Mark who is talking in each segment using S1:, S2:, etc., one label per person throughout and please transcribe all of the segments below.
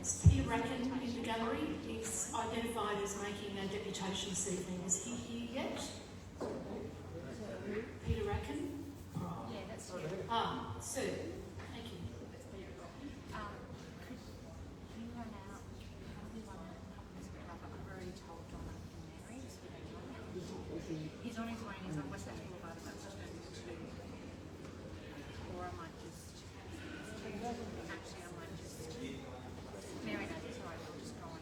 S1: Peter Racken in the gallery. He's identified as making a deputation this evening. Is he here yet? Peter Racken?
S2: Yeah, that's true.
S1: Sue. Thank you.
S2: Could you run out? I've already told John and Mary. He's on his way and he's on West Africa Boulevard about to turn to. Or I might just. Actually, I might just. Mary knows it's alright, I'll just go on.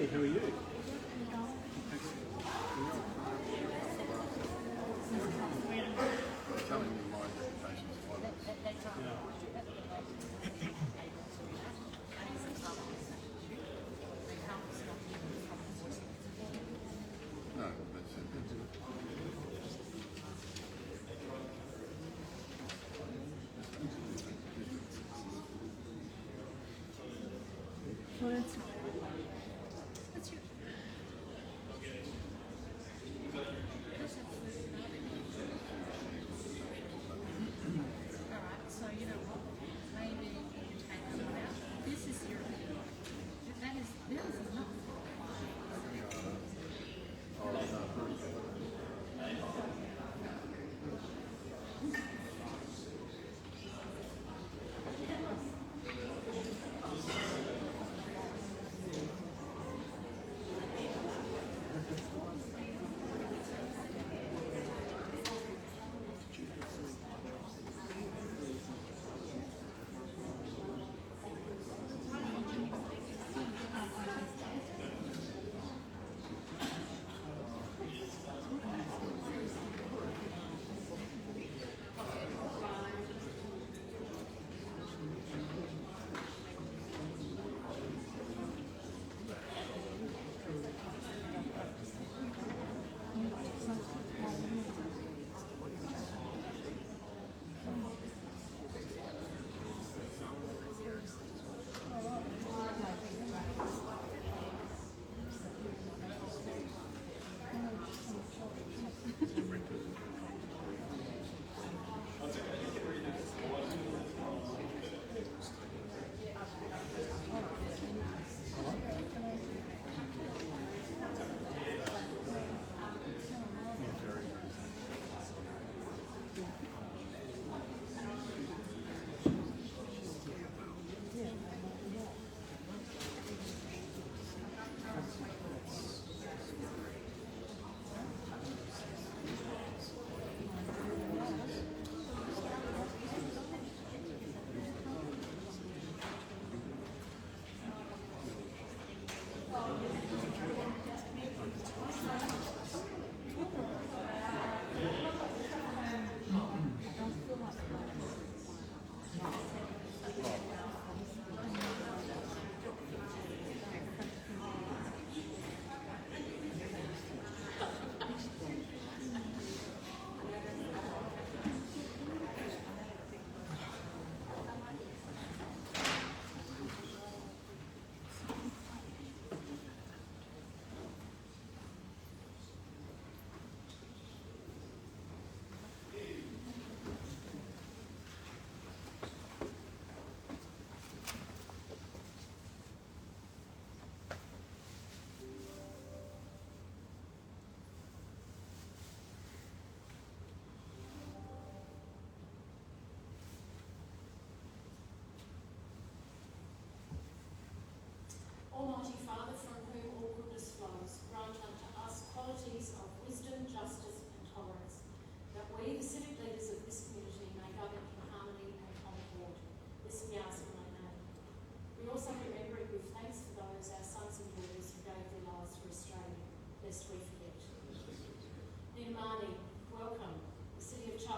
S3: Hey, how are you?
S4: Telling me my reputation's fine. No, that's it.
S2: Well, that's your. Alright, so you know what? Maybe you can take that one out. This is your. That is enough.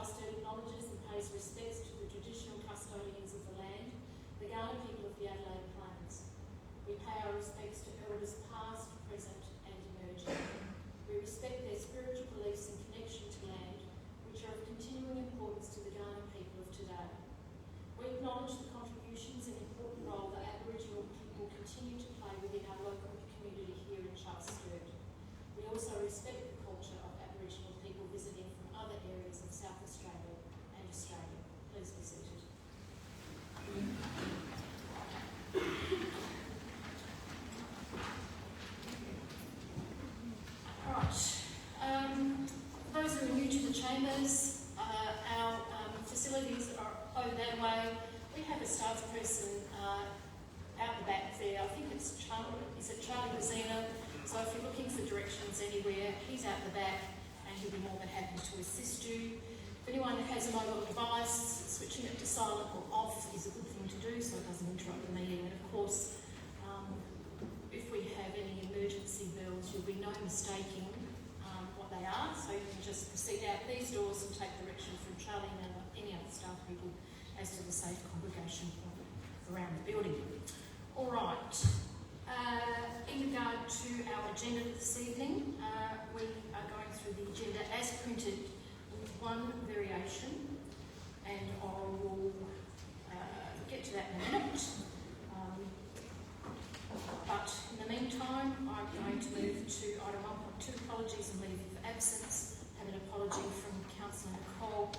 S1: Sturt acknowledges and pays respects to the traditional custodians of the land, the Kaurna people of the Adelaide Plains. We pay our respects to elders past, present and emerging. We respect their spiritual beliefs and connection to land, which are of continuing importance to the Kaurna people of today. We acknowledge the contributions and important role that Aboriginal people continue to play within our local community here in Sturt. We also respect the culture of Aboriginal people visiting from other areas of South Australia and Australia. Please be seated. Right. Those who are new to the chambers, our facilities are over that way. We have a staff person out the back there. I think it's Charlie. Is it Charlie Rosina? So if you're looking for directions anywhere, he's out the back and he'll be more than happy to assist you. If anyone has a mobile device, switching it to silent or off is a good thing to do so it doesn't interrupt the meeting. And of course, if we have any emergency bells, you'll be no mistaking what they are. So you can just proceed out these doors and take direction from Charlie and any other staff people as to the safe congregation point around the building. All right. In regard to our agenda this evening, we are going through the agenda as printed with one variation, and I will get to that in a minute. But in the meantime, I'm going to move to item 1.2, apologies and leave of absence. Have an apology from Councillor Nicole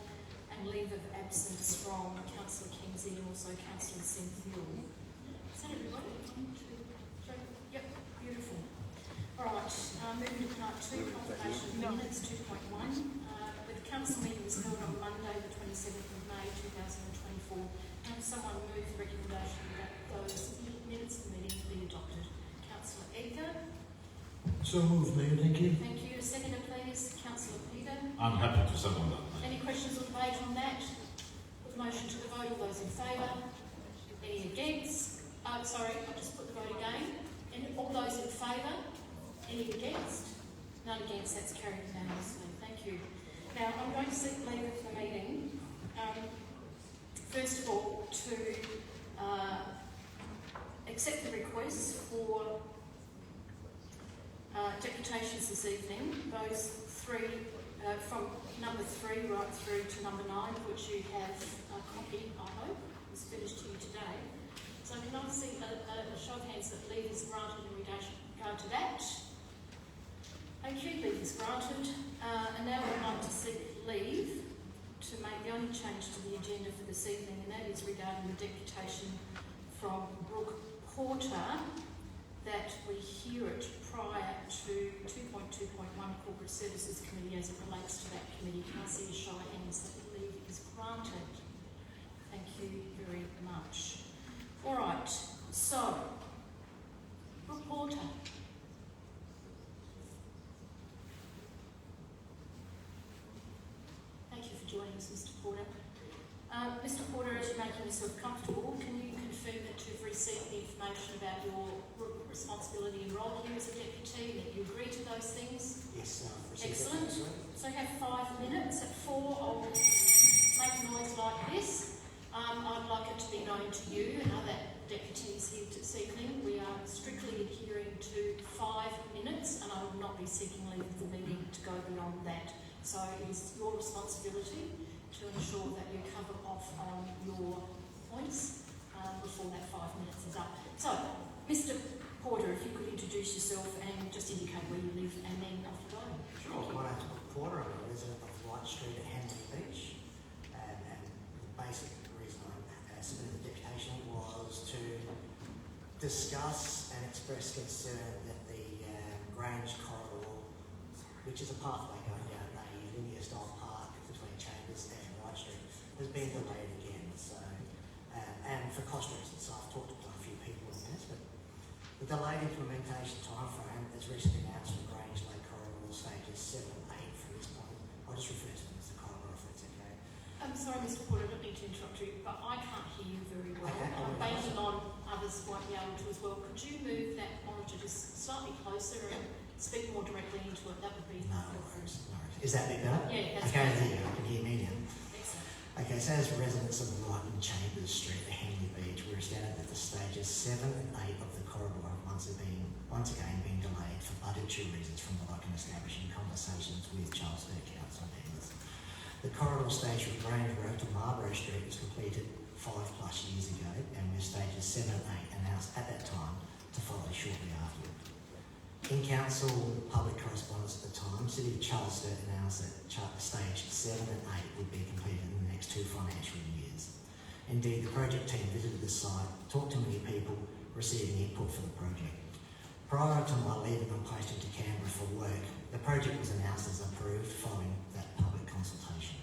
S1: and leave of absence from Councillor Kinsey and also Councillor Cynthia. Is that everybody? 1, 2, 3. Yep, beautiful. All right, moving to part 2, confirmation of minutes 2.1. The council meeting was held on Monday, the 27th of May 2024. Can someone move the recommendation that those minutes of the meeting be adopted? Councillor Edgar.
S3: So moved, Mayor. Thank you.
S1: Thank you. Seconder, please. Councillor Peter.
S5: I'm happy to second that.
S1: Any questions or debate on that? Put the motion to the vote. All those in favour? Any against? Sorry, I'll just put the vote again. And all those in favour? Any against? None against. That's carried unanimously. Thank you. Now, I'm going to seek leave of the meeting. First of all, to accept the request for deputations this evening. Those three, from number 3 right through to number 9, which you have a copy, I hope, is finished to you today. So can I see a show of hands that leave is granted in regard to that? Thank you, leave is granted. And now I'd like to seek leave to make the only change to the agenda for this evening, and that is regarding the deputation from Brooke Porter, that we hear it prior to 2.2.1 Corporate Services Committee as it relates to that committee. Can I see a show of hands that leave is granted? Thank you very much. All right, so, Brooke Porter. Thank you for joining us, Mr. Porter. Mr. Porter, as you're making yourself comfortable, can you confirm that you've received the information about your responsibility and role here as a deputy, that you agree to those things?
S3: Yes,
S1: Excellent. So you have 5 minutes. At 4, I'll make a noise like this. I'd like it to be known to you and other deputies here this evening. We are strictly adhering to 5 minutes, and I will not be seeking leave of the meeting to go beyond that. So it is your responsibility to ensure that you cover off on your points before that 5 minutes is up. So, Mr. Porter, if you could introduce yourself and just indicate where you live, and then off you go.
S6: Sure. My name's Brooke Porter. I'm a resident of White Street at Hamley Beach, and the basic reason I submitted the deputation was to discuss and express concern that the Grange corridor, which is a pathway going down a linear-style park between Chambers and White Street, has been delayed again. So, and for cost reasons, so I've talked to quite a few people on this, but the delayed implementation timeframe is recently announced for Grange Lake Corridor stages 7 and 8 from this point. I'll just refer to them as the corridor if that's okay.
S1: I'm sorry, Mr. Porter, I don't mean to interrupt you, but I can't hear you very well.
S6: Okay,
S1: I'm banking on others won't be able to as well. Could you move that monitor just slightly closer and speak more directly into it? That would be
S6: No
S1: helpful.
S6: worries, no worries. Is that a bit better?
S1: Yeah, that's
S6: I can
S1: better.
S6: hear you. I can hear me now. Okay, so as residents of Brighton Chambers Street at Henley Beach, we're astounded that the stages 7 and 8 of the corridor have once again been delayed for budgetary reasons from what I can establish in conversations with Charles Sturt Council members. The corridor stage from Grange Road to Marlborough Street was completed 5+ years ago, and with stages 7 and 8 announced at that time to follow shortly after. In council public correspondence at the time, City of Charles Sturt announced that stage 7 and 8 would be completed in the next 2 financial years. Indeed, the project team visited the site, talked to many people, receiving input for the project. Prior to my leaving on posting to Canberra for work, the project was announced as approved following that public consultation.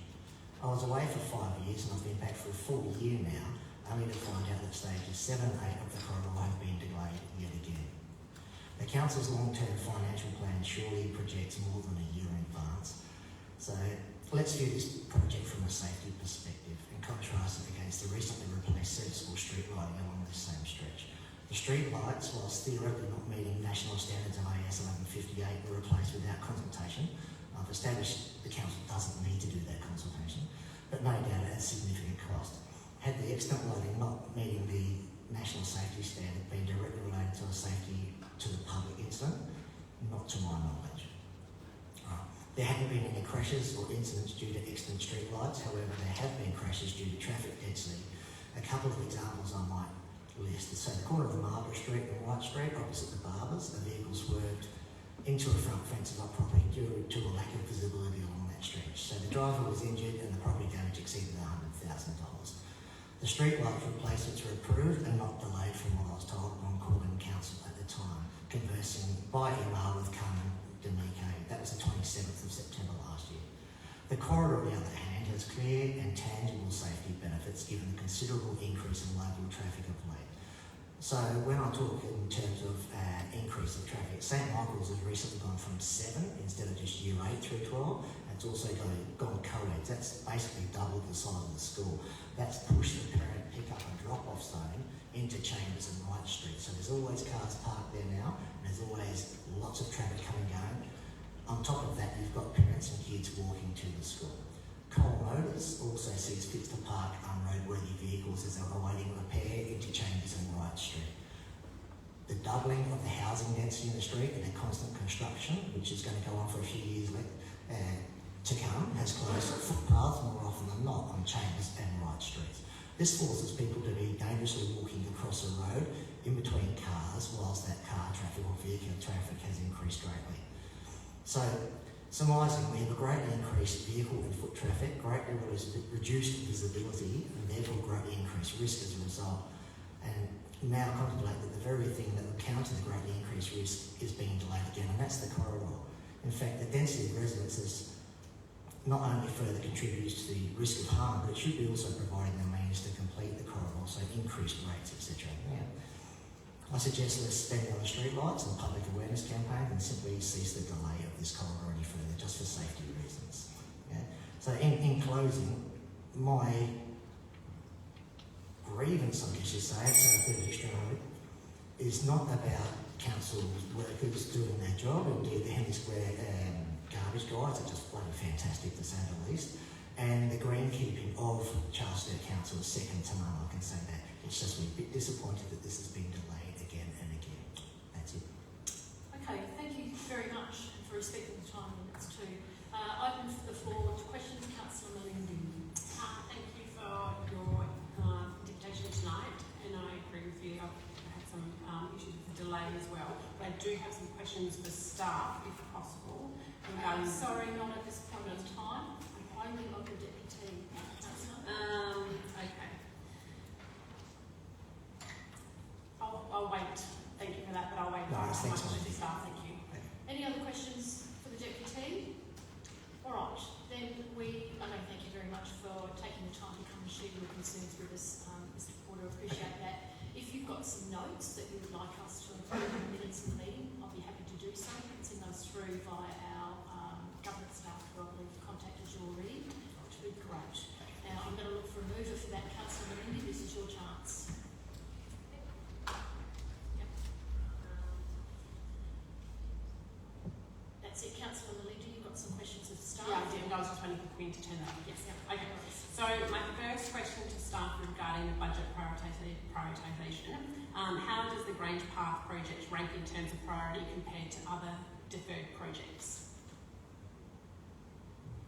S6: I was away for 5 years and I've been back for a full year now, only to find out that stages 7 and 8 of the corridor have been delayed yet again. The council's long-term financial plan surely projects more than a year in advance. So let's view this project from a safety perspective and contrast it against the recently replaced serviceable street lighting along this same stretch. The street lights, whilst theoretically not meeting national standards of AS 1158, were replaced without consultation. I've established the council doesn't need to do that consultation, but no doubt at a significant cost. Had the extant lighting not meeting the national safety standard been directly related to a safety to the public incident? Not to my knowledge. There haven't been any crashes or incidents due to extant street lights, however there have been crashes due to traffic density. A couple of examples I might list. So the corner of Marlborough Street and White Street opposite the Barbers, a vehicle swerved into a front fence of our property due to a lack of visibility along that stretch. So the driver was injured and the property damage exceeded $100,000. The street light replacements were approved and not delayed from what I was told on calling council at the time, conversing by email with Carmen D'Amico. That was the 27th of September last year. The corridor, on the other hand, has clear and tangible safety benefits given the considerable increase in local traffic of late. So when I talk in terms of increase of traffic, St Michael's has recently gone from 7 instead of just year 8 through 12. It's also gone co-ed. That's basically doubled the size of the school. That's pushed the parent pick-up and drop-off zone into Chambers and Wright Street. So there's always cars parked there now, and there's always lots of traffic coming and going. On top of that, you've got parents and kids walking to the school. Cole Motors also sees fit to park unroadworthy vehicles as they're awaiting repair into Chambers and Wright Street. The doubling of the housing density in the street and the constant construction, which is going to go on for a few years to come, has closed footpaths more often than not on Chambers and Wright Streets. This forces people to be dangerously walking across a road in between cars whilst that car traffic or vehicle traffic has increased greatly. So, surmising, we have a greatly increased vehicle and foot traffic, greatly reduced visibility, and therefore greatly increased risk as a result. And now contemplate that the very thing that will counter the greatly increased risk is being delayed again, and that's the corridor. In fact, the density of residences not only further contributes to the risk of harm, but it should be also providing the means to complete the corridor, so increased rates, etc. Yeah. I suggest let's spend on the streetlights and public awareness campaign and simply cease the delay of this corridor any further, just for safety reasons. Yeah. So in closing, my grievance, I guess you say, it's a bit of extreme, is not about council workers doing their job. Indeed, the Henley Square garbage guys are just bloody fantastic, to say the least. And the greenkeeping of Charles Sturt Council is second to none, I can say that. It's just we're a bit disappointed that this has been delayed again and again. That's it.
S1: Okay, thank you very much for respecting the time limits too. Open the floor to questions. Councillor Melindy.
S5: Thank you for your dictation tonight, and I agree with you. I've had some issues with the delay as well, but I do have some questions for staff, if possible.
S1: Sorry, not at this point in time. I'm only local deputy.
S5: Okay. I'll wait. Thank you for that, but I'll wait for
S6: No,
S5: my
S6: thanks,
S5: questions
S6: Wendy.
S5: for staff. Thank you.
S1: Any other questions for the deputy? All right, then thank you very much for taking the time to come and share your concerns with us, Mr. Porter. Appreciate that. If you've got some notes that you would like us to include in the minutes of the meeting, I'll be happy to do so. You can send those through via our government staff who I believe have contacted you already, which would be great. Now, I'm going to look for a mover for that. Councillor Melindy, this is your chance. That's it, Councillor Melindy. You've got some questions of staff.
S5: Yeah, I do. think I was just waiting for Quinn to turn that up. Yes. Okay. So my first question to staff regarding the budget prioritisation. How does the Grange Path project rank in terms of priority compared to other deferred projects?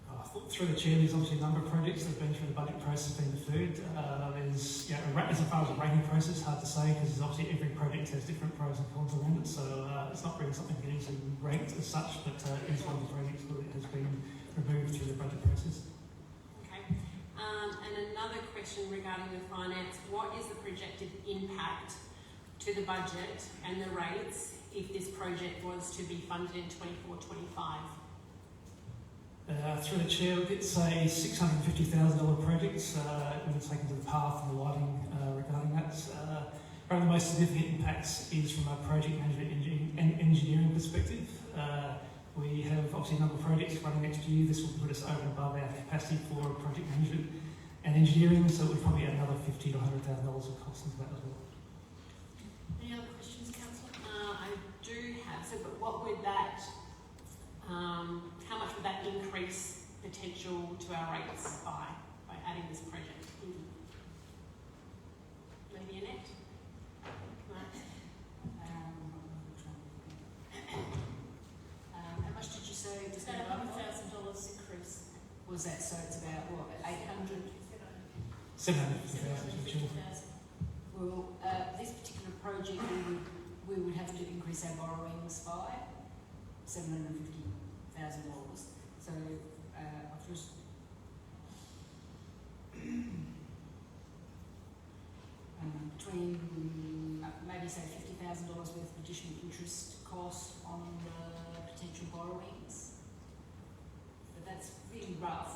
S7: I thought through the chair, there's obviously a number of projects that have been through the budget process being deferred. There's, as far as a rating process, hard to say because obviously every project has different pros and cons around it, so it's not really something that can easily rate as such, but it is one of the projects that has been removed through the budget process.
S5: Okay. And another question regarding the finance, what is the projected impact to the budget and the rates if this project was to be funded in 24-25?
S7: Through the chair, it's a $650,000 project when it's taken to the path and the lighting regarding that. One of the most significant impacts is from a project management and engineering perspective. We have obviously a number of projects running next year. This will put us over and above our capacity for project management and engineering, so we'll probably add another $50,000 to $100,000 of cost into that as well.
S1: Any other questions, Councillor?
S5: I do have, but what would that, how much would that increase potential to our rates by adding this project in? Maybe Annette?
S8: How much did you say?
S1: It's about $100,000 increase.
S8: Was that, so it's about what, 800?
S7: $750,000.
S8: Well, this particular project we would have to increase our borrowings by $750,000. So I've just between maybe say $50,000 worth of additional interest cost on the potential borrowings. But that's really rough.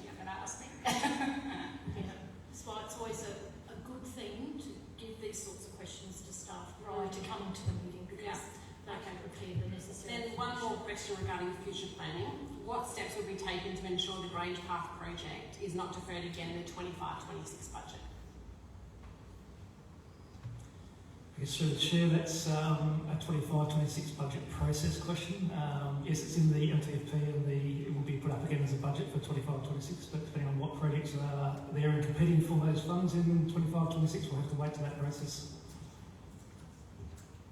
S8: You're going to ask me.
S1: That's why it's always a good thing to give these sorts of questions to staff prior to coming to the meeting because they can prepare the necessary.
S5: Then one more question regarding future planning. What steps will be taken to ensure the Grange Path project is not deferred again in the 25-26 budget?
S7: Yes, through the chair, that's a 25-26 budget process question. Yes, it's in the LTFP and it will be put up again as a budget for 25-26, but depending on what projects are there and competing for those funds in 25-26, we'll have to wait to that process.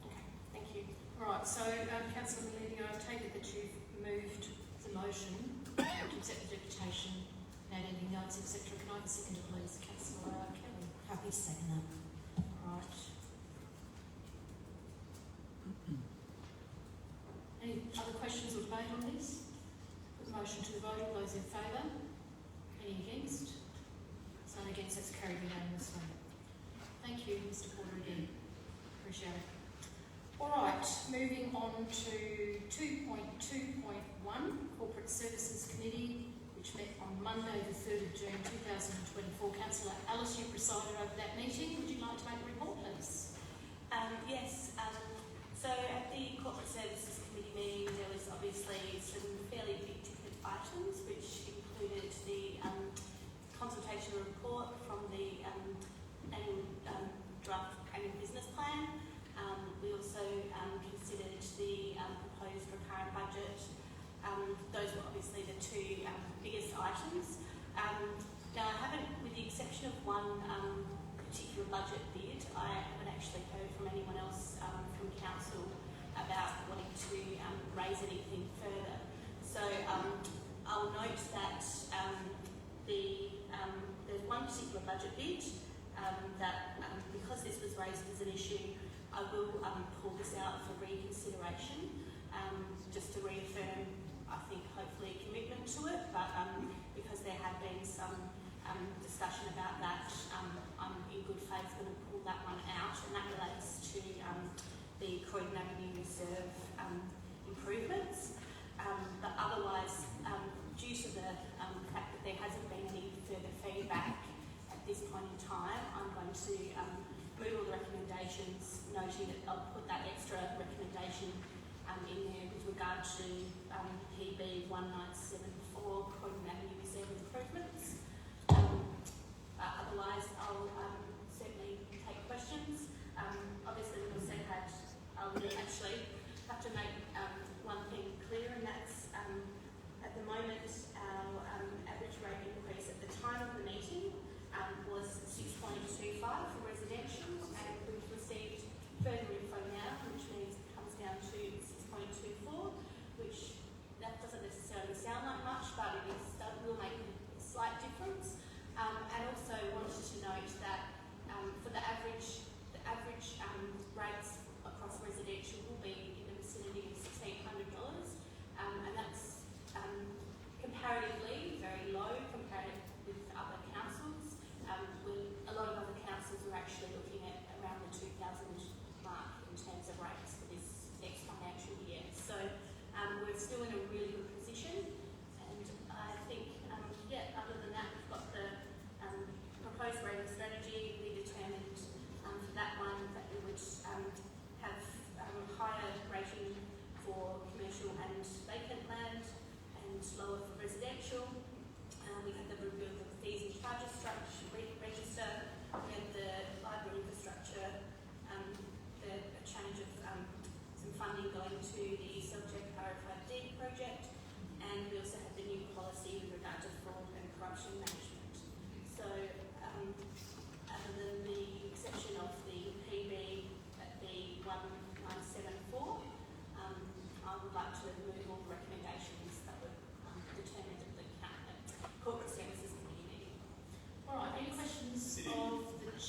S5: Okay, thank you.
S1: Right, so Councillor Melini, I take it that you've moved the motion to accept the deputation, add any notes, etc. Can I have a seconder, please? Councillor Kelly.
S6: Happy to second that.
S1: Right. Any other questions or debate on this? Put the motion to the vote. All those in favour? Any against? None against. That's carried unanimously. Thank you, Mr. Porter, again. Appreciate it. All right, moving on to 2.2.1, Corporate Services Committee, which met on Monday the 3rd of June 2024. Councillor Ellis, you presided over that meeting. Would you like to make a report, please?
S9: Yes. So at the Corporate Services Committee meeting, there was obviously some fairly big ticket items, which included the consultation report from the annual draft annual business plan. We also considered the proposed recurrent budget. Those were obviously the two biggest items. Now I haven't, with the exception of one particular budget bid, I haven't actually heard from anyone else from council about wanting to raise anything further. So I'll note that there's one particular budget bid that because this was raised as an issue, I will pull this out for reconsideration, just to reaffirm, I think, hopefully a commitment to it, but because there had been some discussion about that, I'm in good faith going to pull that one out, and that relates to the Croydon Avenue Reserve improvements. But otherwise, due to the fact that there hasn't been any further feedback at this point in time, I'm going to move all the recommendations, noting that I'll put that extra recommendation in there with regard to PB 1974, Croydon Avenue Reserve improvements. Otherwise, I'll certainly take questions. Obviously, we also had, actually have to make one thing clear, and that's at the moment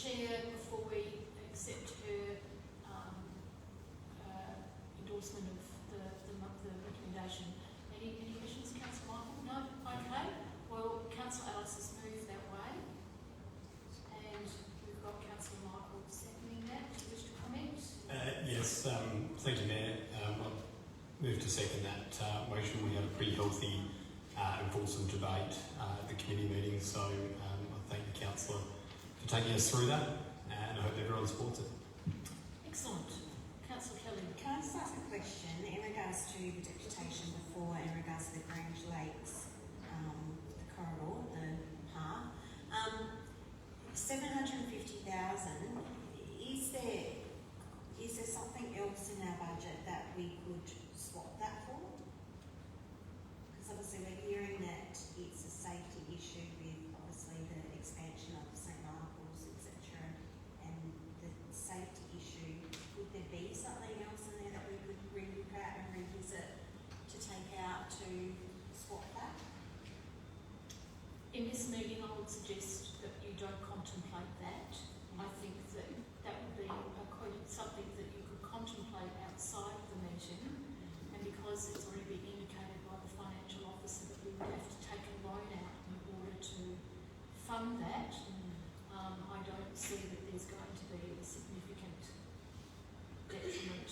S1: Chair, before we accept her endorsement of the recommendation, any questions, Councillor Michael? No? Okay. Well, Councillor Ellis has moved that way, and we've got Councillor Michael seconding that. Do you wish to comment?
S10: Yes, thank you, Mayor. I'll move to second that motion. We had a pretty healthy and fulsome debate at the committee meeting, so I thank the councillor for taking us through that, and I hope everyone supports it.
S1: Excellent. Councillor Kelly.
S2: Can I just ask a question in regards to the deputation before, in regards to the Grange Lakes, the corridor, the path? 750,000. Is there something else in our budget that we could swap that for? Because obviously we're hearing that it's a safety issue with obviously the expansion of St Michael's, etc. And the safety issue, would there be something else in there that we could re-look at and revisit to take out to swap that?
S1: In this meeting, I would suggest that you don't contemplate that. I think that that would be something that you could contemplate outside the meeting, and because it's already been indicated by the financial officer that we would have to take a loan out in order to fund that, I don't see that there's going to be a significant detriment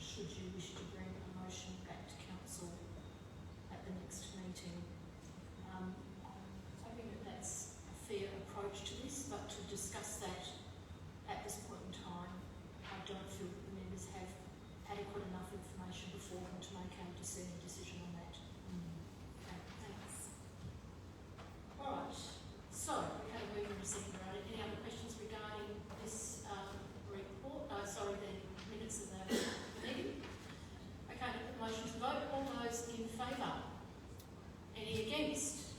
S1: should you wish to bring a motion back to council at the next meeting. I think that that's a fair approach to this, but to discuss that at this point in time, I don't feel that the members have adequate enough information before them to make a decision on that. Okay, thanks. All right, so we have a move and a second around it. Any other questions regarding this report? The minutes of the meeting? Okay, put the motion to vote. All those in favour? Any against?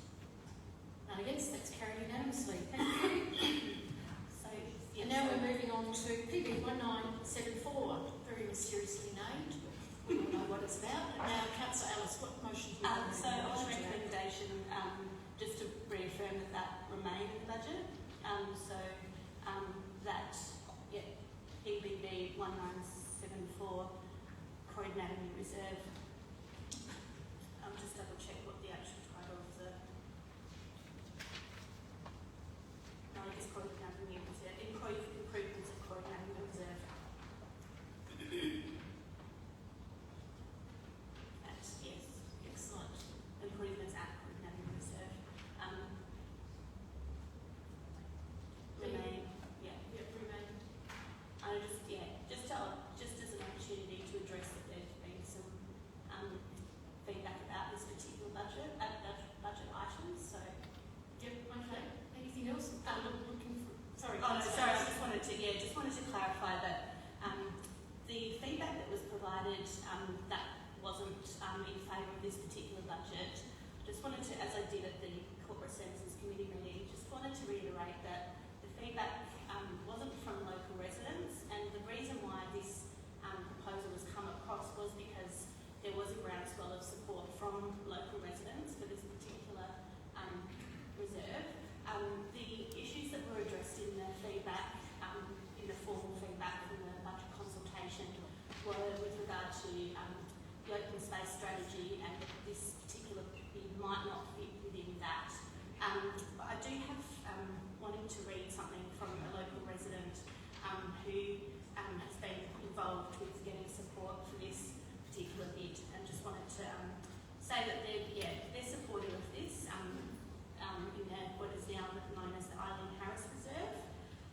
S1: None against. That's carried unanimously. Thank you. And now we're moving on to PB 1974, very mysteriously named. We don't know what it's about. And now, Councillor Ellis, what motion do you want?
S9: So on recommendation, just to reaffirm that remain in the budget. PBB 1974, Croydon Avenue Reserve. I'll just double check what the actual title of the. No, I guess Croydon Avenue Reserve. Improvements at Croydon Avenue Reserve. Yes, excellent. Improvements at Croydon Avenue Reserve. Remain.
S1: Remain.
S9: Just as an opportunity to address that there's been some feedback about this particular budget items. So.
S1: Yep. Okay. Anything else? Looking for. Sorry.
S9: Oh, no, sorry. I just wanted to clarify that the feedback that was provided that wasn't in favour of this particular budget. Just wanted to, as I did at the Corporate Services Committee meeting, just wanted to reiterate that the feedback wasn't from local residents, and the reason why this proposal has come across was because there was a groundswell of support from local residents for this particular reserve. The issues that were addressed in the feedback, in the formal feedback from the budget consultation, were with regard to the open space strategy, and this particular bid might not fit within that. But I do have wanting to read something from a local resident who has been involved with getting support for this particular bid, and just wanted to say that they're supportive of this in what is now known as the Eileen Harris Reserve.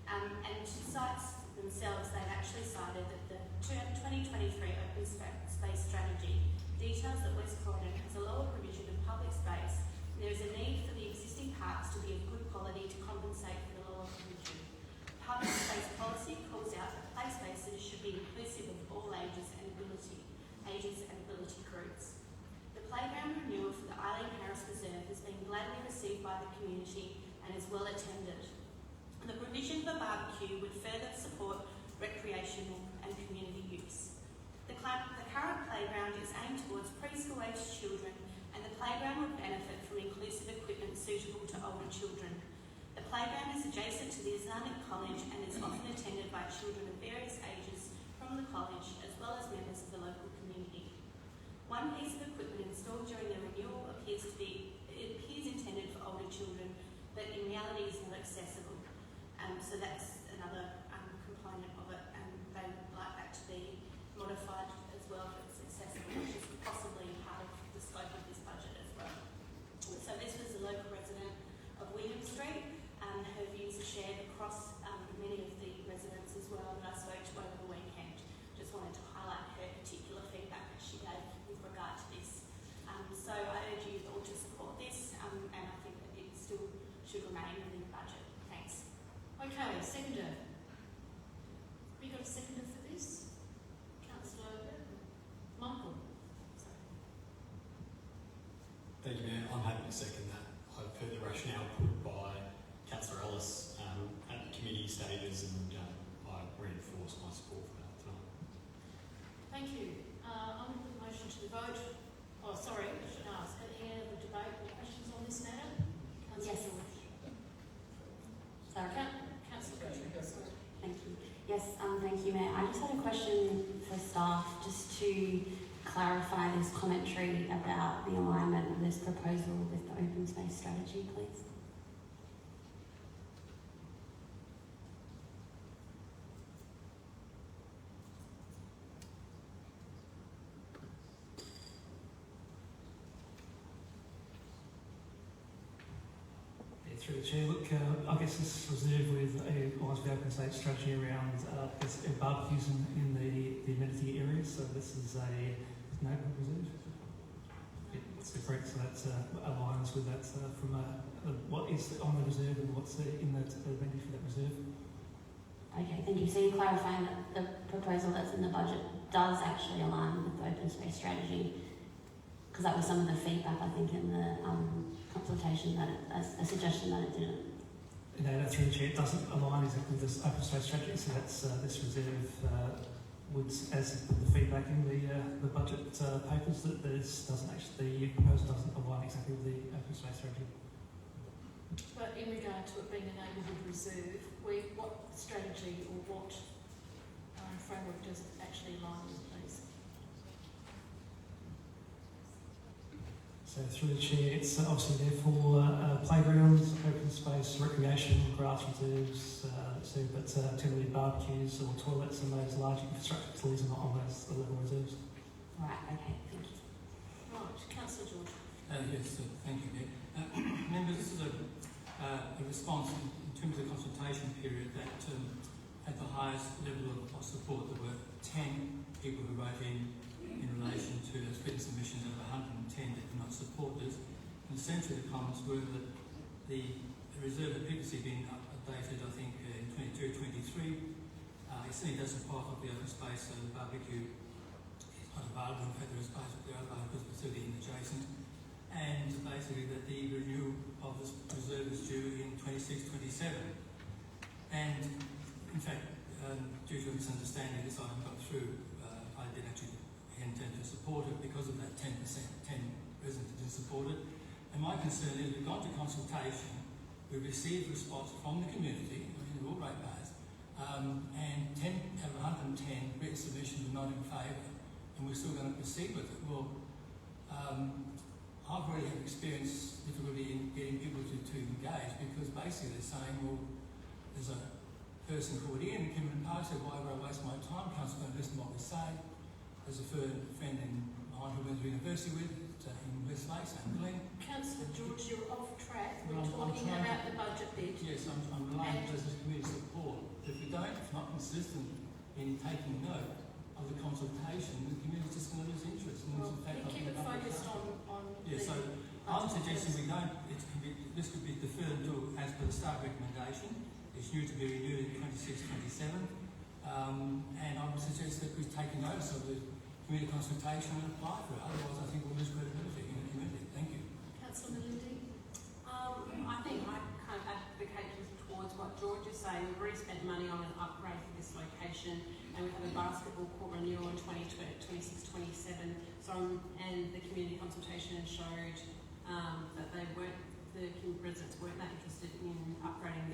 S9: And sites themselves, they've actually cited that the 2023 Open Space Strategy details that West Croydon has a lower provision of public space, and there is a need for the existing parks to be of good quality to compensate for the lower provision. Public space policy calls out that play spaces should be inclusive of all ages and ability groups. The playground renewal for the Eileen Harris Reserve has been gladly received by the community and is well attended. The provision of a barbecue would further support recreational and community use. The current playground is aimed towards preschool-aged children, and the playground would benefit from inclusive equipment suitable to older children. The playground is adjacent to the Islamic College and is often attended by children of various ages from the college as well as members of the local community. One piece of equipment installed during the renewal appears intended for older children, but in reality is not accessible. So that's another component of it, and they would like that to be modified as well if it's accessible, which is possibly part of the scope of this budget as well. So this was a local resident of William Street. Her views are shared across many of the residents as well that I spoke to over the weekend. Just wanted to highlight her particular feedback that she gave with regard to this. So I urge you all to support this, and I think that it still should remain within the budget. Thanks.
S1: Okay, seconder. Have you got a seconder for this? Councillor Michael. Sorry.
S10: Thank you, Mayor. I'm happy to second that. I've heard the rationale put by Councillor Ellis at the committee stages, and I reinforce my support for that tonight.
S1: Thank you. I'm going to put the motion to the vote. Oh, sorry, I should ask. Any other debate or questions on this matter?
S11: Yes. Sorry.
S1: Councillor Guthrie. Sorry.
S11: Thank you. Yes, thank you, Mayor. I just had a question for staff just to clarify this commentary about the alignment of this proposal with the open space strategy, please.
S7: Through the chair, look, I guess this is reserved with a open space strategy around barbecues in the amenity areas. So this is a neighbourhood reserve. It's correct. So that aligns with that from what is on the reserve and what's in that amenity for that reserve.
S11: Okay, thank you. So you're clarifying that the proposal that's in the budget does actually align with the open space strategy, because that was some of the feedback I think in the consultation, that a suggestion that it didn't.
S7: No, that's through the chair. It doesn't align exactly with this open space strategy. So that's this reserve would, as the feedback in the budget papers, that this doesn't actually, the proposal doesn't align exactly with the open space strategy.
S1: But in regard to it being a neighbourhood reserve, what strategy or what framework does it actually align with, please?
S7: So through the chair, it's obviously there for playgrounds, open space, recreation, grass reserves, but typically barbecues or toilets and those large infrastructure facilities are not on those level reserves.
S11: Right, okay, thank you.
S1: Right, Councillor George.
S12: Yes, thank you, Mayor. Members, this is a response in terms of the consultation period that at the highest level of support there were 10 people who wrote in relation to those written submissions of 110 that did not support this. And essentially the comments were that the reserve had previously been updated, I think, in 22-23. It certainly doesn't part of the open space, so the barbecue is not available. In fact, there is space, but there are barbecues facility adjacent. And basically that the renewal of this reserve is due in 26-27. And in fact, due to a misunderstanding, this item got through. I did actually intend to support it because of that 10%, 10 residents didn't support it. And my concern is we've gone to consultation, we've received response from the community, I mean, they're all ratepayers, and 10 out of 110 written submissions were not in favour, and we're still going to proceed with it. Well, I've already had experienced difficulty in getting people to engage, because basically they're saying, well, there's a person called in, Kim Park said, why would I waste my time? Council don't listen to what we say. There's a friend in mine who went to university with, in West Lakes, and Glen.
S1: Councillor George, you're off track. We're
S12: I'm
S1: talking
S12: trying-
S1: about the budget bit.
S12: Yes, I'm relying on business community support. If we don't, if not consistent in taking note of the consultation, the community's just going to lose interest. And
S1: Well,
S12: in fact,
S1: we keep it focused on
S12: yeah,
S1: the
S12: so I'm suggesting we don't, this could be deferred until, as per the staff recommendation, it's due to be renewed in 26-27. And I would suggest that we take notice of the community consultation and apply for it. Otherwise, I think we'll lose credibility in the community. Thank you.
S1: Councillor Melindy.
S5: I think I kind of advocate towards what George is saying. We've already spent money on an upgrade for this location, and we have a basketball court renewal in 26-27. So, and the community consultation showed that they weren't, the residents weren't that interested in upgrading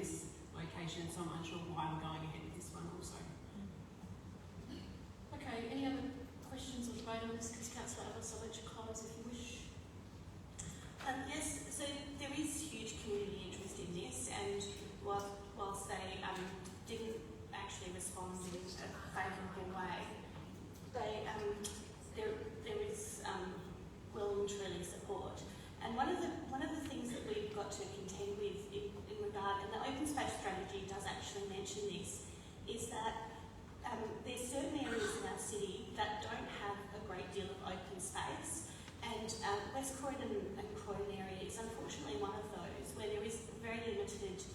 S9: got to contend with in regard, and the open space strategy does actually mention this, is that there's certain areas in our city that don't have a great deal of open space, and West Croydon and Croydon area is unfortunately one of those where there is very limited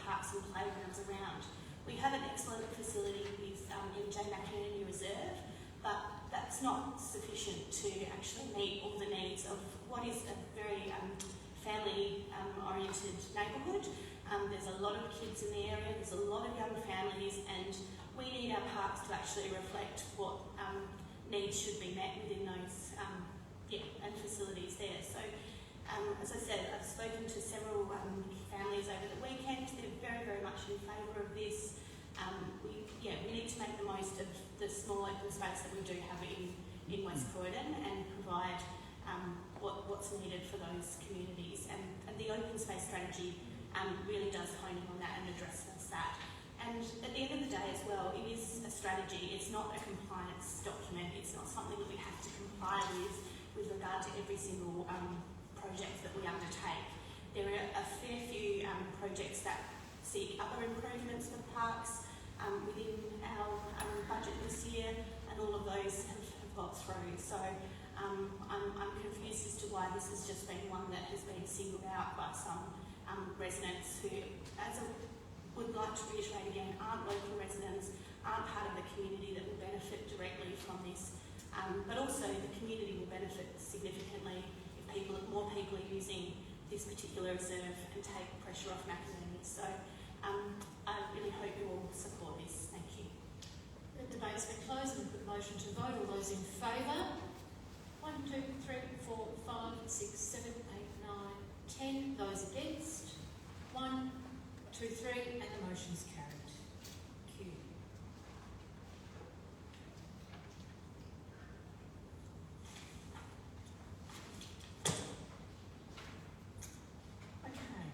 S9: parks and playgrounds around. We have an excellent facility with MJ McInerney Reserve, but that's not sufficient to actually meet all the needs of what is a very family-oriented neighbourhood. There's a lot of kids in the area, there's a lot of young families, and we need our parks to actually reflect what needs should be met within those and facilities there. So, as I said, I've spoken to several families over the weekend. They're very, very much in favour of this. We need to make the most of the small open space that we do have in West Croydon and provide what's needed for those communities. And the open space strategy really does hone in on that and addresses that. And at the end of the day as well, it is a strategy. It's not a compliance document. It's not something that we have to comply with regard to every single project that we undertake. There are a fair few projects that seek other improvements for parks within our budget this year, and all of those have got through. So I'm confused as to why this has just been one that has been singled out by some residents who, would like to reiterate again, aren't local residents, aren't part of the community that will benefit directly from this. But also the community will benefit significantly if more people are using this particular reserve and take pressure off McInerney. So I really hope you all support this. Thank you.
S1: The debate's been closed and put motion to vote. All those in favour? 1, 2, 3, 4, 5, 6, 7, 8, 9, 10. Those against? 1, 2, 3, and the motion's carried. Thank you. Okay,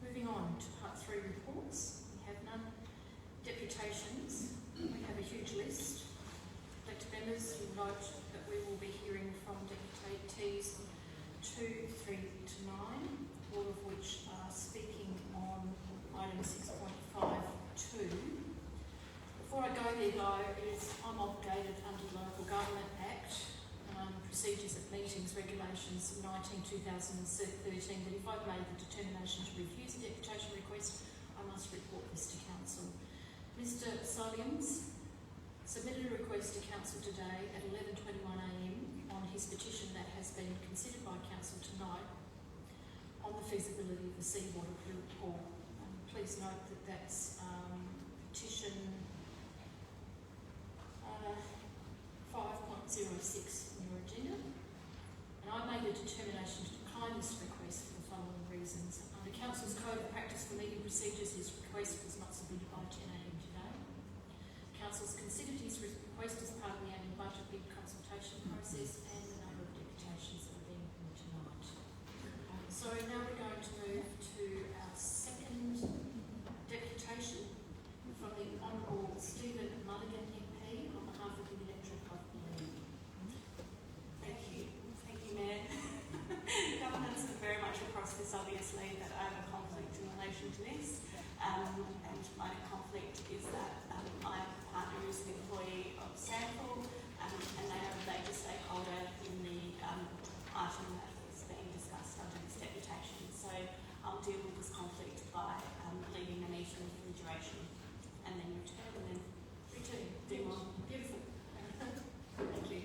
S1: moving on to part 3 reports. We have none. Deputations, we have a huge list. Elected members, you'll note that we will be hearing from deputees 2, 3 to 9, all of which are speaking on item 6.52. Before I go there though, I'm obligated under the Local Government Act, Procedures at Meetings Regulations 19/2013, that if I've made the determination to refuse a deputation request, I must report this to Council. Mr Saliams submitted a request to Council today at 11:21am on his petition that has been considered by Council tonight on the feasibility of the seawater pool. Please note that that's petition 5.06 on your agenda. And I made the determination to decline this request for the following reasons. Under Council's Code of Practice for Meeting Procedures, his request was not submitted by 10am today. Council's considered his request as part of the annual budget bid consultation process and the number of deputations that are being held tonight. So now we're going to move to our second deputation from the Honourable Stephen Mulligan MP on behalf of the electorate of Leeds.
S9: Thank you, Mayor. Governments are very much across this, obviously, that I have a conflict in relation to this. And my conflict is that my partner is an employee of Sandford, and they are a major stakeholder in the item that is being discussed under this deputation. So I'll deal with this conflict by leaving the meeting for the duration and then return and then do more. Beautiful. Thank you.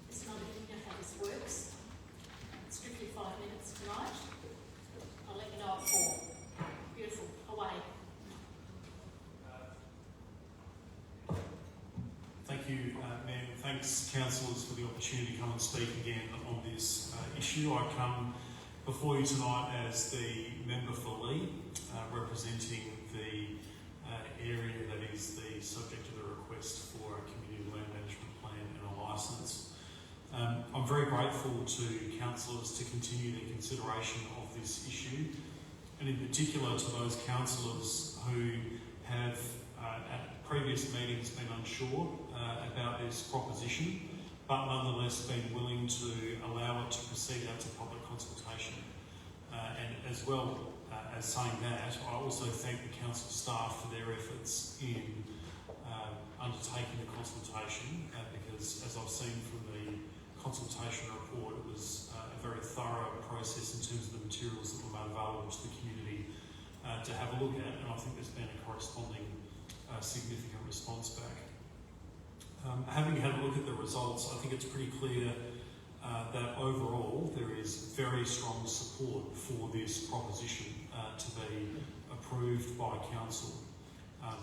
S9: It's not you know how this works. It's strictly 5 minutes tonight. I'll let you know at 4. Beautiful. Away.
S13: Thank you, Mayor. Thanks, councillors, for the opportunity to come and speak again on this issue. I come before you tonight as the member for Lee, representing the area that is the subject of the request for a community land management plan and a licence. I'm very grateful to councillors to continue their consideration of this issue, and in particular to those councillors who have at previous meetings been unsure about this proposition, but nonetheless been willing to allow it to proceed out to public consultation. And as well as saying that, I also thank the council staff for their efforts in undertaking the consultation, because as I've seen from the consultation report, it was a very thorough process in terms of the materials that were made available to the community to have a look at, and I think there's been a corresponding significant response back. Having had a look at the results, I think it's pretty clear that overall there is very strong support for this proposition to be approved by council.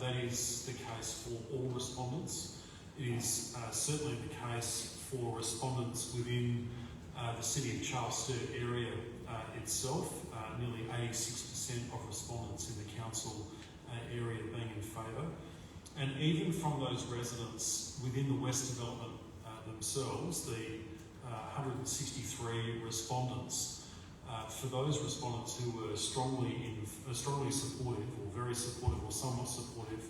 S13: That is the case for all respondents. It is certainly the case for respondents within the City of Charles Sturt area itself, nearly 86% of respondents in the council area being in favour. And even from those residents within the West Development themselves, the 163 respondents, for those respondents who were strongly supportive, or very supportive, or somewhat supportive,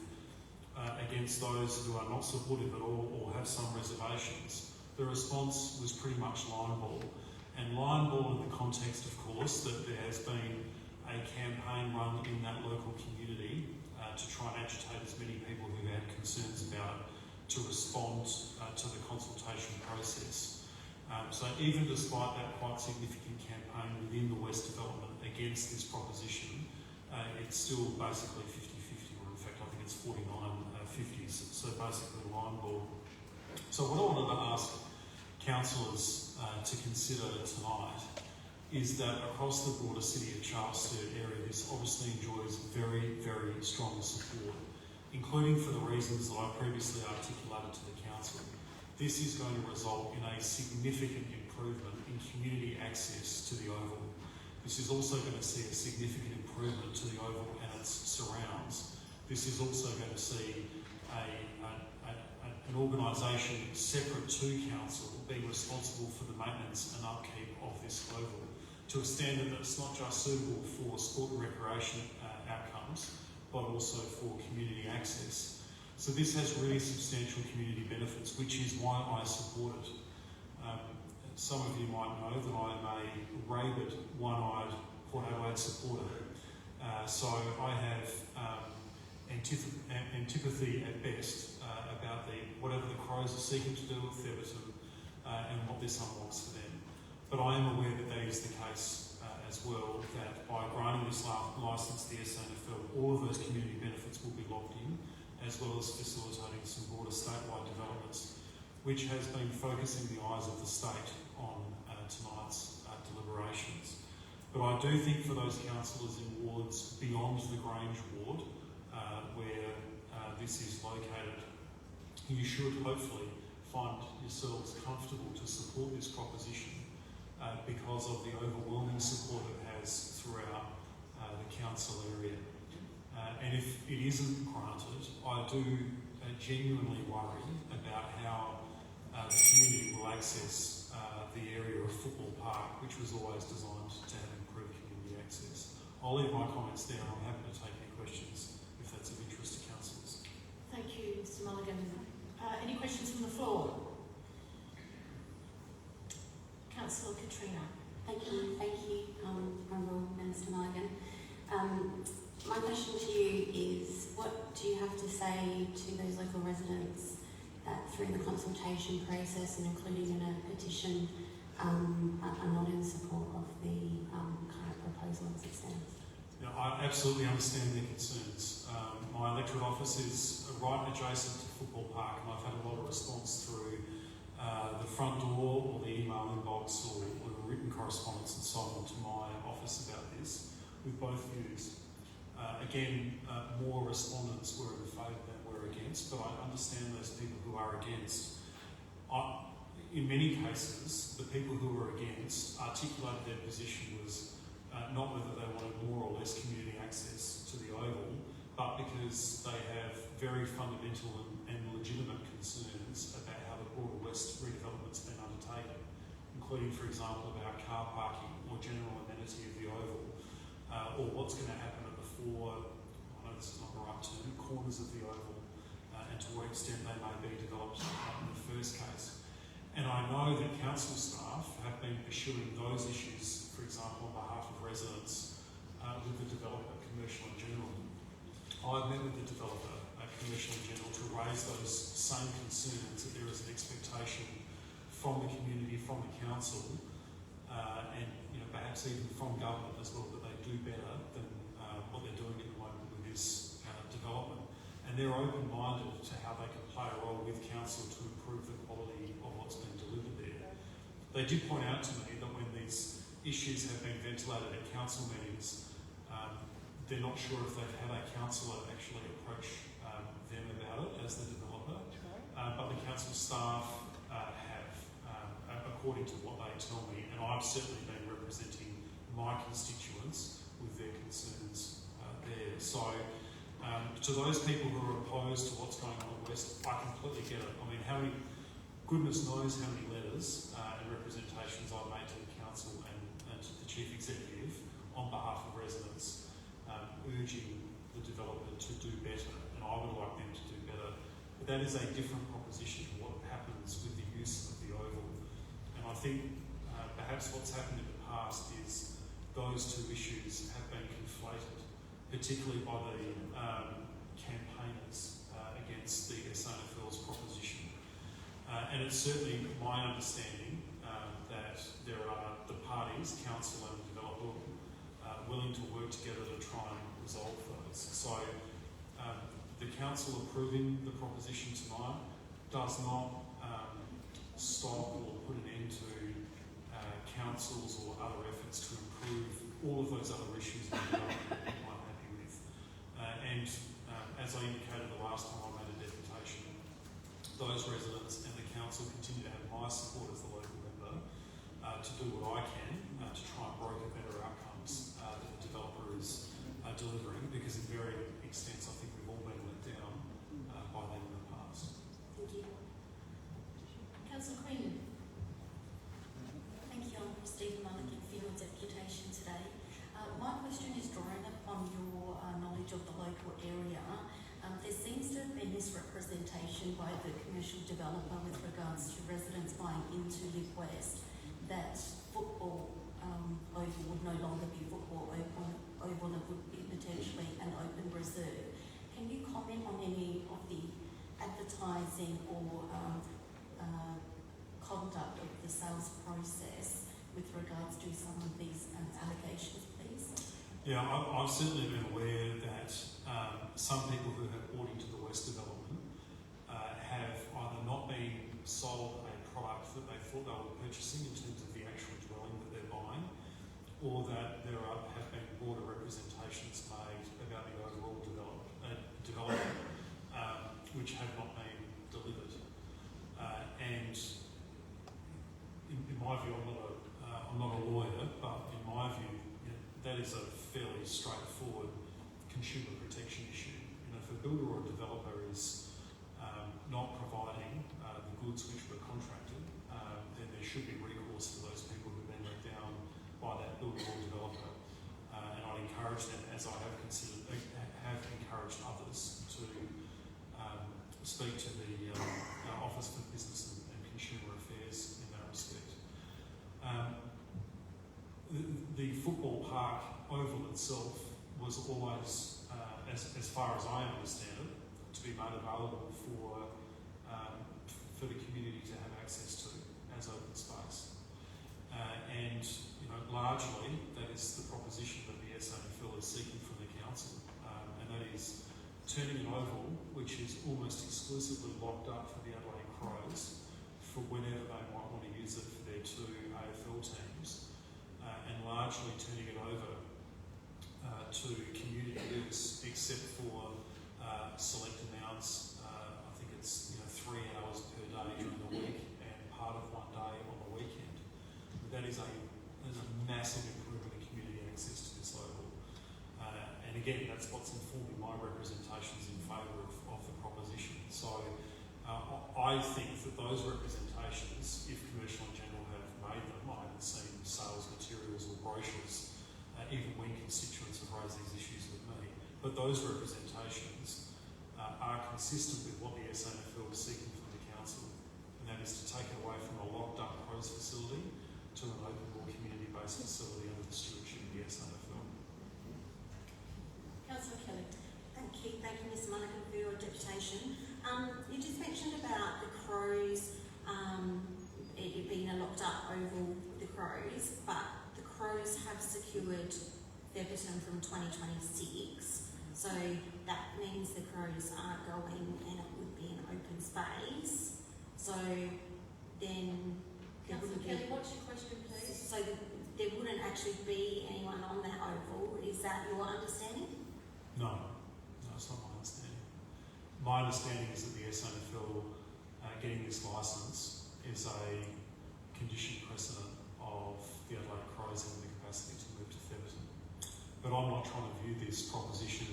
S13: against those who are not supportive at all or have some reservations, the response was pretty much line ball. And line ball in the context, of course, that there has been a campaign run in that local community to try and agitate as many people who had concerns about it to respond to the consultation process. So even despite that quite significant campaign within the West Development against this proposition, it's still basically 50-50, or in fact I think it's 49-50, so basically line ball. So what I wanted to ask councillors to consider tonight is that across the broader City of Charles Sturt area, this obviously enjoys very, very strong support, including for the reasons that I previously articulated to the council. This is going to result in a significant improvement in community access to the Oval. This is also going to see a significant improvement to the Oval and its surrounds. This is also going to see an organisation separate to council being responsible for the maintenance and upkeep of this Oval, to a standard that's not just suitable for sport and recreation outcomes, but also for community access. So this has really substantial community benefits, which is why I support it. Some of you might know that I am a rabid, one-eyed Port Adelaide supporter. So I have antipathy at best about whatever the Crows are seeking to do with Theberton and what this unlocks for them. But I am aware that that is the case as well, that by granting this licence to the SANFL, all of those community benefits will be locked in, as well as facilitating some broader statewide developments, which has been focusing the eyes of the state on tonight's deliberations. But I do think for those councillors in wards beyond the Grange ward, where this is located, you should hopefully find yourselves comfortable to support this proposition because of the overwhelming support it has throughout the council area. And if it isn't granted, I do genuinely worry about how the community will access the area of Football Park, which was always designed to have improved community access. I'll leave my comments there, and I'm happy to take any questions if that's of interest to councillors.
S1: Thank you, Mr Mulligan. Any questions from the floor? Councillor Katrina.
S11: Thank you, Honourable Minister Mulligan. My question to you is, what do you have to say to those local residents that through the consultation process and including in a petition are not in support of the current proposal as it stands?
S13: Yeah, I absolutely understand their concerns. My electorate office is right adjacent to Football Park, and I've had a lot of response through the front door or the email inbox or the written correspondence and so on to my office about this, with both views. Again, more respondents were in favour than were against, but I understand those people who are against. In many cases, the people who were against articulated their position was not whether they wanted more or less community access to the Oval, but because they have very fundamental and legitimate concerns about how the broader West redevelopment's been undertaken, including, for example, about car parking or general amenity of the Oval, or what's going to happen at the four, I know this is not the right term, corners of the Oval, and and to what extent they may be developed in the first case. And I know that council staff have been pursuing those issues, for example, on behalf of residents with the developer, Commercial and General. I've met with the developer, Commercial and General, to raise those same concerns that there is an expectation from the community, from the council, and perhaps even from government as well, that they do better than what they're doing at the moment with this development. And they're open-minded to how they can play a role with council to improve the quality of what's been delivered there. They did point out to me that when these issues have been ventilated at council meetings, they're not sure if they've had a councillor actually approach them about it as the developer, but the council staff have, according to what they tell me, and I've certainly been representing my constituents with their concerns there. So to those people who are opposed to what's going on at West, I completely get it. I mean, goodness knows how many letters and representations I've made to the council and to the chief executive on behalf of residents, urging the developer to do better, and I would like them to do better. But that is a different proposition to what happens with the use of the oval. And I think perhaps what's happened in the past is those two issues have been conflated, particularly by the campaigners against the SANFL's proposition. And it's certainly my understanding that there are the parties, council and developer, willing to work together to try and resolve those. So the council approving the proposition tonight does not stop or put an end to councils or other efforts to improve all of those other issues that we're quite happy with. And as I indicated the last time I made a deputation, those residents and the council continue to have my support as the local member to do what I can to try and broker better outcomes that the developer is delivering, because in varying extents I think we've all been let down by them in the past.
S1: Thank you. Councillor Queen.
S14: Thank you. I'm Stephen Mulligan for your deputation today. My question is drawing upon your knowledge of the local area. There seems to have been misrepresentation by the commercial developer with regards to residents buying into Live West that football oval would no longer be football oval and would be potentially an open reserve. Can you comment on any of the advertising or conduct of the sales process with regards to some of these allegations, please?
S13: Yeah, I've certainly been aware that some people who have bought into the West development have either not been sold a product that they thought they were purchasing in terms of the actual dwelling that they're buying, or that there have been broader representations made about the overall development which have not been delivered. And in my view, I'm not a lawyer, but in my view, that is a fairly straightforward consumer protection issue. If a builder or a developer is not providing the goods which were contracted, then there should be recourse to those people who've been let down by that builder or developer. And I'd encourage them, as I have encouraged others, to speak to the Office for Business and Consumer Affairs in that respect. The football park oval itself was always, as far as I understand it, to be made available for the community to have access to as open space. And largely that is the proposition that the SANFL is seeking from the council, and that is turning an oval which is almost exclusively locked up for the Adelaide Crows for whenever they might want to use it for their two AFL teams, and largely turning it over to community use, except for select amounts. I think it's 3 hours per day during the week and part of one day on the weekend. But that is a massive improvement in community access to this oval. And again, that's what's informing my representations in favour of the proposition. So I think that those representations, if Commercial and General have made them, I haven't seen sales materials or brochures, even when constituents have raised these issues with me, but those representations are are consistent with what the SANFL is seeking from the council, and that is to take it away from a locked up Crows facility to an open door community based facility under the stewardship of the SANFL.
S1: Councillor Kelly.
S9: Thank you, Mr Mulligan, for your deputation. You just mentioned about the Crows, it being a locked up oval with the Crows, but the Crows have secured Theberton from 2026, so that means the Crows aren't going and it would be an open space. So then there
S1: Councillor
S9: wouldn't be,
S1: Kelly, what's your question, please?
S9: so there wouldn't actually be anyone on that oval. Is that your understanding?
S13: No, it's not my understanding. My understanding is that the SANFL getting this licence is a condition precedent of the Adelaide Crows having the capacity to move to Theberton. But I'm not trying to view this proposition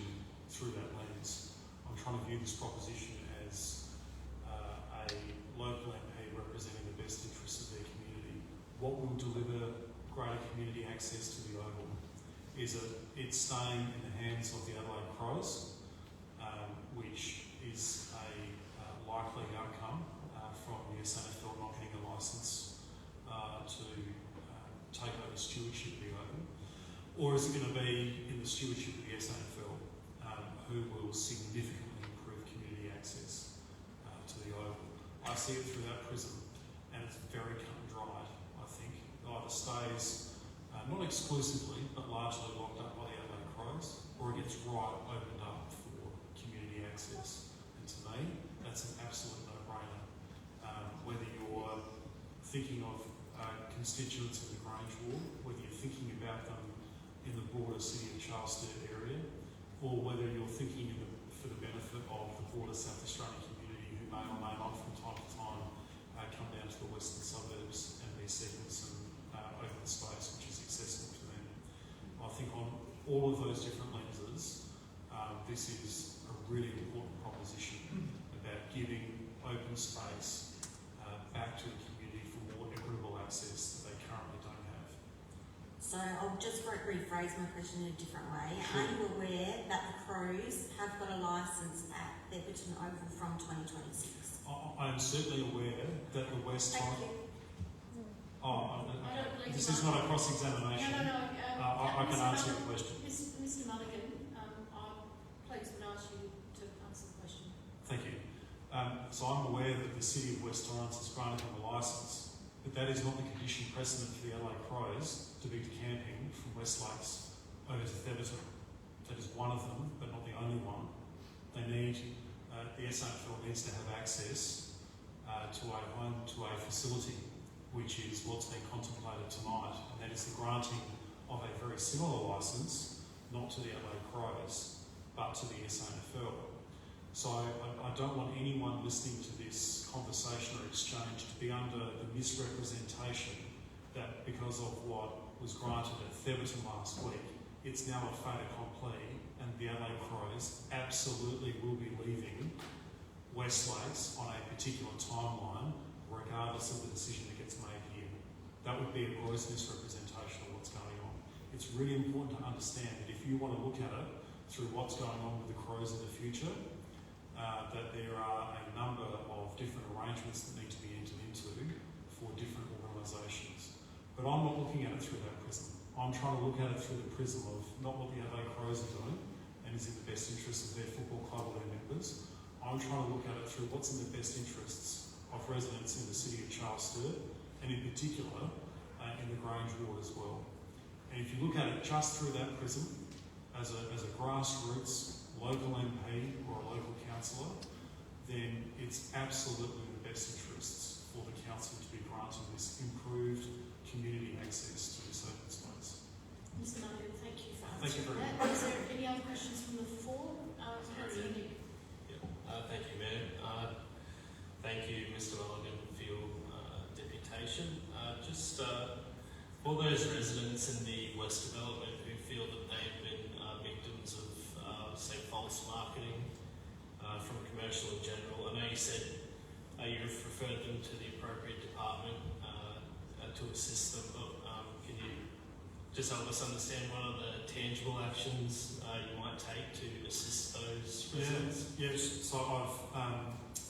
S13: through that lens. I'm trying to view this proposition as a local MP representing the best interests of their community. What will deliver greater community access to the Oval? Is it's staying in the hands of the Adelaide Crows, which is a likely outcome from the SANFL not getting a licence to take over stewardship of the Oval, or is it going to be in the stewardship of the SANFL, who will significantly improve community access to the Oval? I see it through that prism, and it's very cut and dried. I think it either stays not exclusively, but largely locked up by the Adelaide Crows, or it gets right opened up for community access. And to me, that's an absolute no-brainer. Whether you're thinking of constituents in the Grange Ward, whether you're thinking about them in the broader City of Sturt area, or whether you're thinking for the benefit of the broader South Australian community who may or may not from time to time come down to the western suburbs and be seeking some open space which is accessible to them. I think on all of those different lenses, this is a really important proposition about giving open space back to the community for more equitable access that they currently don't have.
S9: So I'll just rephrase my question in a different way.
S13: Sure.
S9: Are you aware that the Crows have got a licence at Theberton Oval from 2026?
S13: I am certainly aware that the West
S9: Thank
S13: Time...
S9: you.
S1: I don't believe
S13: This
S1: you
S13: is
S1: are.
S13: not a cross-examination.
S1: No.
S13: I can
S1: Mr.
S13: answer your
S1: Mulligan-
S13: question.
S1: Mr. Mulligan, I please would ask you to answer the question.
S13: Thank you. So I'm aware that the City of West Torrens has granted them a licence, but that is not the condition precedent for the Adelaide Crows to be decamping from West Lakes over to Theberton. That is one of them, but not the only one. They need, the SANFL needs to have access to a facility, which is what's being contemplated tonight, and that is the granting of a very similar licence, not to the Adelaide Crows, but to the SANFL. So I don't want anyone listening to this conversation or exchange to be under the misrepresentation that because of what was granted at Theberton last week, it's now a fait accompli and the Adelaide Crows absolutely will be leaving West Lakes on a particular timeline, regardless of the decision that gets made here. That would be a gross misrepresentation of what's going on. It's really important to understand that if you want to look at it through what's going on with the Crows in the future, that there are a number of different arrangements that need to be entered into for different organisations. But I'm not looking at it through that prism. I'm trying to look at it through the prism of not what the Adelaide Crows are doing and is in the best interests of their football club or their members. I'm trying to look at it through what's in the best interests of residents in the City of Sturt and in particular in the Grange Ward as well. And if you look at it just through that prism, as a grassroots local MP or a local councillor, then it's absolutely in the best interests for the council to be granting this improved community access to this open space.
S1: Mr. Mulligan, thank you for
S13: Thank you
S1: answering
S13: very
S1: that. Is there any other questions from the floor?
S15: Thank you, Mayor. Thank you, Mr. Mulligan, for your deputation. Just for those residents in the West Development who feel that they've been victims of, say, false marketing from commercial in general, I know you said you've referred them to the appropriate department to assist them, but can you just help us understand what are the tangible actions you might take to assist those residents?
S13: Yes. So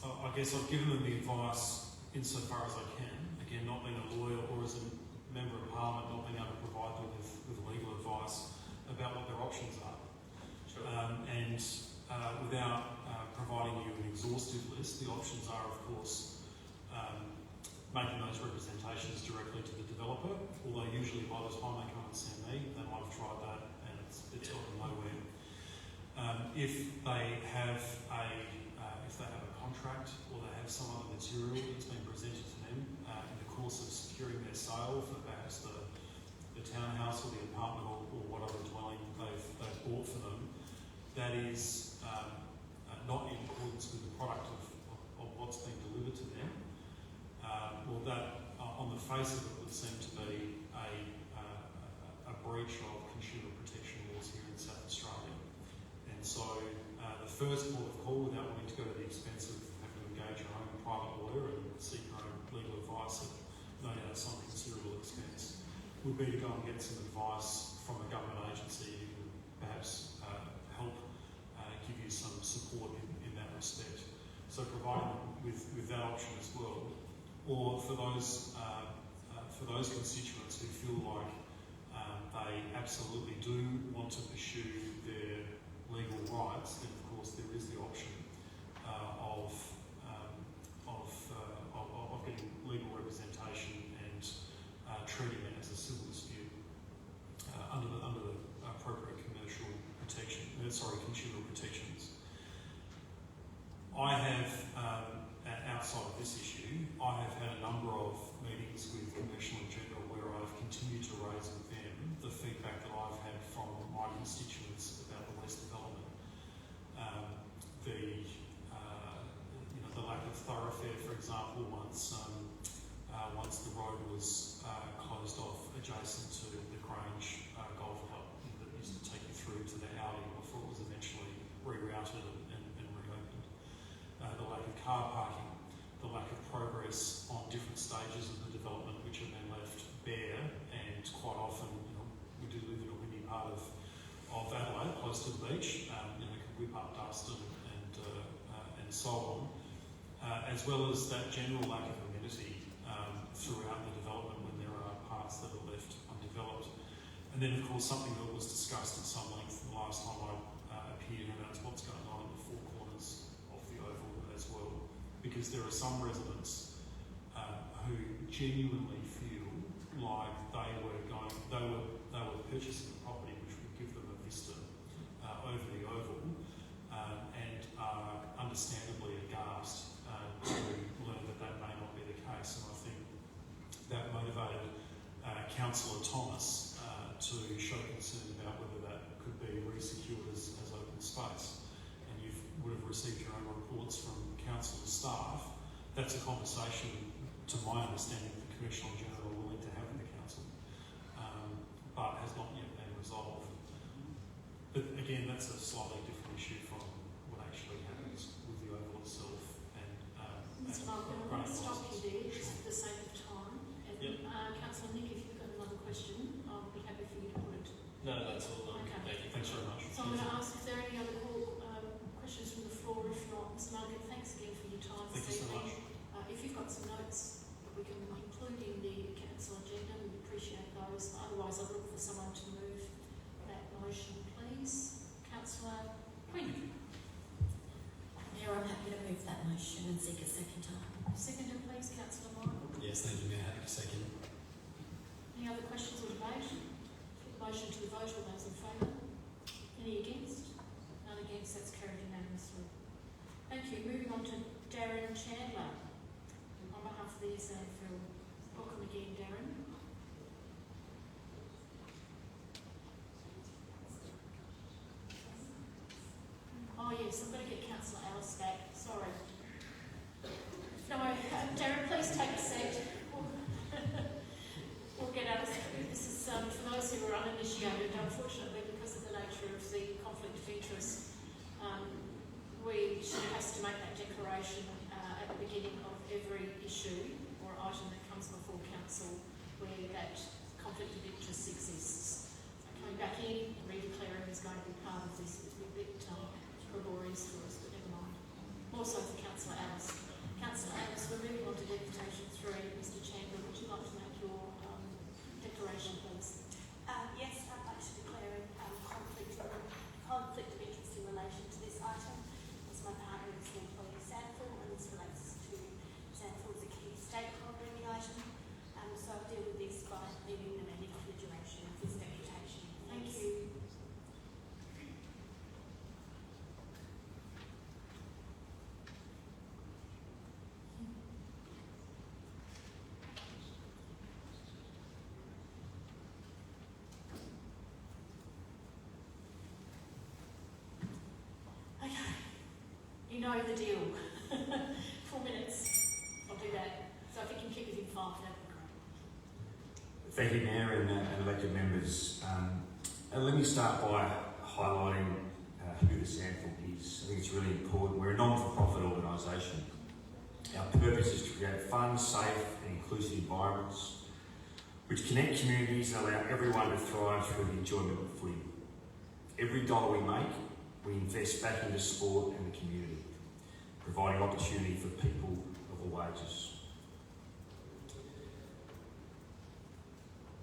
S13: I guess I've given them the advice insofar as I can. Again, not being a lawyer or as a member of Parliament, not being able to provide them with legal advice about what their options are.
S15: Sure.
S13: And without providing you an exhaustive list, the options are, of course, making those representations directly to the developer, although usually by the time they come and see me, they might have tried that and it's gotten nowhere. If they have a contract or they have some other material that's been presented to them in the course of securing their sale for perhaps the townhouse or the apartment or whatever dwelling they've bought for them, that is not in accordance with the product of what's been delivered to them, well, that on the face of it would seem to be a breach of consumer protection laws here in South Australia. And so the first port of call, without wanting to go to the expense of having to engage your own private lawyer and seek your own legal advice at no doubt some considerable expense, would be to go and get some advice from a government agency who can perhaps help give you some support in that respect. So providing with that option as well, or for those constituents who feel like they absolutely do want to pursue their legal rights, then of course there is the option of getting legal representation and treating it as a civil dispute under the appropriate consumer protections. I have, outside of this issue, I have had a number of meetings with Commercial in General where I've continued to raise with them the feedback that I've had from my constituents about the West development. The lack of thoroughfare, for example, once the road was closed off adjacent to the Grange Golf Club that used to take you through to the alley before it was eventually rerouted and reopened. The lack of car parking, the lack of progress on different stages of the development which have been left bare, and quite often, we do live in a windy part of Adelaide, close to the beach, can whip up dust and so on, as well as that general lack of amenity throughout the development when there are parts that are left undeveloped. And then, of course, something that was discussed at some length the last time I appeared, and that's what's going on in the four corners of the Oval as well, because there are some residents who genuinely feel like they were purchasing a property which would give them a vista over the Oval, and are understandably aghast to learn that may not be the case. And I think that motivated Councillor Thomas to show concern about whether that could be re-secured as open space. And you would have received your own reports from council and staff. That's a conversation, to my understanding, the Commercial in General are willing to have with the council, but has not yet been resolved. But again, that's a slightly different issue from what actually happens with the Oval itself. And
S1: Mr. Malcolm, I want to stop you there just for the sake of time. And Councillor Nick, if you've got another question, I'll be happy for you to put it.
S15: No, that's all.
S1: Okay.
S15: Thank you.
S13: Thanks very much.
S1: So I'm going to ask if there are any other questions from the floor. If not, Mr. Malcolm, thanks again for your time
S13: Thank
S1: this
S13: you so
S1: evening.
S13: much.
S1: If you've got some notes that we can include in the council agenda, we appreciate those. Otherwise, I'll look for someone to move that motion, please. Councillor Quinn.
S14: Mayor, I'm happy to move that motion and seek a second time.
S1: Seconded, please, Councillor Moore.
S10: Yes, thank you, Mayor. Happy to second.
S1: Any other questions or debate? Put the motion to the vote. All those in favour? Any against? None against. That's carried unanimously. Thank you. Moving on to Darren Chandler. On behalf of the SANFL. Welcome again, Darren. Oh yes, I've got to get Councillor Alice back. Sorry. No, Darren, please take a seat. We'll get Alice. This is for those who are uninitiated. Unfortunately, because of the nature of the conflict of interest, she has to make that declaration at the beginning of every issue or item that comes before council where that conflict of interest exists. coming back in and redeclaring is going to be part of this. It's a bit laborious for us, but never mind. More so for Councillor Alice. Councillor Alice, we're moving on to deputation 3. Mr Chamber, would you like to make your declaration, please?
S9: Yes, I'd like to declare conflict of interest in relation to this item, as my partner is an employee of Sandford, and this relates to Sandford as a key stakeholder in the item. So I'll deal with this by leaving the meeting for the duration of this deputation. Thank you.
S1: You know the deal. 4 minutes. I'll do that. So if you can keep within 5, that'd be great.
S16: Thank you, Mayor and elected members. Let me start by highlighting who the Sandford is. I think it's really important. We're a non-for-profit organisation. Our purpose is to create fun, safe and inclusive environments which connect communities and allow everyone to thrive through the enjoyment of footy. Every dollar we make, we invest back into sport and the community, providing opportunity for people of all ages.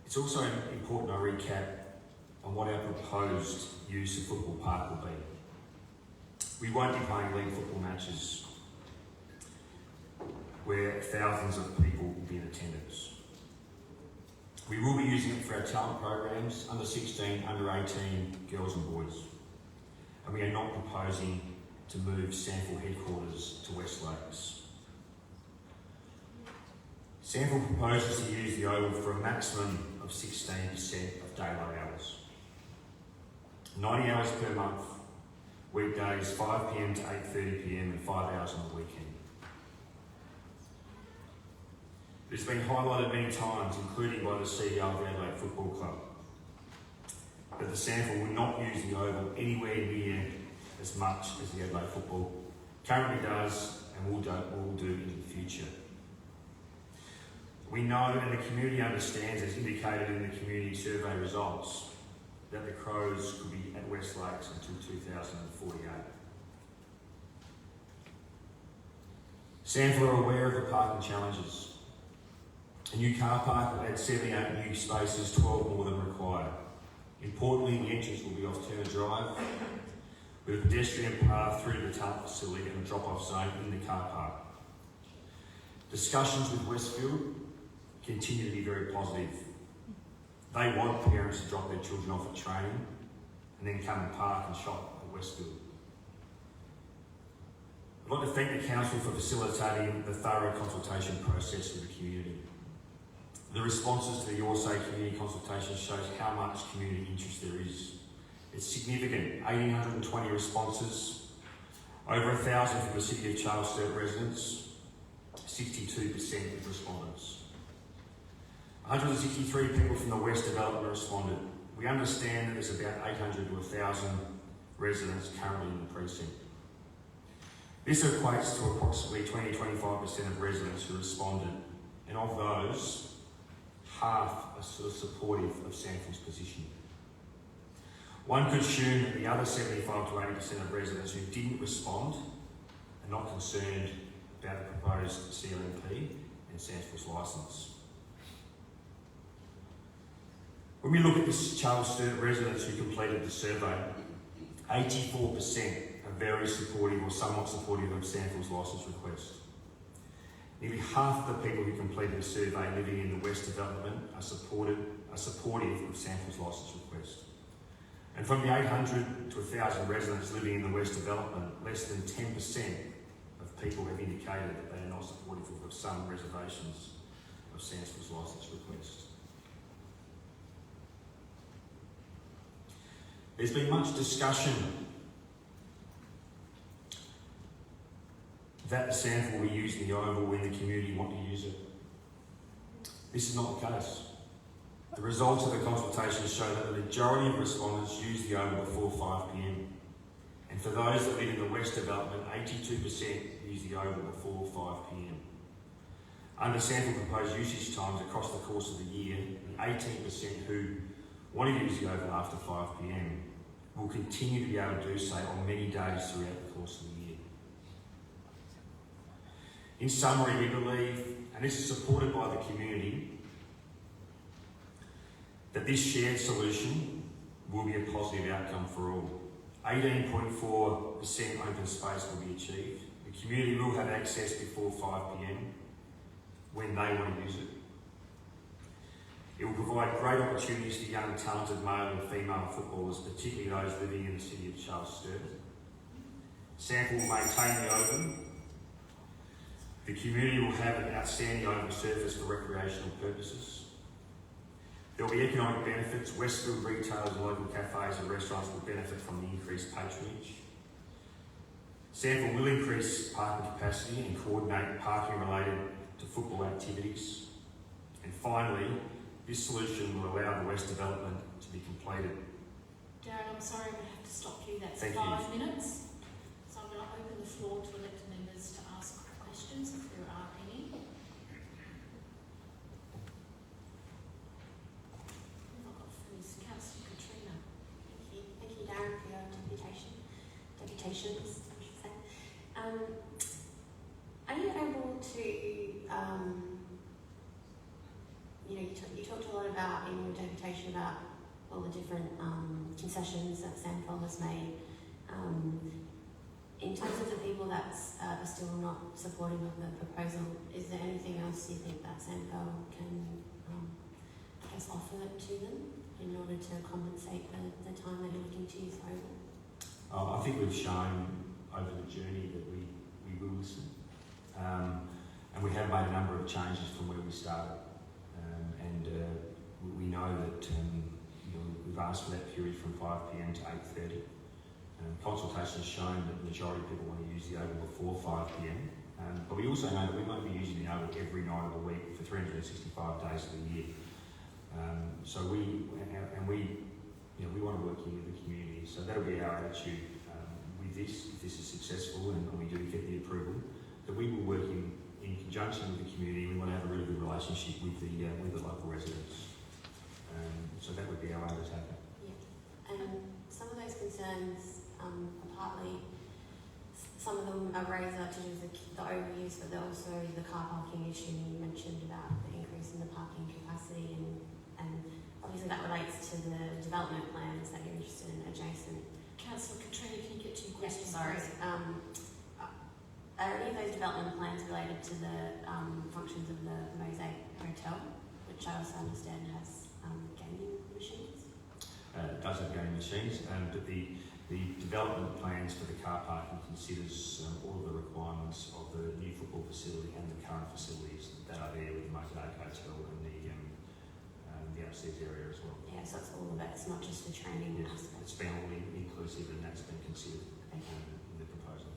S16: It's also important I recap on what our proposed use of Football Park will be. We won't be playing league football matches where thousands of people will be in attendance. We will be using it for our talent programs, under 16, under 18, girls and boys. And we are not proposing to move Sandford headquarters to West Lakes. Sandford proposes to use the Oval for a maximum of 16% of daylight hours. 90 hours per month, weekdays 5 p.m. to 8:30 p.m. and 5 hours on the weekend. It's been highlighted many times, including by the CEO of the Adelaide Football Club, that the Sandford will not use the Oval anywhere near as much as the Adelaide Football currently does and will do in the future. We know and the community understands, as indicated in the community survey results, that the Crows could be at West Lakes until 2048. Sandford are aware of the parking challenges. A new car park will add 78 new spaces, 12 more than required. Importantly, the entrance will be off Turner Drive, with a pedestrian path through to the talent facility and a drop-off zone in the car park. Discussions with Westfield continue to be very positive. They want parents to drop their children off at training and then come and park and shop at Westfield. I'd like to thank the Council for facilitating the thorough consultation process with the community. The responses to the Your Say community consultation shows how much community interest there is. It's significant, 1,820 responses, over 1,000 from the City of Charles Sturt residents, 62% of respondents. 163 people from the West Development responded. We understand that there's about 800 to 1,000 residents currently in the precinct. This equates to approximately 20-25% of residents who responded, and of those, half are supportive of Sandford's position. One could assume that the other 75 to 80% of residents who didn't respond are not concerned about the proposed CLMP and Sandford's licence. When we look at the Charles Sturt residents who completed the survey, 84% are very supportive or somewhat supportive of Sandford's licence request. Nearly half of the people who completed the survey living in the West Development are supportive of Sandford's licence request. And from the 800 to 1,000 residents living in the West Development, less than 10% of people have indicated that they are not supportive of some reservations of Sandford's licence request. There's been much discussion that the Sandford will be using the Oval when the community want to use it. This is not the case. The results of the consultation show that the majority of respondents use the Oval before 5 p.m. And for those that live in the West Development, 82% use the Oval before 5 p.m. Under Sandford proposed usage times across the course of the year, the 18% who want to use the oval after 5 p.m. will continue to be able to do so on many days throughout the course of the year. In summary, we believe, and this is supported by the community, that this shared solution will be a positive outcome for all. 18.4% open space will be achieved. The community will have access before 5 p.m. when they want to use it. It will provide great opportunities for young, talented male and female footballers, particularly those living in the city of Sturt. Sample will maintain the open. The community will have an outstanding open surface for recreational purposes. There will be economic benefits. Westfield retailers and local cafes and restaurants will benefit from the increased patronage. Sample will increase parking capacity and coordinate parking related to football activities. And finally, this solution will allow the West development to be completed.
S1: Darren, I'm sorry, I'm going to have to stop you. That's
S16: Thank
S1: 5 minutes. So I'm going to open the floor to elected members to ask questions, if there are any. I've got first, Councillor Katrina.
S11: Thank you, Darren, for your deputations, I should say. Are you able to, you talked a lot about in your deputation about all the different concessions that Sandford has made. In terms of the people that are still not supportive of the proposal, is there anything else you think that Sandford can offer to them in order to compensate the time that you're looking to use over?
S16: I think we've shown over the journey that we will listen. And we have made a number of changes from where we started. We know that we've asked for that period from 5 p.m. to 8:30. Consultation has shown that the majority of people want to use the oval before 5 p.m. But we also know that we won't be using the oval every night of the week for 365 days of the year. So we want to work in with the community. So that'll be our attitude with this, if this is successful and we do get the approval, that we will work in conjunction with the community. We want to have a really good relationship with the local residents. So that would be our aim to take it.
S11: Yeah. And some of those concerns are partly, some of them are raised to do with the overuse, but they're also the car parking issue you mentioned about the increase in the parking capacity, and obviously that relates to the development plans that you're interested in adjacent.
S1: Councillor Katrina, can you get to your
S11: Yes,
S1: question?
S11: sorry. Are any of those development plans related to the functions of the Mosaic Hotel, which I also understand has gaming machines?
S16: It does have gaming machines, but the development plans for the car parking considers all of the requirements of the new football facility and the current facilities that are there with the Mosaic Hotel and the upstairs area as well.
S11: Yeah, so it's all of it. It's not just the training aspect.
S16: It's been all inclusive and that's been considered in the proposal.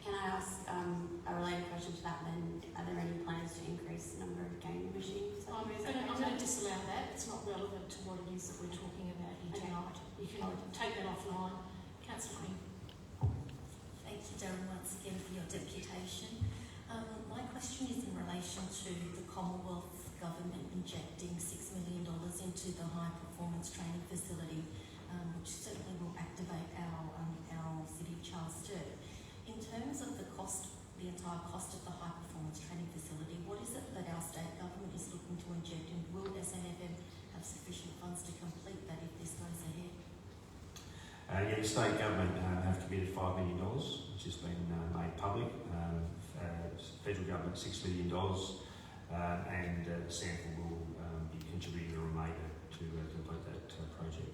S11: Can I ask a related question to that then? Are there any plans to increase the number of gaming machines?
S1: I'm going to disallow that. It's not relevant to what it is that we're talking about here tonight. You can take that offline. Councillor Quinn.
S14: Thank you, Darren, once again for your deputation. My question is in relation to the Commonwealth Government injecting $6 million into the high performance training facility, which certainly will activate our City of Sturt. In terms of the cost, the entire cost of the high performance training facility, what is it that our state government is looking to inject, and will SNFM have sufficient funds to complete that if this goes ahead?
S16: The state government have committed $5 million, which has been made public. Federal government $6 million, and Sample will be contributing the remainder to complete that project.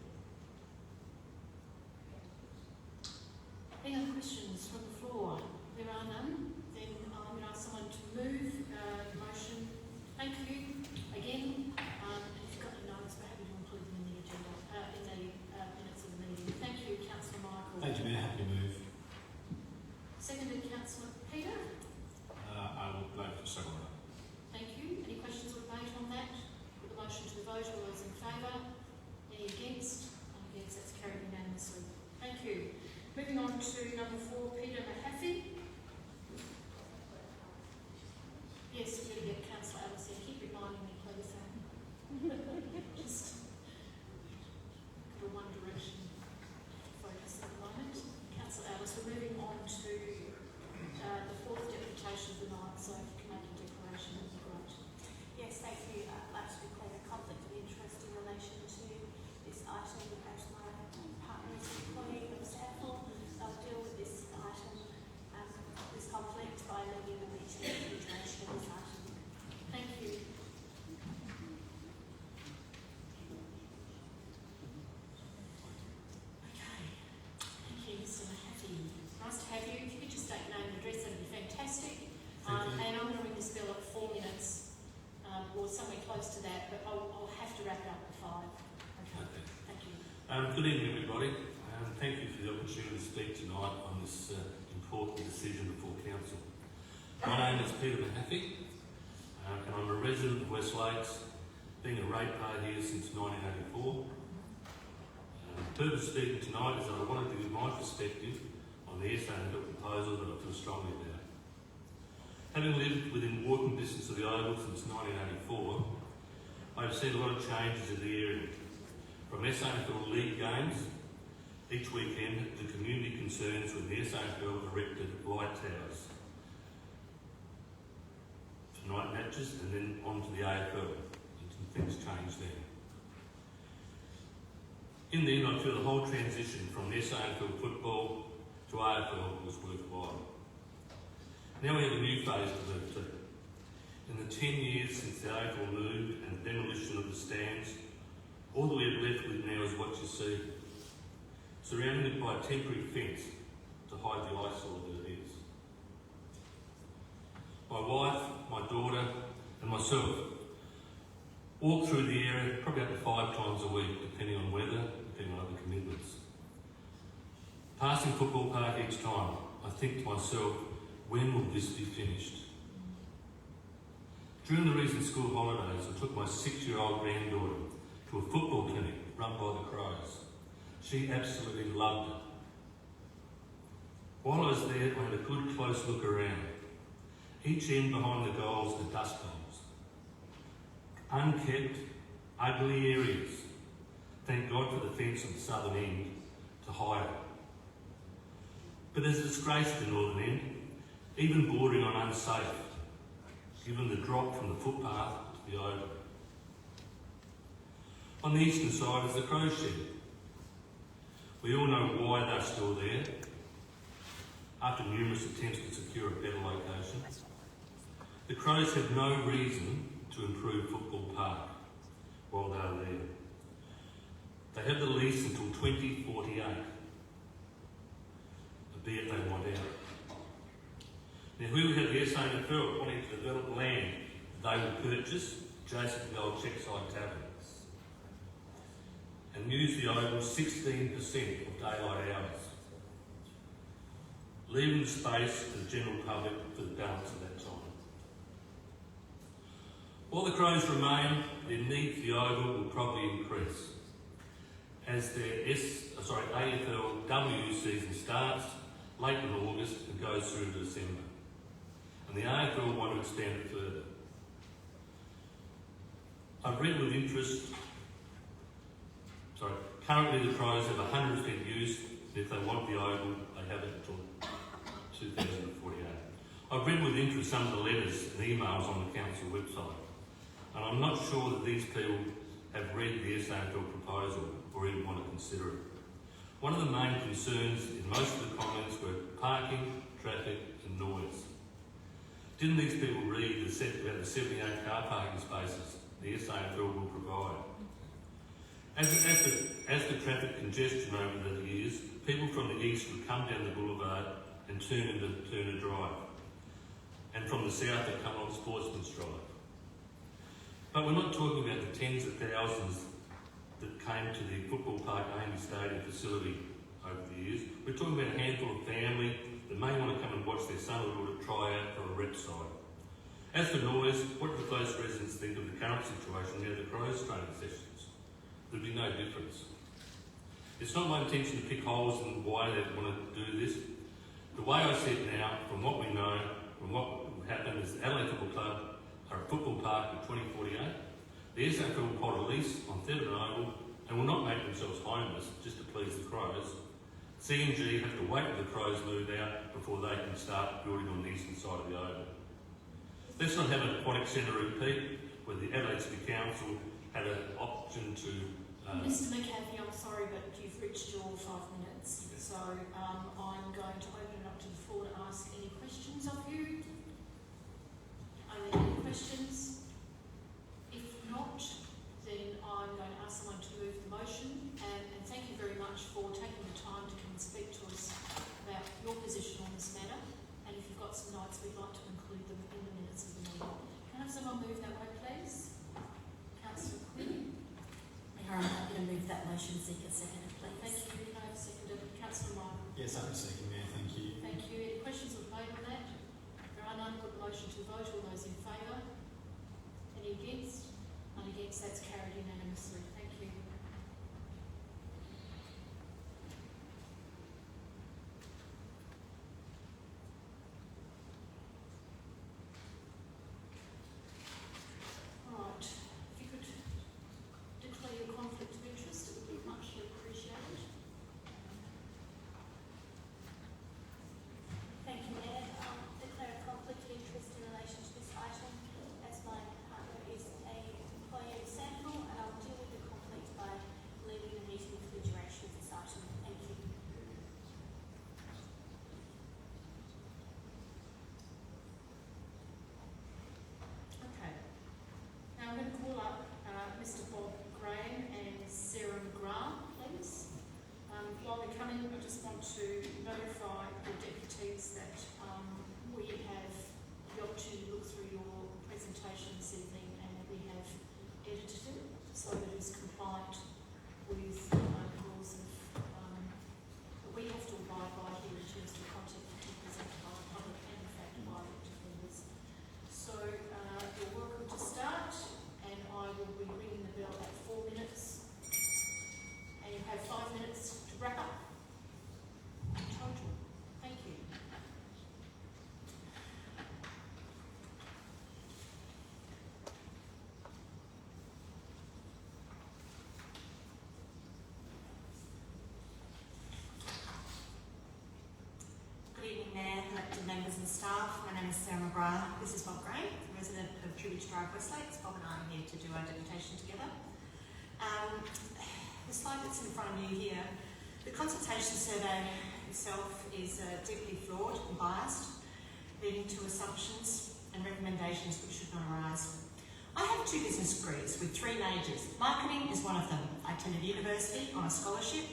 S1: Any other questions from the floor? There are none. Then I'm going to ask someone to move the motion. Thank you again. If you've got any notes, we're happy to include them in the agenda, in the minutes of the meeting. Thank you, Councillor Michael.
S10: Thank you, Mayor. Happy to move.
S1: Seconded, Councillor Peter.
S4: I will vote for second.
S1: Thank you. Any questions or debate on that? Put the motion to the vote. All those in favour? Any against? None against. That's carried unanimously. Thank you. Moving on to number 4, Peter Mahaffey.
S17: Good evening, everybody. Thank you for the opportunity to speak tonight on this important decision before Council. My name is Peter Mahaffey, and I'm a resident of West Lakes, being a ratepayer here since 1984. The purpose of speaking tonight is that I wanted to give my perspective on the SANFL proposal that I feel strongly about. Having lived within walking distance of the Oval since 1984, I've seen a lot of changes in the area. From SANFL league games each weekend to community concerns when the SANFL erected light towers for night matches and then on to the AFL. And things changed then. In the end, I feel the whole transition from the SANFL football to AFL was worthwhile. Now we have a new phase to move to. In the 10 years since the AFL moved and the demolition of the stands, all that we have left with now is what you see, surrounded by a temporary fence to hide the eyesore that it is. My wife, my daughter and myself walk through the area probably up to 5 times a week, depending on weather, depending on other commitments. Passing football park each time, I think to myself, when will this be finished? During the recent school holidays, I took my 6-year-old granddaughter to a football clinic run by the Crows. She absolutely loved it. While I was there, I had a good close look around. Each end behind the goals are dust bombs. Unkept, ugly areas. Thank God for the fence at the southern end to hide it. But there's a disgrace at the northern end, even bordering on unsafe, given the drop from the footpath to the Oval. On the eastern side is the Crow Shed. We all know why they're still there, after numerous attempts to secure a better location. The Crows have no reason to improve Football Park while they're there. They have the lease until 2048, albeit they want out. Now, who have the SANFL wanting to develop land they will purchase adjacent to the old Checkside Tavern and use the Oval 16% of daylight hours, leaving the space to the general public for the balance of that time. While the Crows remain, their need for the Oval will probably increase as their AFLW season starts late in August and goes through to December. And the AFL want to expand it further. I've read with interest, currently the Crows have 100% use, and if they want the Oval, they have it until 2048. I've read with interest some of the letters and emails on the council website, and I'm not sure that these people have read the SANFL proposal or even want to consider it. One of the main concerns in most of the comments were parking, traffic and noise. Didn't these people read about the 78 car parking spaces the SANFL will provide? As the traffic congestion over the years, people from the east would come down the boulevard and turn into Turner Drive, and from the south they'd come on Sportsman's Drive. But we're not talking about the tens of thousands that came to the Football Park Amy Stadium facility over the years. We're talking about a handful of family that may want to come and watch their son or daughter try out for a rep side. As for noise, what do those residents think of the current situation near the Crows training sessions? There'd be no difference. It's not my intention to pick holes in why they want to do this. The way I see it now, from what we know, from what will happen is the Adelaide Football Club are a football park in 2048. The SANFL will hold a lease on Theatre Oval and will not make themselves homeless just to please the Crows. CNG have to wait till the Crows move out before they can start building on the eastern side of the Oval. Let's not have an aquatic centre repeat where the Adelaide City Council had an option to...
S1: Mr McCarthy, I'm sorry, but you've reached your 5 minutes. So I'm going to open it up to the floor to ask any questions of you. Are there any questions? If not, then I'm going to ask someone to move the motion. And thank you very much for taking the time to come and speak to us about your position on this matter. And if you've got some notes, we'd like to include them in the minutes of the meeting. Can I have someone move that way, please? Councillor Quinn.
S14: Mayor, I'm happy to move that motion. motion, seek a second, please.
S1: Thank you. Can I have a second? Councillor Meyer.
S10: Yes, I'm second, Mayor. Thank you.
S1: Thank you. Any questions or debate on that? There are none. Put the motion to vote. All those in favour? Any against? None against. That's carried unanimously. Thank you. Right. If you could declare your conflict of interest, it would be muchly appreciated.
S9: Thank you, Mayor. Declare a conflict of interest in relation to this item, as my partner is an employee of Sandville, and I'll deal with the conflict by leaving the meeting for the duration of this item. Thank you.
S1: Okay. Now I'm going to call up Mr. Bob Graham and Sarah McGrath, please. While they're coming, I just want to notify the deputies that we have the opportunity to look through your presentation this evening, and we have edited it so that it is compliant with the rules of that we have to abide by here in terms of content that is presented by the public and in fact by the members. So you're welcome to start, and I will be ringing the bell at 4 minutes, and you have 5 minutes to wrap up in total. Thank you.
S18: Good evening, Mayor, elected members and staff. My name is Sarah McGrath. This is Bob Gray, resident of Tribute Drive, Westlake. Bob and I are here to do our deputation together. The slide that's in front of you here, the consultation survey itself is deeply flawed and biased, leading to assumptions and recommendations which should not arise. I have 2 business degrees with 3 majors. Marketing is one of them. I attended university on a scholarship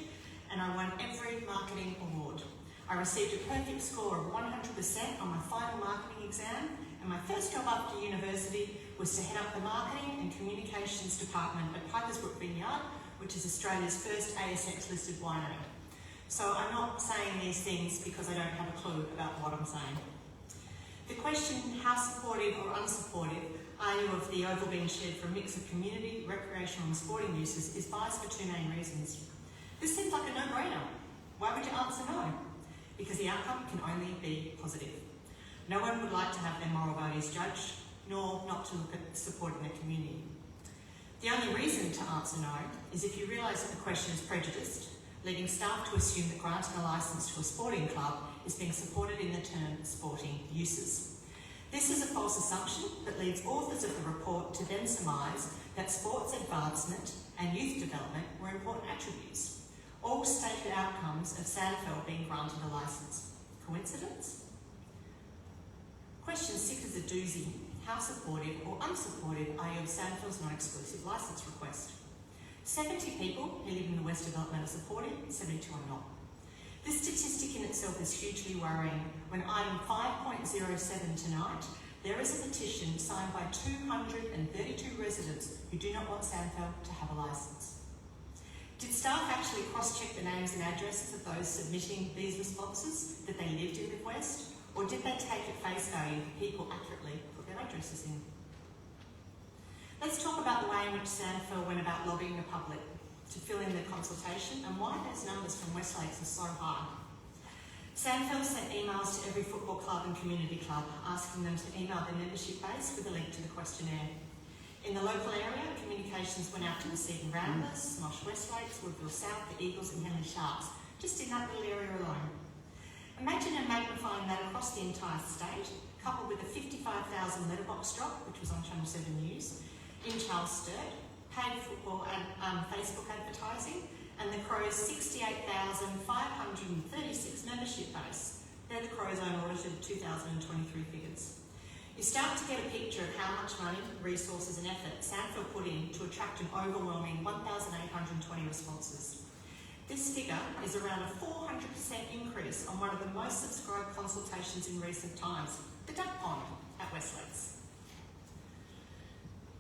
S18: and I won every marketing award. I received a perfect score of 100% on my final marketing exam, and my first job after university was to head up the marketing and communications department at Piper's Brook Vineyard, which is Australia's first ASX listed winery. So I'm not saying these things because I don't have a clue about what I'm saying. The question, how supportive or unsupportive are you of the oval being shared for a mix of community, recreational and sporting uses, is biased for 2 main reasons. This seems like a no-brainer. Why would you answer no? Because the outcome can only be positive. No one would like to have their moral values judged, nor not to look at supporting their community. The only reason to answer no is if you realise that the question is prejudiced, leading staff to assume that granting a licence to a sporting club is being supported in the term sporting uses. This is a false assumption that leads authors of the report to then surmise that sports advancement and youth development were important attributes, all stated outcomes of Sandfeld being granted a licence. Coincidence? Question 6 is a doozy. How supportive or unsupportive are you of Sandfeld's non-exclusive licence request? 70 people who live in the West Development are supportive, 72 are not. This statistic in itself is hugely worrying. When item 5.07 tonight, there is a petition signed by 232 residents who do not want Sandfeld to have a licence. Did staff actually cross-check the names and addresses of those submitting these responses, that they lived in the West, or did they take at face value people accurately put their addresses in? Let's talk about the way in which Sandfeld went about lobbying the public to fill in the consultation and why those numbers from Westlakes are so high. Sandfeld sent emails to every football club and community club asking them to email their membership base with a link to the questionnaire. In the local area, communications went out to the Seaton Ramblers, Smosh Westlakes, Woodville South, the Eagles and Henley Sharks, just in that little area alone. Imagine and magnifying that across the entire state, coupled with a 55,000 letterbox drop, which was on Channel 7 News, in Charles Sturt, paid football and Facebook advertising, and the Crows' 68,536 membership base. They're the Crows' own audited 2023 figures. You start to get a picture of how much money, resources and effort Sandfeld put in to attract an overwhelming 1,820 responses. This figure is around a 400% increase on one of the most subscribed consultations in recent times, the Duck Pond at Westlakes.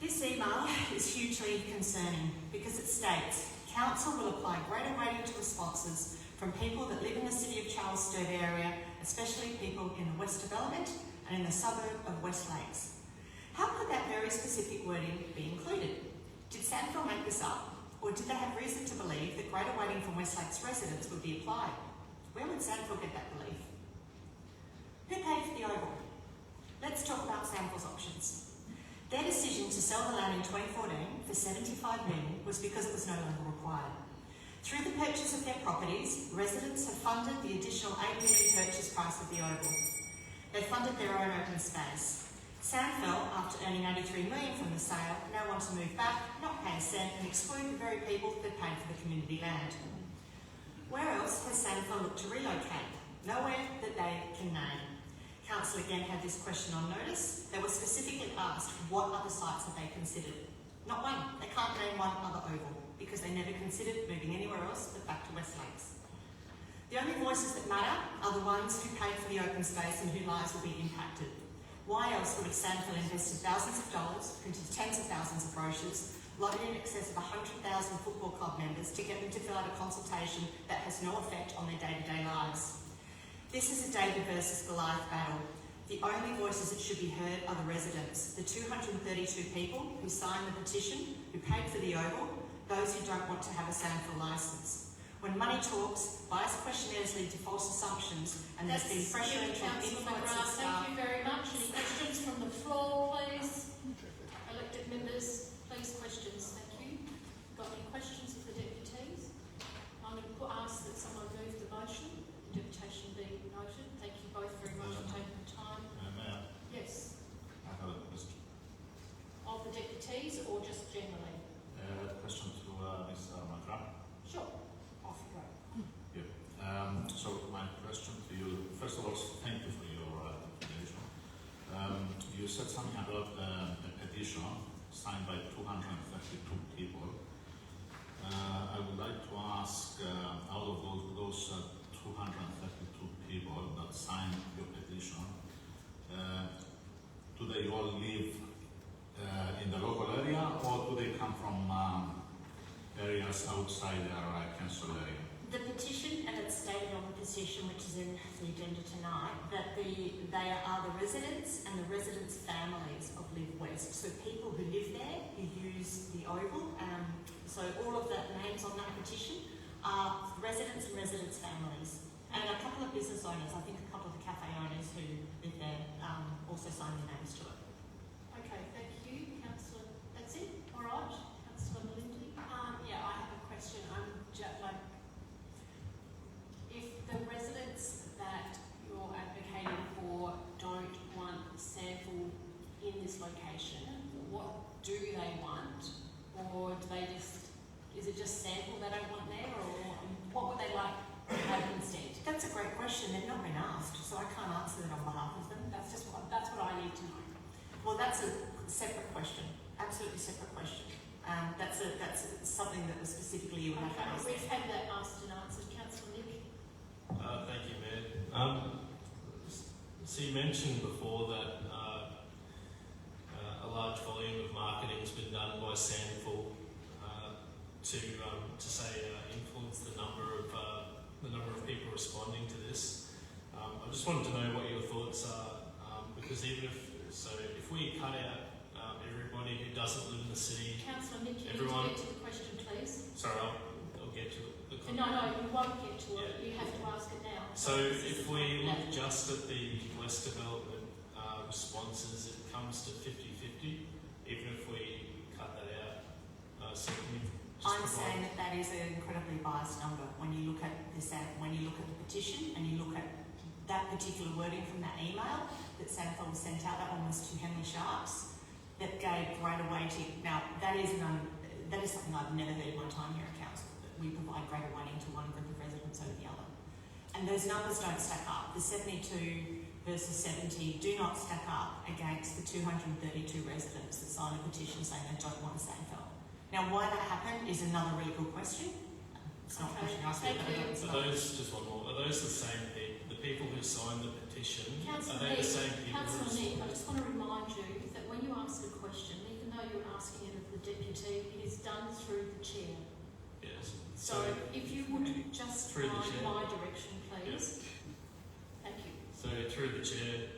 S18: This email is hugely concerning because it states, Council will apply greater weighting to responses from people that live in the City of Charles Sturt area, especially people in the West Development and in the suburb of West Lakes. How could that very specific wording be included? Did Sandville make this up, or did they have reason to believe that greater weighting from West Lakes residents would be applied? Where would Sandville get that belief? Who paid for the oval? Let's talk about Sandville's options. Their decision to sell the land in 2014 for $75 million was because it was no longer required. Through the purchase of their properties, residents have funded the additional $8 million purchase price of the oval. They funded their own open space. Sandville, after earning $83 million from the sale, now want to move back, not pay a cent, and exclude the very people that paid for the community land. Where else has Sandville looked to relocate? Nowhere that they can name. Council again had this question on notice. They were specifically asked what other sites have they considered. Not one. They can't name one other oval because they never considered moving anywhere else but back to West Lakes. The only voices that matter are the ones who paid for the open space and whose lives will be impacted. Why else would have Sandville invested thousands of dollars, printed tens of thousands of brochures, lobbied in excess of 100,000 football club members to get them to fill out a consultation that has no effect on their day-to-day lives? This is a David versus Goliath battle. The only voices that should be heard are the residents, the 232 people who signed the petition, who paid for the oval, those who don't want to have a Sandville licence. When money talks, biased questionnaires lead to false assumptions, and there's been pressure from influencers.
S1: Thank you very much. Any questions from the floor, please? Elected members, please, questions. Thank you. Got any questions of the deputies? I'm going to ask that someone move the motion. The deputation be noted. Thank you both very much for taking the time.
S4: Mayor,
S1: Yes.
S4: I have a question.
S1: Of the deputies or just generally?
S4: Question to Mr. McGrath.
S1: Sure. Off you go.
S4: Yeah. So my question to you, first of all, thank you for your explanation. You said something about a petition signed by 232 people. I would like to ask, out of those 232 people that signed your petition, do they all live in the local area, or do they come from areas outside their council area?
S9: The petition, and it's stated on the petition which is in the agenda tonight, that they are the residents and the residents' families of Live West. So people who live there, who use the oval. So all of the names on that petition are residents and residents' families. And a couple of business owners, I think a couple of the cafe owners who live there also signed their names to it.
S1: Okay, thank you. Councillor, that's it? All right. Councillor Melindy?
S5: Yeah, I have a question. If the residents that you're advocating for don't want Sandville in this location, what do they want? Or do they is it just Sandville they don't want there, or what would they like to have instead?
S18: That's a great question. They've not been asked, so I can't answer that on behalf of them.
S5: That's what I need to know.
S18: Well, that's a separate question. Absolutely separate question. That's something that was specifically you would have to ask.
S1: We've had that asked and answered. Councillor Nick?
S15: Thank you, Mayor. So you mentioned before that a large volume of marketing has been done by Sandville to say influence the number of people responding to this. I just wanted to know what your thoughts are, because if we cut out everybody who doesn't live in the city,
S1: Councillor Nick, you
S15: everyone.
S1: need to get to the question, please.
S15: Sorry, I'll get to it.
S1: No, you won't get to it. You have to ask it now.
S15: So if we look just at the West Development responses, it comes to 50-50, even if we cut that out. So can you just
S18: I'm
S15: provide-
S18: saying that is an incredibly biased number when you look at this. When you look at the petition and you look at that particular wording from that email that Sandville sent out, that one was to Henley Sharps, that gave greater weighting. Now that is something I've never heard in my time here at council, that we provide greater weighting to one group of residents over the other. And those numbers don't stack up. The 72 versus 70 do not stack up against the 232 residents that signed a petition saying they don't want a Sandville. Now, why that happened is another really good question. It's not a question I asked, but
S15: Are those, just one more, are those the same people, the people who signed the petition,
S1: Councillor
S15: are they the same people?
S1: Councillor Nick, I just want to remind you that when you ask a question, even though you're asking it of the deputy, it is done through the chair.
S15: Yes.
S1: So if you would just
S15: through the
S1: mind
S15: chair.
S1: my direction, please. Thank you.
S15: So through the chair,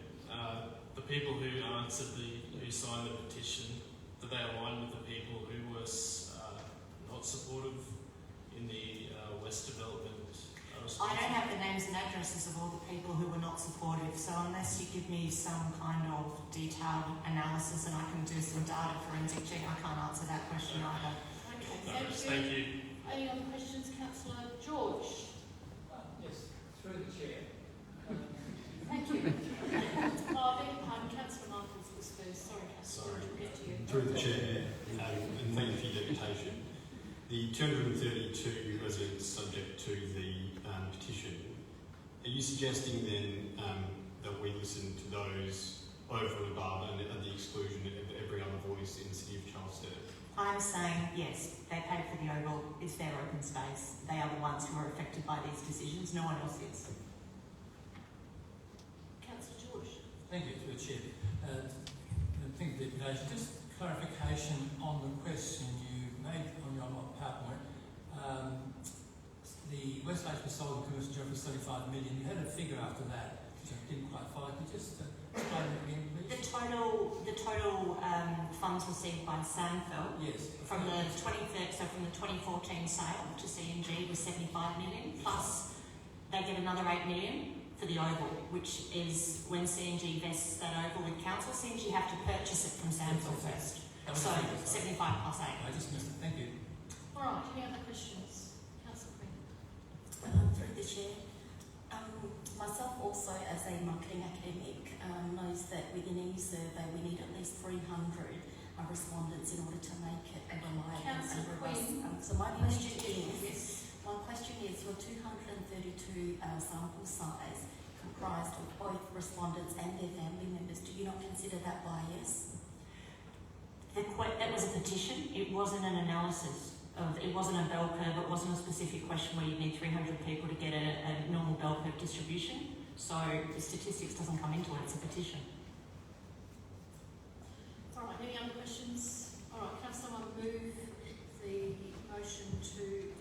S15: the people who who signed the petition, do they align with the people who were not supportive in the West Development?
S18: I don't have the names and addresses of all the people who were not supportive, so unless you give me some kind of detailed analysis and I can do some data forensic check, I can't answer that question either.
S1: Okay,
S15: Thank you.
S1: Any other questions, Councillor George?
S12: Yes, through the chair.
S1: Thank you. I beg your pardon, Councillor Michaels was first. Sorry, Councillor George, we'll get to you.
S10: Through the chair, and thank you for your deputation. The 232 residents subject to the petition, are you suggesting then that we listen to those over and above and at the exclusion of every other voice in the City of Charleston?
S18: I'm saying yes, they paid for the oval, it's their open space. They are the ones who are affected by these decisions, no one else is.
S1: Councillor George.
S12: Thank you, through the chair. Thank you, deputation. Just clarification on the question you made on your PowerPoint. The Westgate was sold in commercial job for 75 million. You had a figure after that, which I didn't quite follow. Can you just explain it again, please?
S18: The total funds received by Sandfeld from the 2014 sale to C&G was 75 million, plus they get another 8 million for the oval, which is when C&G vests that oval with council. C&G have to purchase it from Sandfeld first. So 75 plus 8.
S12: I just missed it. Thank you.
S1: All right, any other questions? Councillor Quinn.
S14: Through the chair. Myself also as a marketing academic knows that within any survey we need at least 300 respondents in order to make it a reliable and robust. So my question is your 232 sample size comprised of both respondents and their family members. Do you not consider that bias?
S18: That was a petition, it wasn't an analysis. It wasn't a bell curve, it wasn't a specific question where you need 300 people to get a normal bell curve distribution. So the statistics doesn't come into it, it's a petition.
S1: All right, any other questions? All right, can someone move the motion to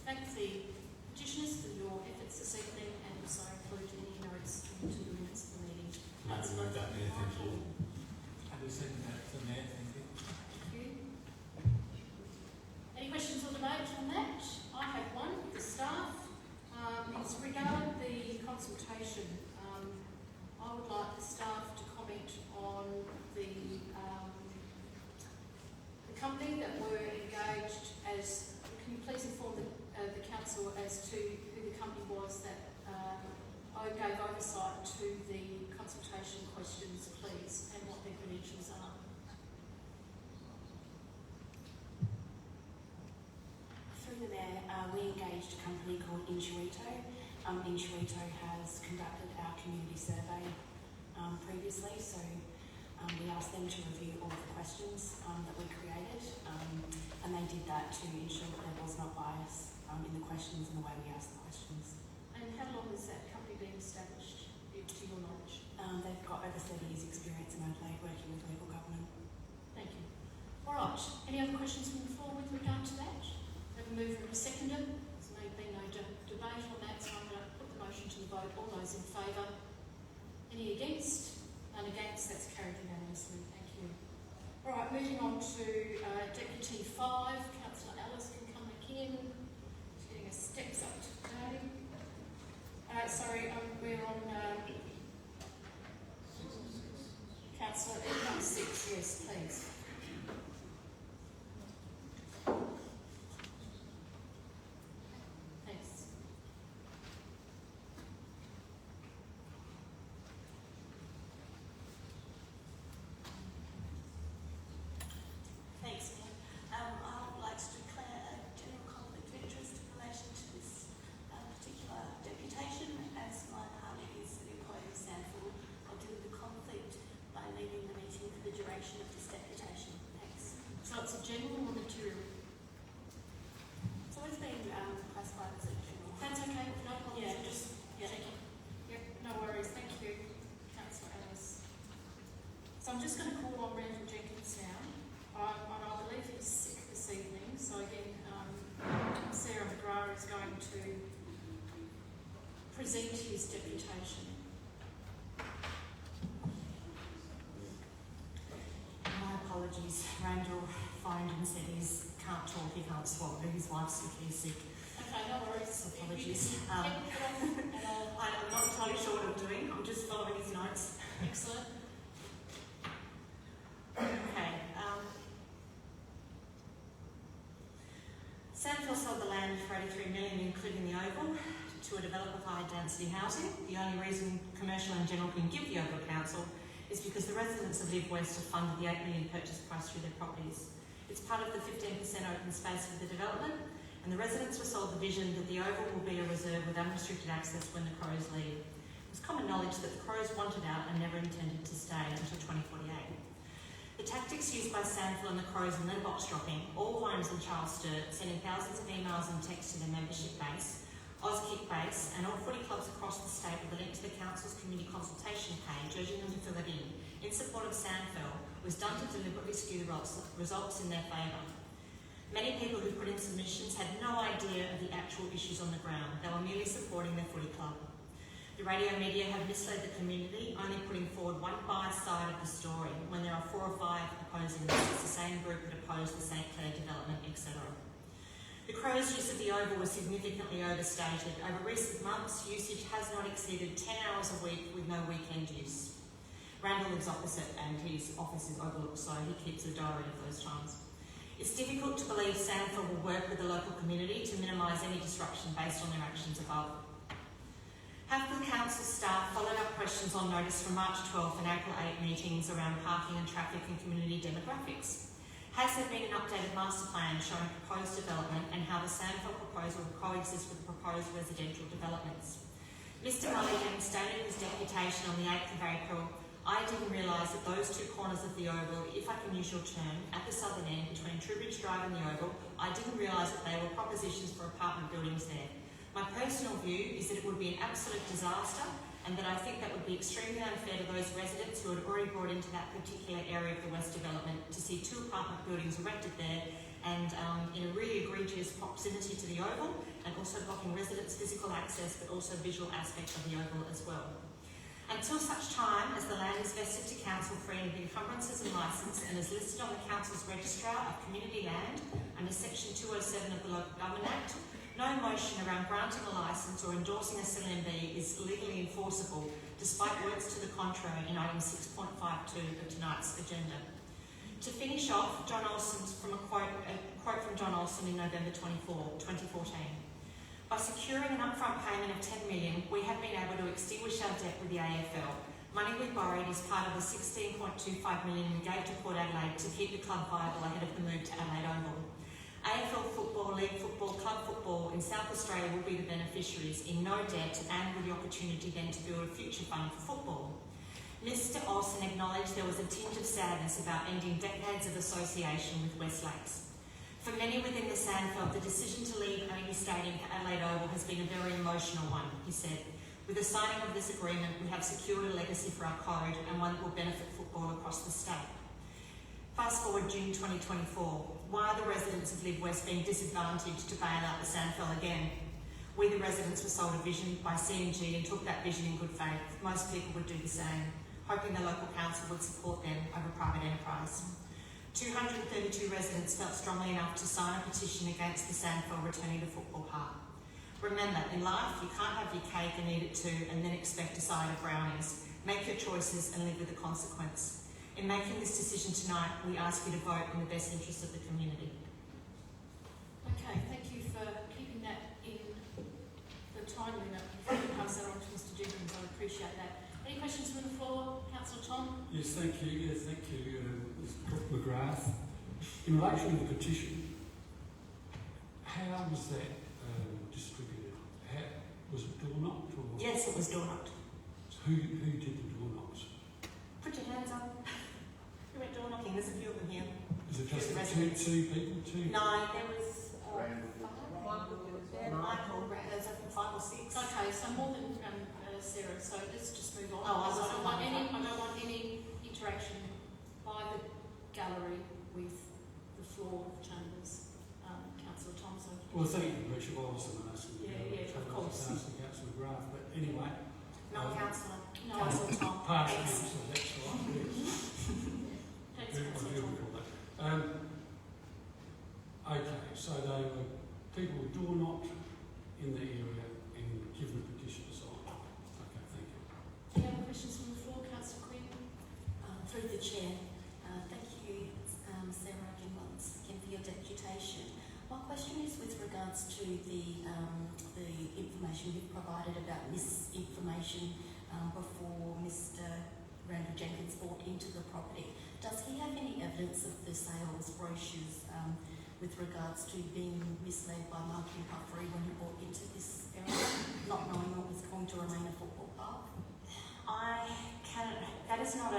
S1: thank the petitioners for your efforts this evening and also include any notes into the minutes of the meeting?
S10: Move that, Mayor, thank you.
S12: I will second that, Mayor. Thank you.
S1: Thank you. Any questions or debate on that? I have one with the staff. It's regarding the consultation. I would like the staff to comment on the company that were engaged as. Can you please inform the council as to who the company was that gave oversight to the consultation questions, please, and what their credentials are?
S11: Through the Mayor, we engaged a company called Intuito. Intuito has conducted our community survey previously, so we asked them to review all of the questions that we created, and they did that to ensure that there was not bias in the questions and the way we asked the questions.
S1: And how long has that company been established, to your knowledge?
S11: They've got over 30 years' experience in Adelaide working with local government.
S1: Thank you. All right, any other questions from the floor with regard to that? Have a mover and a seconder. There's been no debate on that, so I'm going to put the motion to the vote. All those in favour? Any against? None against. That's carried unanimously. Thank you. All right, moving on to Deputy 5. Councillor Ellis can come back in. She's getting her steps up today. We're on Councillor number 6. Yes, please. Thanks.
S9: Thanks, Mayor. I would like to declare a general conflict of interest in relation to this particular deputation, as my partner is an employee of Sandford. I'll deal with the conflict by leaving the meeting for the duration of this deputation. Thanks.
S1: So it's a general or material?
S9: So it's been classified as a general.
S1: That's okay, no problem.
S9: Yeah, just
S1: checking. Yep, no worries. Thank you, Councillor Ellis. So I'm just going to call on Randall Jenkins now. I believe he's sick this evening, so again, Sarah McGrath is going to present his deputation.
S18: My apologies. Randall phoned and said he can't talk, he can't swallow. His wife's sick, he's sick.
S1: Okay, no worries.
S18: Apologies.
S1: I'm
S18: not entirely sure what I'm doing. I'm just following his notes.
S1: Excellent.
S18: Okay. Sandfield sold the land for $83 million, including the Oval, to a developer with high density housing. The only reason Commercial in General can give the Oval Council is because the residents of Live West have funded the $8 million purchase price through their properties. It's part of the 15% open space for the development, and the residents were sold the vision that the Oval will be a reserve with unrestricted access when the Crows leave. It's common knowledge that the Crows wanted out and never intended to stay until 2048. The tactics used by Sandfield and the Crows in letterbox dropping, all homes in Charles Sturt, sending thousands of emails and texts to their membership base, Auskick base, and all footy clubs across the state with a link to the council's community consultation page urging them to fill it in support of Sandfield, was done to deliberately skew the results in their favour. Many people who put in submissions had no idea of the actual issues on the ground. They were merely supporting their footy club. The radio media have misled the community, only putting forward one biased side of the story when there are 4 or 5 opposing this. It's the same group that opposed the St Clair development, etc. The Crows' use of the Oval was significantly overstated. Over recent months, usage has not exceeded 10 hours a week with no weekend use. Randall lives opposite and his office is overlooked, so he keeps a diary of those times. It's difficult to believe Sandfield will work with the local community to minimise any disruption based on their actions above. Have the council staff followed up questions on notice from March 12th and April 8 meetings around parking and traffic and community demographics? Has there been an updated master plan showing proposed development and how the Sandfield proposal will coexist with the proposed residential developments? Mr Mulligan stated in his deputation on the 8th of April, I didn't realise that those 2 corners of the Oval, if I can use your term, at the southern end between Trubridge Drive and the Oval, I didn't realise that they were propositions for apartment buildings there. My personal view is that it would be an absolute disaster and that I think that would be extremely unfair to those residents who had already brought into that particular area of the West Development to see 2 apartment buildings erected there and in a really egregious proximity to the Oval and also blocking residents' physical access but also visual aspects of the Oval as well. Until such time as the land is vested to council free of encumbrances and licence and is listed on the council's registrar of community land under section 207 of the Local Government Act, no motion around granting a licence or endorsing a CLMB is legally enforceable, despite words to the contrary in item 6.52 of tonight's agenda. To finish off, John Olsen's from a quote from John Olsen in November 2014. By securing an upfront payment of $10 million, we have been able to extinguish our debt with the AFL. Money we borrowed is part of the $16.25 million we gave to Port Adelaide to keep the club viable ahead of the move to Adelaide Oval. AFL football, league football, club football in South Australia will be the beneficiaries in no debt and with the opportunity then to build a future fund for football. Mr Olsen acknowledged there was a tinge of sadness about ending decades of association with West Lakes. For many within the Sandfield, the decision to leave AAMI Stadium for Adelaide Oval has been a very emotional one, he said. With the signing of this agreement, we have secured a legacy for our code and one that will benefit football across the state. Fast forward June 2024. Why are the residents of Live West being disadvantaged to bail out the Sandfield again? We, the residents, were sold a vision by C&G and took that vision in good faith. Most people would do the same, hoping the local council would support them over private enterprise. 232 residents felt strongly enough to sign a petition against the Sandfield returning to Football Park. Remember, in life, you can't have your cake and eat it too and then expect a side of brownies. Make your choices and live with the consequence. In making this decision tonight, we ask you to vote in the best interest of the community.
S1: Okay, thank you for keeping that in the time limit. Before we pass that on to Mr Jenkins, I appreciate that. Any questions from the floor? Councillor Tom?
S12: Yes, thank you. Ms. McGrath. In relation to the petition, how was that distributed? Was it door knocked? Or?
S18: Yes, it was door knocked.
S12: So who did the door knocks?
S18: Put your hands up. Who went door knocking? There's a few of them here.
S12: Is it just two people?
S18: No, there was Michael, there's 5 or 6.
S1: Okay, so more than Sarah, so let's just move on.
S18: Oh,
S1: I don't want any interaction by the gallery with the floor of chambers. Councillor Thompson.
S12: Well, thank you, Bishop. I was asking.
S2: Of course.
S12: Asking Councillor Graf, but anyway.
S18: Not councillor.
S2: No.
S18: Councillor Tom.
S12: Past
S18: Thanks.
S12: council, that's right.
S2: Thanks,
S12: I
S2: Councillor
S12: do
S2: Tom.
S12: recall that. Okay, so they were people who door knocked in the area and given a petition to sign. Okay, thank you.
S1: Any other questions from the floor, Councillor Quinn?
S14: Through the chair, thank you, Sarah, again once again for your deputation. My question is with regards to the information you've provided about misinformation before Mr. Randall Jenkins bought into the property. Does he have any evidence of the sales brochures with regards to being misled by marketing puffery when he bought into this area, not knowing it was going to remain a football park?
S18: That is not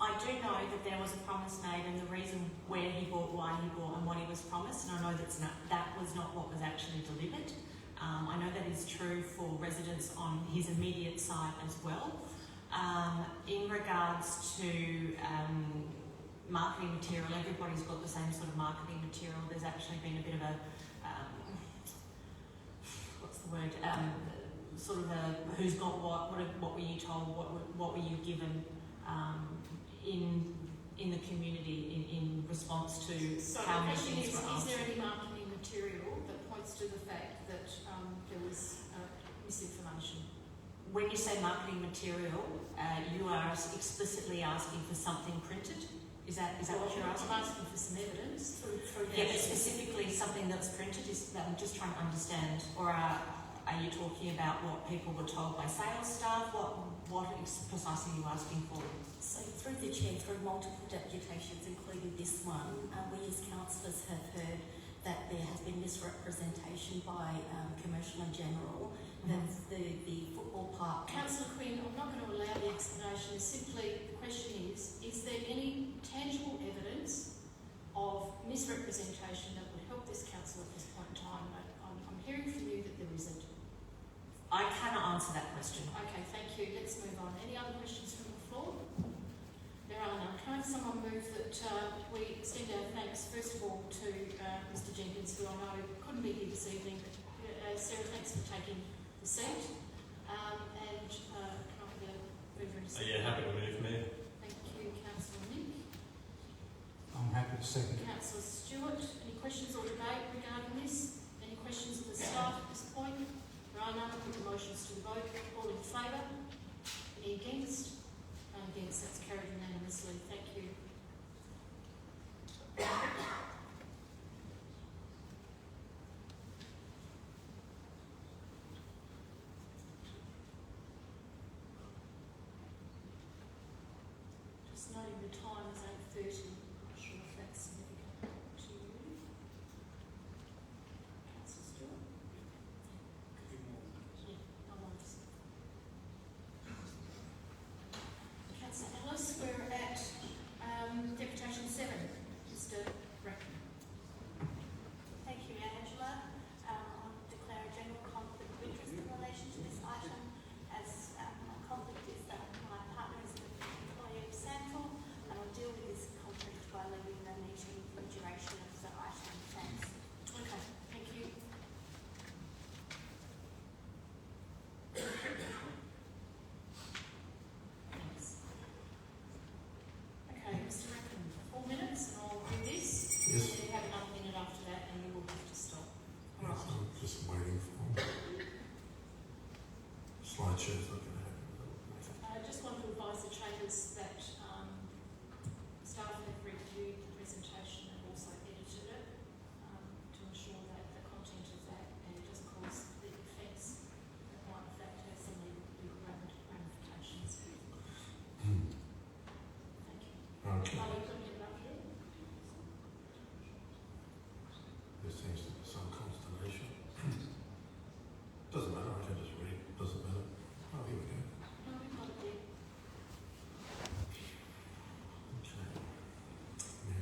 S18: I do know that there was a promise made and the reason where he bought, why he bought and what he was promised, and I know that was not what was actually delivered. I know that is true for residents on his immediate site as well. In regards to marketing material, everybody's got the same sort of marketing material. There's actually been a bit of a, what's the word, sort of a who's got what were you told, what were you given in the community in response to
S1: So
S18: how
S1: the
S18: many
S1: question
S18: things were
S1: is
S18: asked.
S1: there any marketing material that points to the fact that there was misinformation?
S18: When you say marketing material, you are explicitly asking for something printed? Is that what you're asking?
S1: I'm asking for some evidence through
S18: Yeah, but specifically something that's printed is that I'm just trying to understand. Or are you talking about what people were told by sales staff? What precisely are you asking for?
S14: So through the chair, through multiple deputations, including this one, we as councillors have heard that there has been misrepresentation by Commercial and General that the football park...
S1: Councillor Quinn, I'm not going to allow the explanation. Simply, the question is there any tangible evidence of misrepresentation that would help this council at this point in time? I'm hearing from you that there isn't.
S18: I cannot answer that question.
S1: Okay, thank you. Let's move on. Any other questions from the floor? There are none. Can someone move that we extend our thanks, first of all, to Mr. Jenkins, who I know couldn't be here this evening, but Sarah, thanks for taking the seat. And can I get a mover and a second?
S15: Yeah, happy to move, Mayor.
S1: Thank you, Councillor Nick.
S3: I'm happy to second it.
S1: Councillor Sturt, any questions or debate regarding this? Any questions of the staff at this point? There are none. I'll put the motions to the vote. All in favour? Any against? None against. That's carried unanimously. Thank you. Just noting the time is 8:30. Not sure if that's significant to you. Councillor Stewart? Yeah, no worries. Councillor Ellis, we're at Deputation 7. Mr. Bracken.
S9: Thank you, Angela. I declare a general conflict of interest in relation to this item, as my conflict is that my partner is an employee of Sandford, and I'll deal with this conflict by leaving the meeting for the duration of the item. Thanks.
S1: Okay, thank you. Thanks. Okay, Mr. Bracken, 4 minutes and I'll do this.
S3: Yes.
S1: You have another minute after that and you will have to stop. All right.
S3: I'm just waiting for slideshows. Not going to happen.
S1: I just want to advise the chambers that staff have reviewed the presentation and also edited it to ensure that the content of that and it doesn't cause the offence that might in fact have some legal ramifications. Thank you.
S3: Okay.
S1: Are we putting it up here?
S3: There seems to be some consternation. Doesn't matter. I can just read. Doesn't matter. Oh, here we go.
S1: No, we've got it there.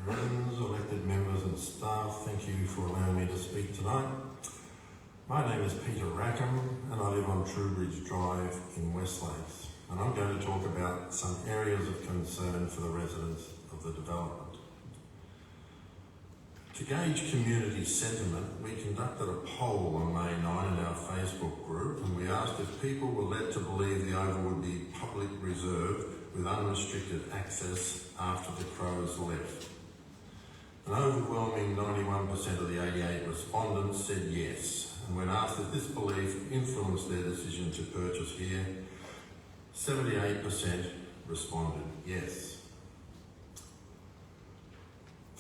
S3: Mayor's, elected members and staff, thank you for allowing me to speak tonight. My name is Peter Rackham and I live on Trowbridge Drive in West Lakes, and I'm going to talk about some areas of concern for the residents of the development. To gauge community sentiment, we conducted a poll on May 9 in our Facebook group, and we asked if people were led to believe the Oval would be public reserve with unrestricted access after the Crows left. An overwhelming 91% of the 88 respondents said yes, and when asked if this belief influenced their decision to purchase here, 78% responded yes.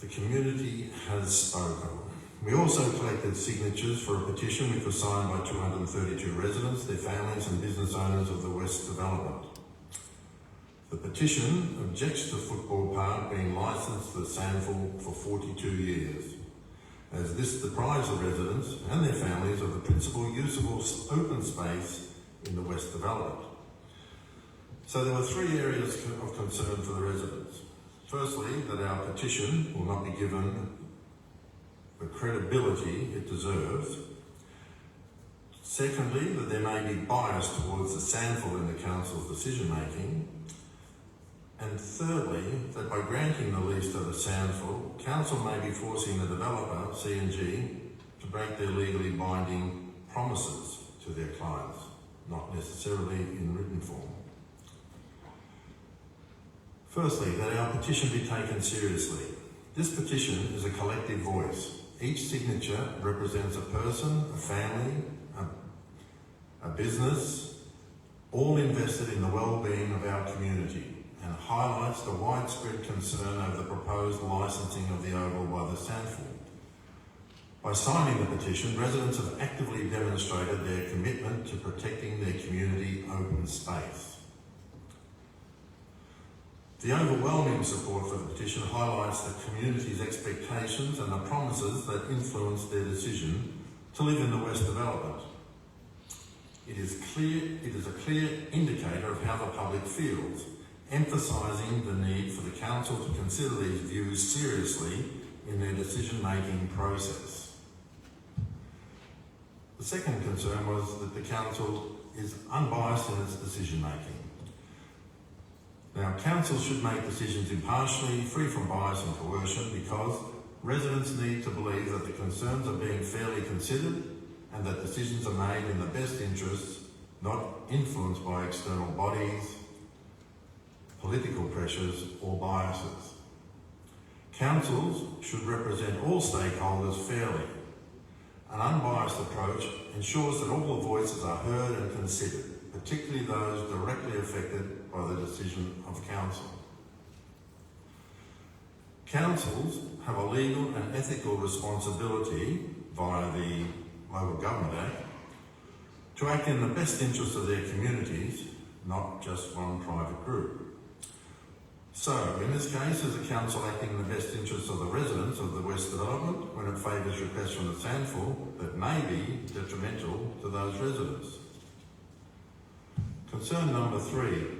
S3: The community has spoken. We also collected signatures for a petition which was signed by 232 residents, their families and business owners of the West Development. The petition objects to Football Park being licensed for Sandford for 42 years, as this deprives the residents and their families of the principal usable open space in the West Development. So there were three areas of concern for the residents. Firstly, that our petition will not be given the credibility it deserves. Secondly, that there may be bias towards the Sandford in the Council's decision-making. And thirdly, that by granting the lease to the Sandford, Council may be forcing the developer, C&G, to break their legally binding promises to their clients, not necessarily in written form. Firstly, that our petition be taken seriously. This petition is a collective voice. Each signature represents a person, a family, a business, all invested in the well-being of our community, and highlights the widespread concern over the proposed licensing of the Oval by the Sandford. By signing the petition, residents have actively demonstrated their commitment to protecting their community open space. The overwhelming support for the petition highlights the community's expectations and the promises that influence their decision to live in the West Development. It is a clear indicator of how the public feels, emphasising the need for the Council to consider these views seriously in their decision-making process. The second concern was that the Council is unbiased in its decision-making. Now, Council should make decisions impartially, free from bias and coercion, because residents need to believe that the concerns are being fairly considered and that decisions are made in the best interests, not influenced by external bodies, political pressures or biases. Councils should represent all stakeholders fairly. An unbiased approach ensures that all the voices are heard and considered, particularly those directly affected by the decision of Council. Councils have a legal and ethical responsibility via the Local Government Act to act in the best interests of their communities, not just one private group. So, in this case, is the Council acting in the best interests of the residents of the West Development when it favours requests from the Sandford that may be detrimental to those residents? Concern number 3.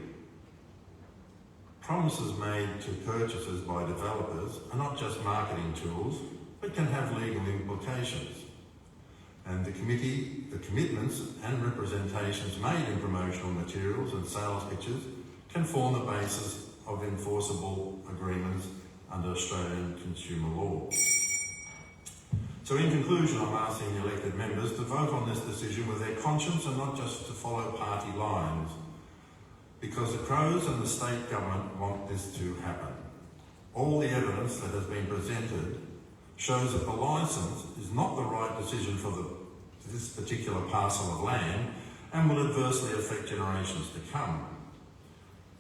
S3: Promises made to purchasers by developers are not just marketing tools, but can have legal implications. And the commitments and representations made in promotional materials and sales pitches can form the basis of enforceable agreements under Australian consumer law. So in conclusion, I'm asking the elected members to vote on this decision with their conscience and not just to follow party lines, because the Crows and the state government want this to happen. All the evidence that has been presented shows that the licence is not the right decision for this particular parcel of land and will adversely affect generations to come.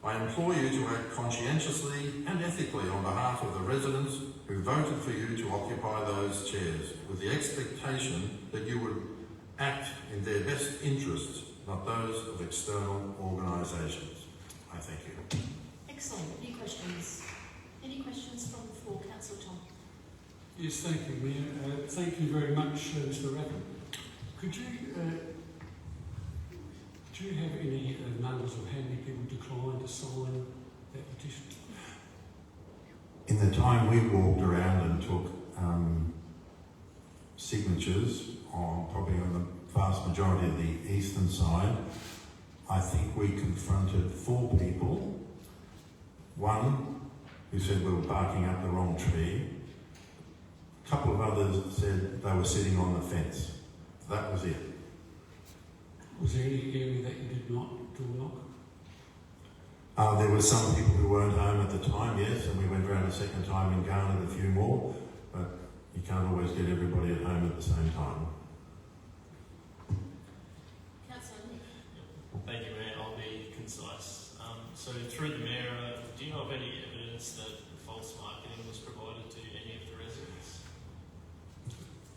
S3: I implore you to act conscientiously and ethically on behalf of the residents who voted for you to occupy those chairs, with the expectation that you would act in their best interests, not those of external organisations. I thank you.
S1: Excellent. Any questions? Any questions from the floor? Councillor Tom.
S19: Yes, thank you, Mayor. Thank you very much, Mr. Rackham. Could you do you have any numbers of how many people declined to sign that petition?
S3: In the time we walked around and took signatures probably on the vast majority of the eastern side, I think we confronted 4 people. One who said we were barking up the wrong tree. A couple of others said they were sitting on the fence. That was it.
S19: Was there any area that you did not door knock?
S3: There were some people who weren't home at the time, yes, and we went round a second time and garnered a few more, but you can't always get everybody at home at the same time.
S1: Councillor.
S15: Thank you, Mayor. I'll be concise. So through the Mayor, do you have any evidence that false marketing was provided to any of the residents?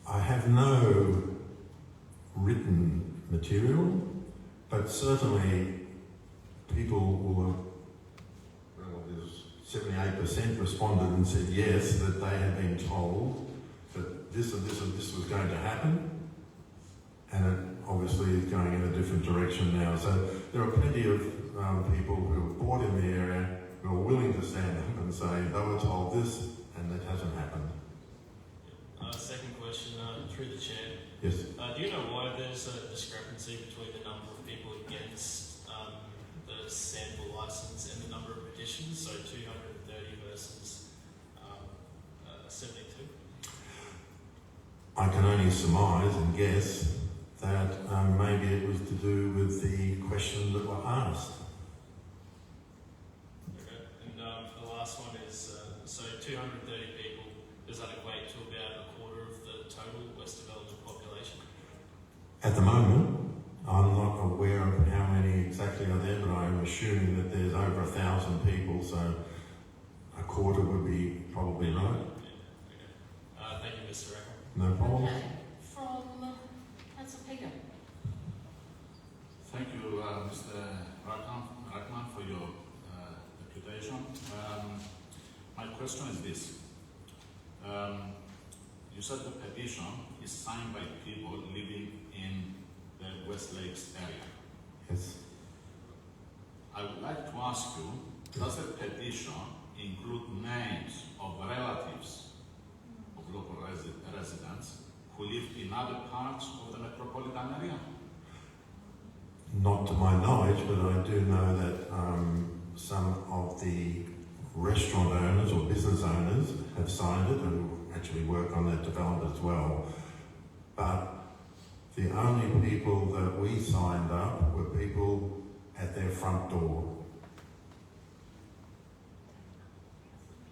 S3: I have no written material, but certainly people will have, well, there's 78% responded and said yes, that they had been told that this and this and this was going to happen, and it obviously is going in a different direction now. So there are plenty of people who have bought in the area who are willing to stand up and say they were told this and it hasn't happened.
S15: Second question, through the Chair.
S3: Yes.
S15: Do you know why there's a discrepancy between the number of people against the sample licence and the number of petitions, so 230 versus 72?
S3: I can only surmise and guess that maybe it was to do with the questions that were asked.
S15: Okay, and the last one is, so 230 people, does that equate to about a quarter of the total West Development population?
S3: At the moment, I'm not aware of how many exactly are there, but I'm assuming that there's over 1,000 people, so a quarter would be probably right.
S15: Okay. Thank you, Mr. Rackham.
S3: No problem.
S1: Okay, from Councillor Peter.
S4: Thank you, Mr. Rackham, for your deputation. My question is this. You said the petition is signed by people living in the West Lakes area.
S3: Yes.
S4: I would like to ask you, does the petition include names of relatives of local residents who live in other parts of the metropolitan area?
S3: Not to my knowledge, but I do know that some of the restaurant owners or business owners have signed it and actually work on that development as well. But the only people that we signed up were people at their front door.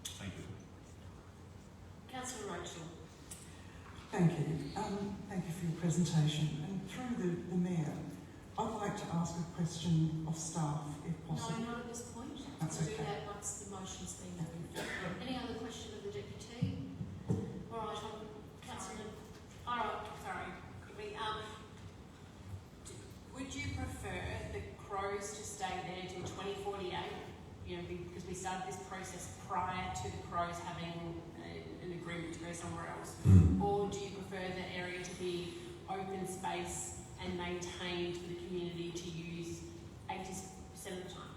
S4: Thank you.
S1: Councillor Rachel.
S20: Thank you. Thank you for your presentation. And through the Mayor, I'd like to ask a question of staff, if possible.
S1: No, not at this point.
S20: That's
S1: We'll
S20: okay.
S1: do that once the motion's been moved. Any other question of the Deputy? All right, Councillor.
S5: All right, sorry. Would you prefer the crows to stay there till 2048? You know, because we started this process prior to the crows having an agreement to go somewhere else. Or do you prefer the area to be open space and maintained for the community to use 80% of the time?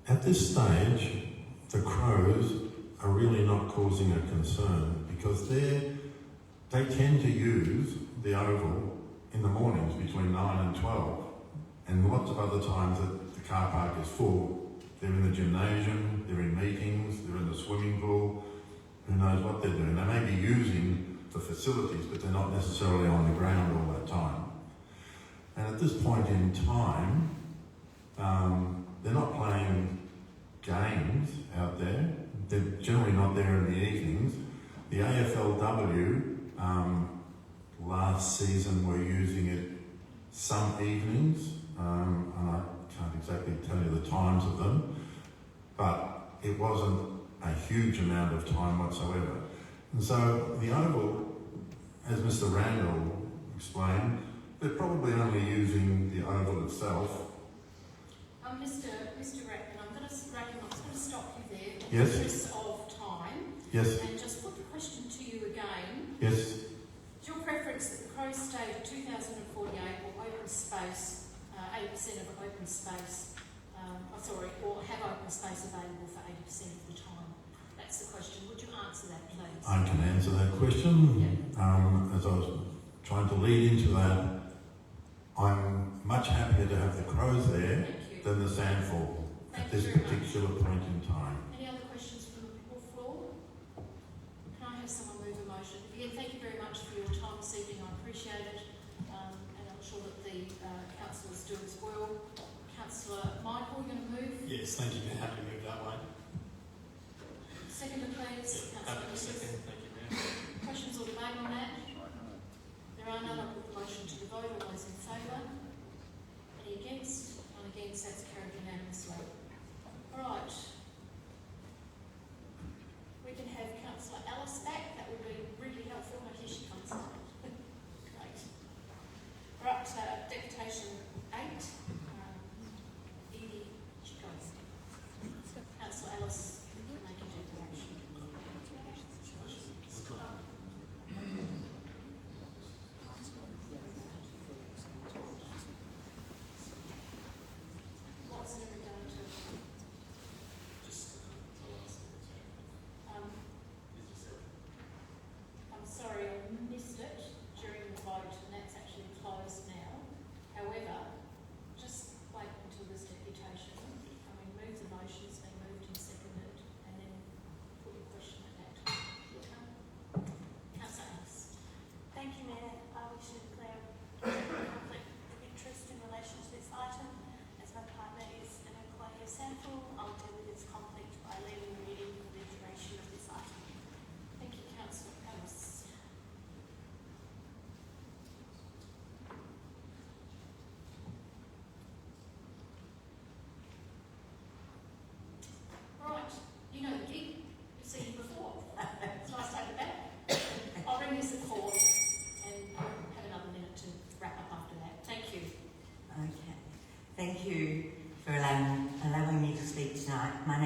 S3: At this stage, the crows are really not causing a concern because they tend to use the oval in the mornings between 9 and 12, and lots of other times that the car park is full. They're in the gymnasium, they're in meetings, they're in the swimming pool, who knows what they're doing. They may be using the facilities, but they're not necessarily on the ground all that time. And at this point in time, they're not playing games out there. They're generally not there in the evenings. The AFLW last season were using it some evenings, and I can't exactly tell you the times of them, but it wasn't a huge amount of time whatsoever. And so the oval, as Mr. Randall explained, they're probably only using the oval itself.
S1: Mr. Rackham, I'm going to stop you there.
S3: Yes.
S1: In the interest of time.
S3: Yes.
S1: And just put the question to you again.
S3: Yes.
S1: Is your preference that the crows stay to 2048 or open space, 80% of open space, or have open space available for 80% of the time? That's the question. Would you answer that, please?
S3: I can answer that question.
S1: Yeah.
S3: As I was trying to lead into that, I'm much happier to have the crows there than the sandfall at this particular point in time.
S1: Any other questions from the floor?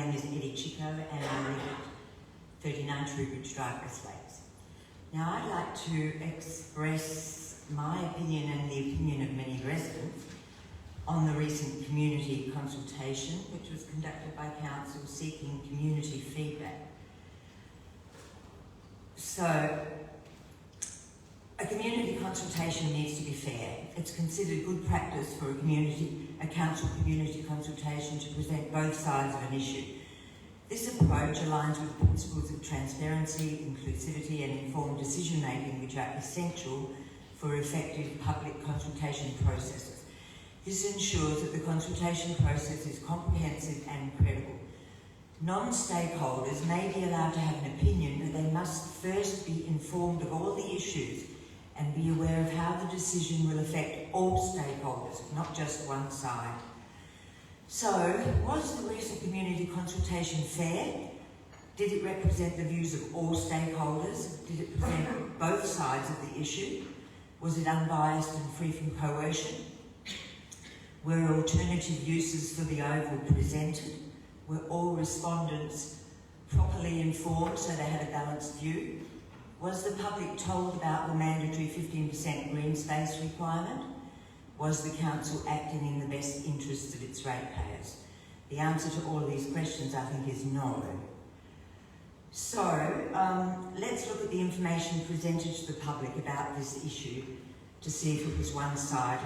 S21: name is Eddie Chico and I live at 39 Trowbridge Drive, West Lakes. Now I'd like to express my opinion and the opinion of many residents on the recent community consultation which was conducted by Council seeking community feedback. So, a community consultation needs to be fair. It's considered good practice for a council community consultation to present both sides of an issue. This approach aligns with the principles of transparency, inclusivity and informed decision making which are essential for effective public consultation processes. This ensures that the consultation process is comprehensive and credible. Non-stakeholders may be allowed to have an opinion, but they must first be informed of all the issues and be aware of how the decision will affect all stakeholders, not just one side. So, was the recent community consultation fair? Did it represent the views of all stakeholders? Did it present both sides of the issue? Was it unbiased and free from coercion? Were alternative uses for the oval presented? Were all respondents properly informed so they had a balanced view? Was the public told about the mandatory 15% green space requirement? Was the council acting in the best interests of its ratepayers? The answer to all of these questions, I think, is no. So, let's look at the information presented to the public about this issue to see if it was one-sided.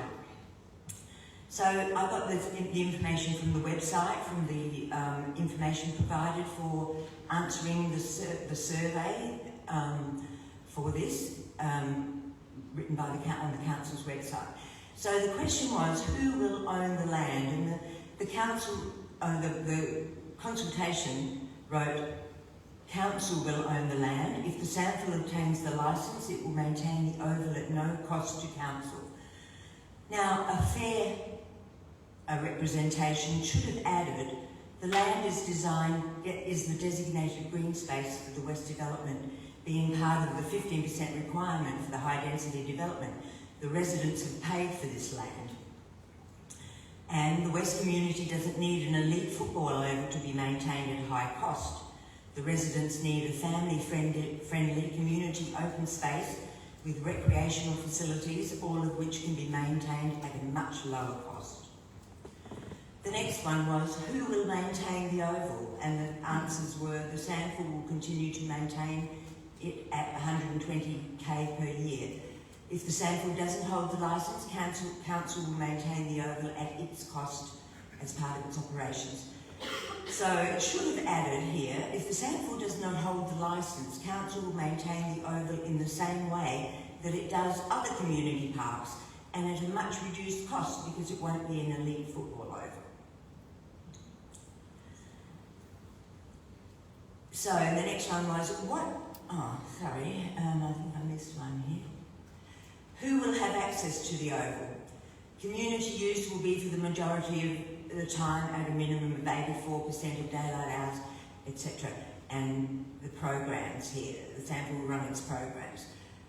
S21: So I got the information from the website, from the information provided for answering the survey for this, written by on the council's website. So the question was, who will own the land? And the council, the consultation wrote, council will own the land. If the SANFL obtains the licence, it will maintain the oval at no cost to council. Now, a fair representation should have added, the land is the designated green space for the West development, being part of the 15% requirement for the high density development. The residents have paid for this land. And the West community doesn't need an elite football oval to be maintained at high cost. The residents need a family-friendly community open space with recreational facilities, all of which can be maintained at a much lower cost. The next one was, who will maintain the oval? And the answers were, the SANFL will continue to maintain it at 120k per year. If the SANFL doesn't hold the licence, council will maintain the oval at its cost as part of its operations. So it should have added here, if the SANFL does not hold the licence, council will maintain the oval in the same way that it does other community parks and at a much reduced cost because it won't be an elite football oval. So the next one was, I think I missed one here. Who will have access to the oval? Community use will be for the majority of the time at a minimum of 84% of daylight hours, etc. And the programs here, the SANFL will run its programs.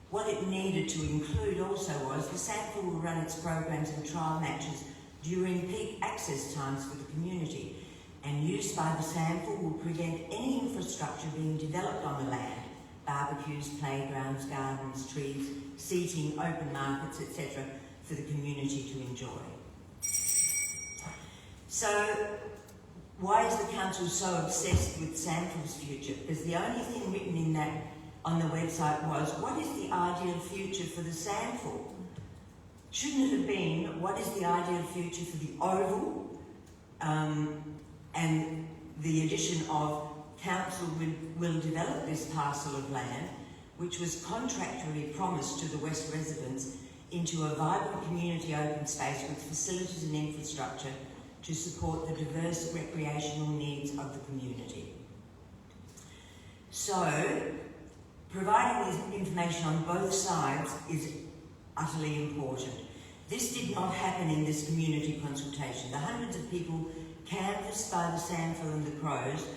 S21: What it needed to include also was the SANFL will run its programs and trial matches during peak access times for the community, and use by the SANFL will prevent any infrastructure being developed on the land, barbecues, playgrounds, gardens, trees, seating, open markets, etc., for the community to enjoy. So, why is the council so obsessed with SANFL's future? Because the only thing written in that on the website was, what is the ideal future for the SANFL? Shouldn't it have been, what is the ideal future for the oval? And the addition of council will develop this parcel of land, which was contractually promised to the West residents, into a vibrant community open space with facilities and infrastructure to support the diverse recreational needs of the community. So, providing this information on both sides is utterly important. This did not happen in this community consultation. The hundreds of people canvassed by the SANFL and the Crows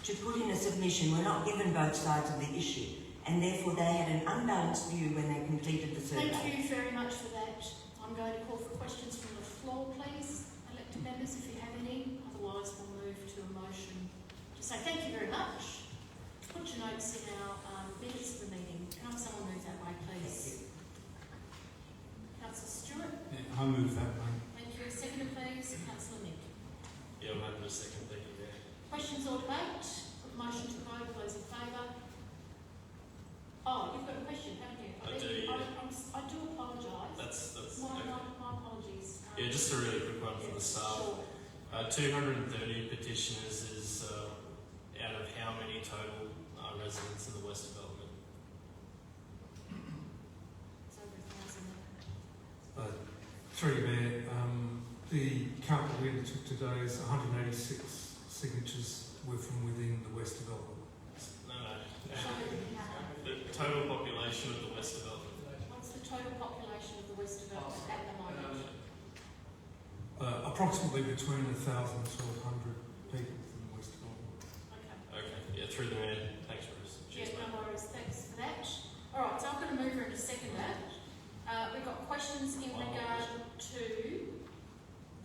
S21: to put in a submission were not given both sides of the issue, and therefore they had an unbalanced view when they completed the survey.
S1: Thank you very much for that. I'm going to call for questions from the floor, please. Elected members, if you have any. Otherwise, we'll move to a motion So thank you very much. Put your notes in our minutes of the meeting. Can I have someone move that way, please? Councillor Sturt.
S19: Yeah, I move that way.
S1: Thank you. Seconder, please. Councillor Nick.
S15: Yeah, I'm happy to second. Thank you, Mayor.
S1: Questions or debate? Put the motion to the vote. All those in favour? Oh, you've got a question, haven't you?
S15: I do, yeah.
S1: I do apologise.
S15: That's
S1: My
S15: okay.
S1: apologies.
S15: Yeah, just a really quick one for the staff.
S1: Sure.
S15: 230 petitioners is out of how many total residents in the West Development?
S1: It's over 1,000.
S7: Through you, Mayor, the count that we undertook today is 186 signatures were from within the West Development.
S15: No. The total population of the West Development.
S1: What's the total population of the West Development at the moment?
S7: Approximately between 1,000 and 1,200 people from the West Development.
S15: Okay, yeah, through the Mayor. Thanks, Bruce.
S1: Yeah, no worries. Thanks for that. All right, so I'm going to move her in a seconder. We've got questions in regard to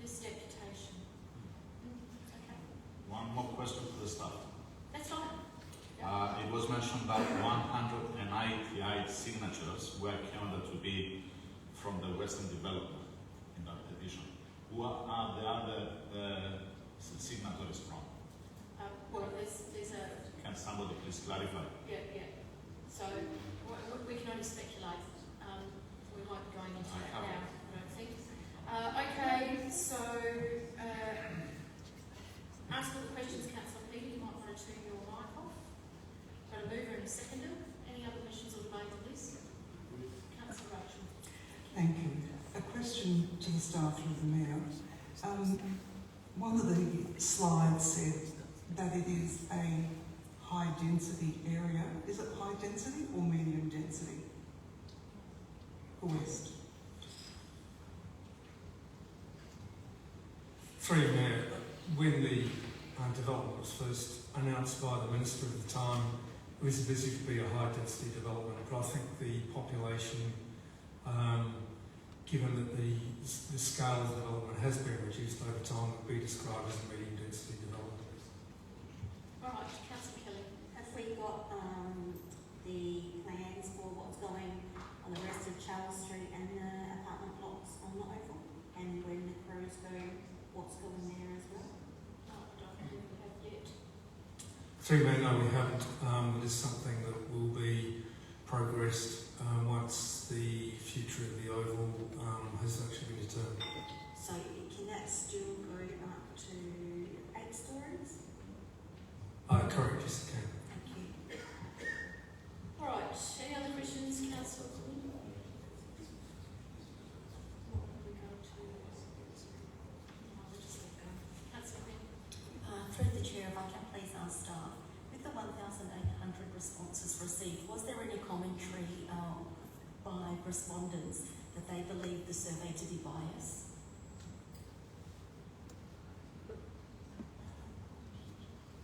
S1: this deputation. Okay.
S4: One more question for the staff.
S1: That's fine.
S4: It was mentioned that 188 signatures were counted to be from the Western Development in that petition. Who are the other signatories from?
S1: Well, there's a...
S4: Can somebody please clarify?
S1: Yeah. So we can only speculate. We won't be going into that now, I don't think. Okay, so ask all the questions, Councillor Peter. You might want to turn your mic off. Got a mover and a seconder. Any other questions or debate on this? Councillor Rachel.
S20: Thank you. A question to the staff through the Mayor. One of the slides said that it is a high density area. Is it high density or medium density for West?
S7: Through you, Mayor, when the development was first announced by the Minister at the time, it was envisaged to be a high density development, but I think the population, given that the scale of development has been reduced over time, would be described as a medium density development.
S1: All right, Councillor Kelly.
S14: Have we got the plans for what's going on the rest of Charles Street and the apartment blocks on the Oval? And when the crews go, what's going there as well?
S1: No, I don't think we have yet.
S7: Through Mayor, no, we haven't. It is something that will be progressed once the future of the Oval has actually been determined.
S14: So can that still go up to 8 stories?
S7: Correct, yes, it can.
S14: Thank you.
S1: All right, any other questions, Councillor Flynn?
S14: Through the chair, if I can please ask staff, with the 1,800 responses received, was there any commentary by respondents that they believe the survey to be biased?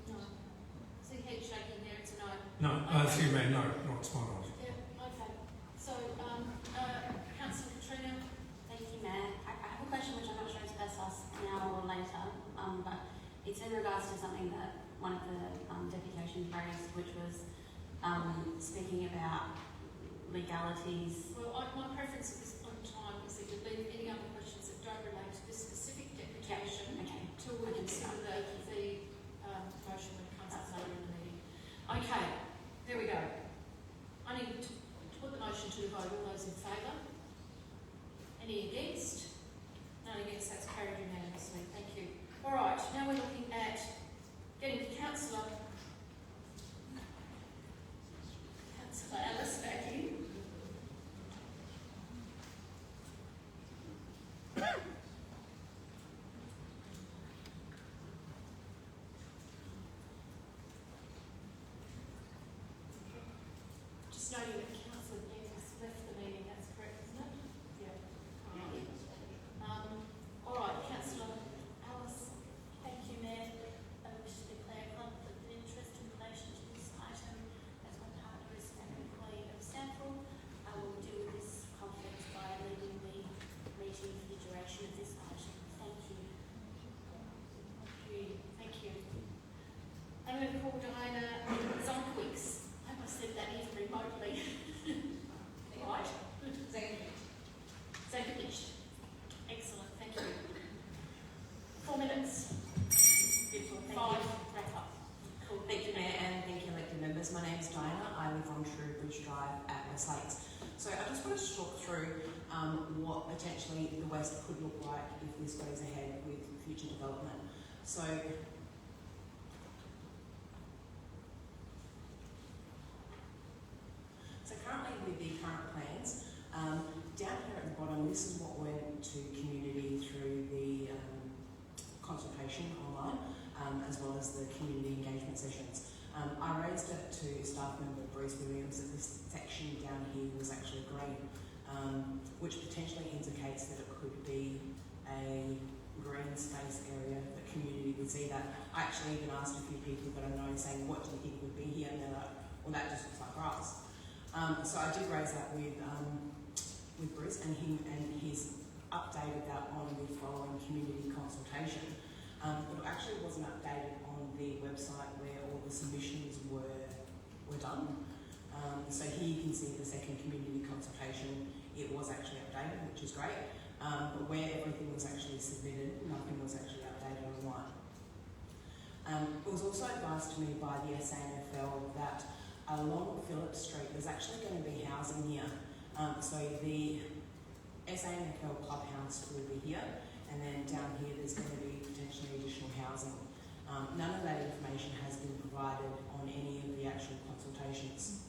S1: No. See head shaking there, it's a no.
S7: No, through Mayor, no, not to my knowledge.
S1: Yeah, okay. So, Councillor Katrina.
S11: Thank you, Mayor. I have a question which I'm not sure is best asked now or later, but it's in regards to something that one of the deputations raised, which was speaking about legalities.
S1: Well, my preference at this point in time is that you leave any other questions that don't relate to this specific deputation till we consider the motion when it comes up later in the meeting. Okay, there we go. I need to put the motion to the vote. All those in favour? Any against? None against. That's carried unanimously. Thank you. All right, now we're looking at getting Councillor Ellis back in. Just noting that Councillor Nick has left the meeting, that's correct, isn't it? Yeah. All right, Councillor
S14: Alice, thank you, Mayor. I wish to declare conflict of interest in relation to this item as my partner is an employee of Stanford. I will deal with this conflict by leaving the meeting for the duration of this item. Thank you.
S1: Thank you. I'm going to going to call Diana Zonkwix. I hope I said that even remotely. Right? Zankovic. Excellent, thank you. 4 minutes.
S8: Beautiful, thank
S1: Five,
S8: you.
S1: wrap up. Cool.
S8: Thank you, Mayor, and thank you, elected members. My name is Diana. I live on True Drive at West Lakes. So I just wanted to talk through what potentially the West could look like if this goes ahead with future development. So currently with the current plans, down here at the bottom, this is what went to community through the consultation online, as well as the community engagement sessions. I raised it to staff member Bruce Williams that this section down here was actually green, which potentially indicates that it could be a green space area that community would see that. I actually even asked a few people that I know saying, what do you think would be here? And they're like, well, that just looks like grass. So I did raise that with Bruce, and he's updated that on the following community consultation. But it actually wasn't updated on the website where all the submissions were done. So here you can see the second community consultation. It was actually updated, which is great. But where everything was actually submitted, nothing was actually updated online. It was also advised to me by the SANFL that along Phillip Street there's actually going to be housing here. So the SANFL clubhouse will be here, and then down here there's going to be potentially additional housing. None of that information has been provided on any of the actual consultations.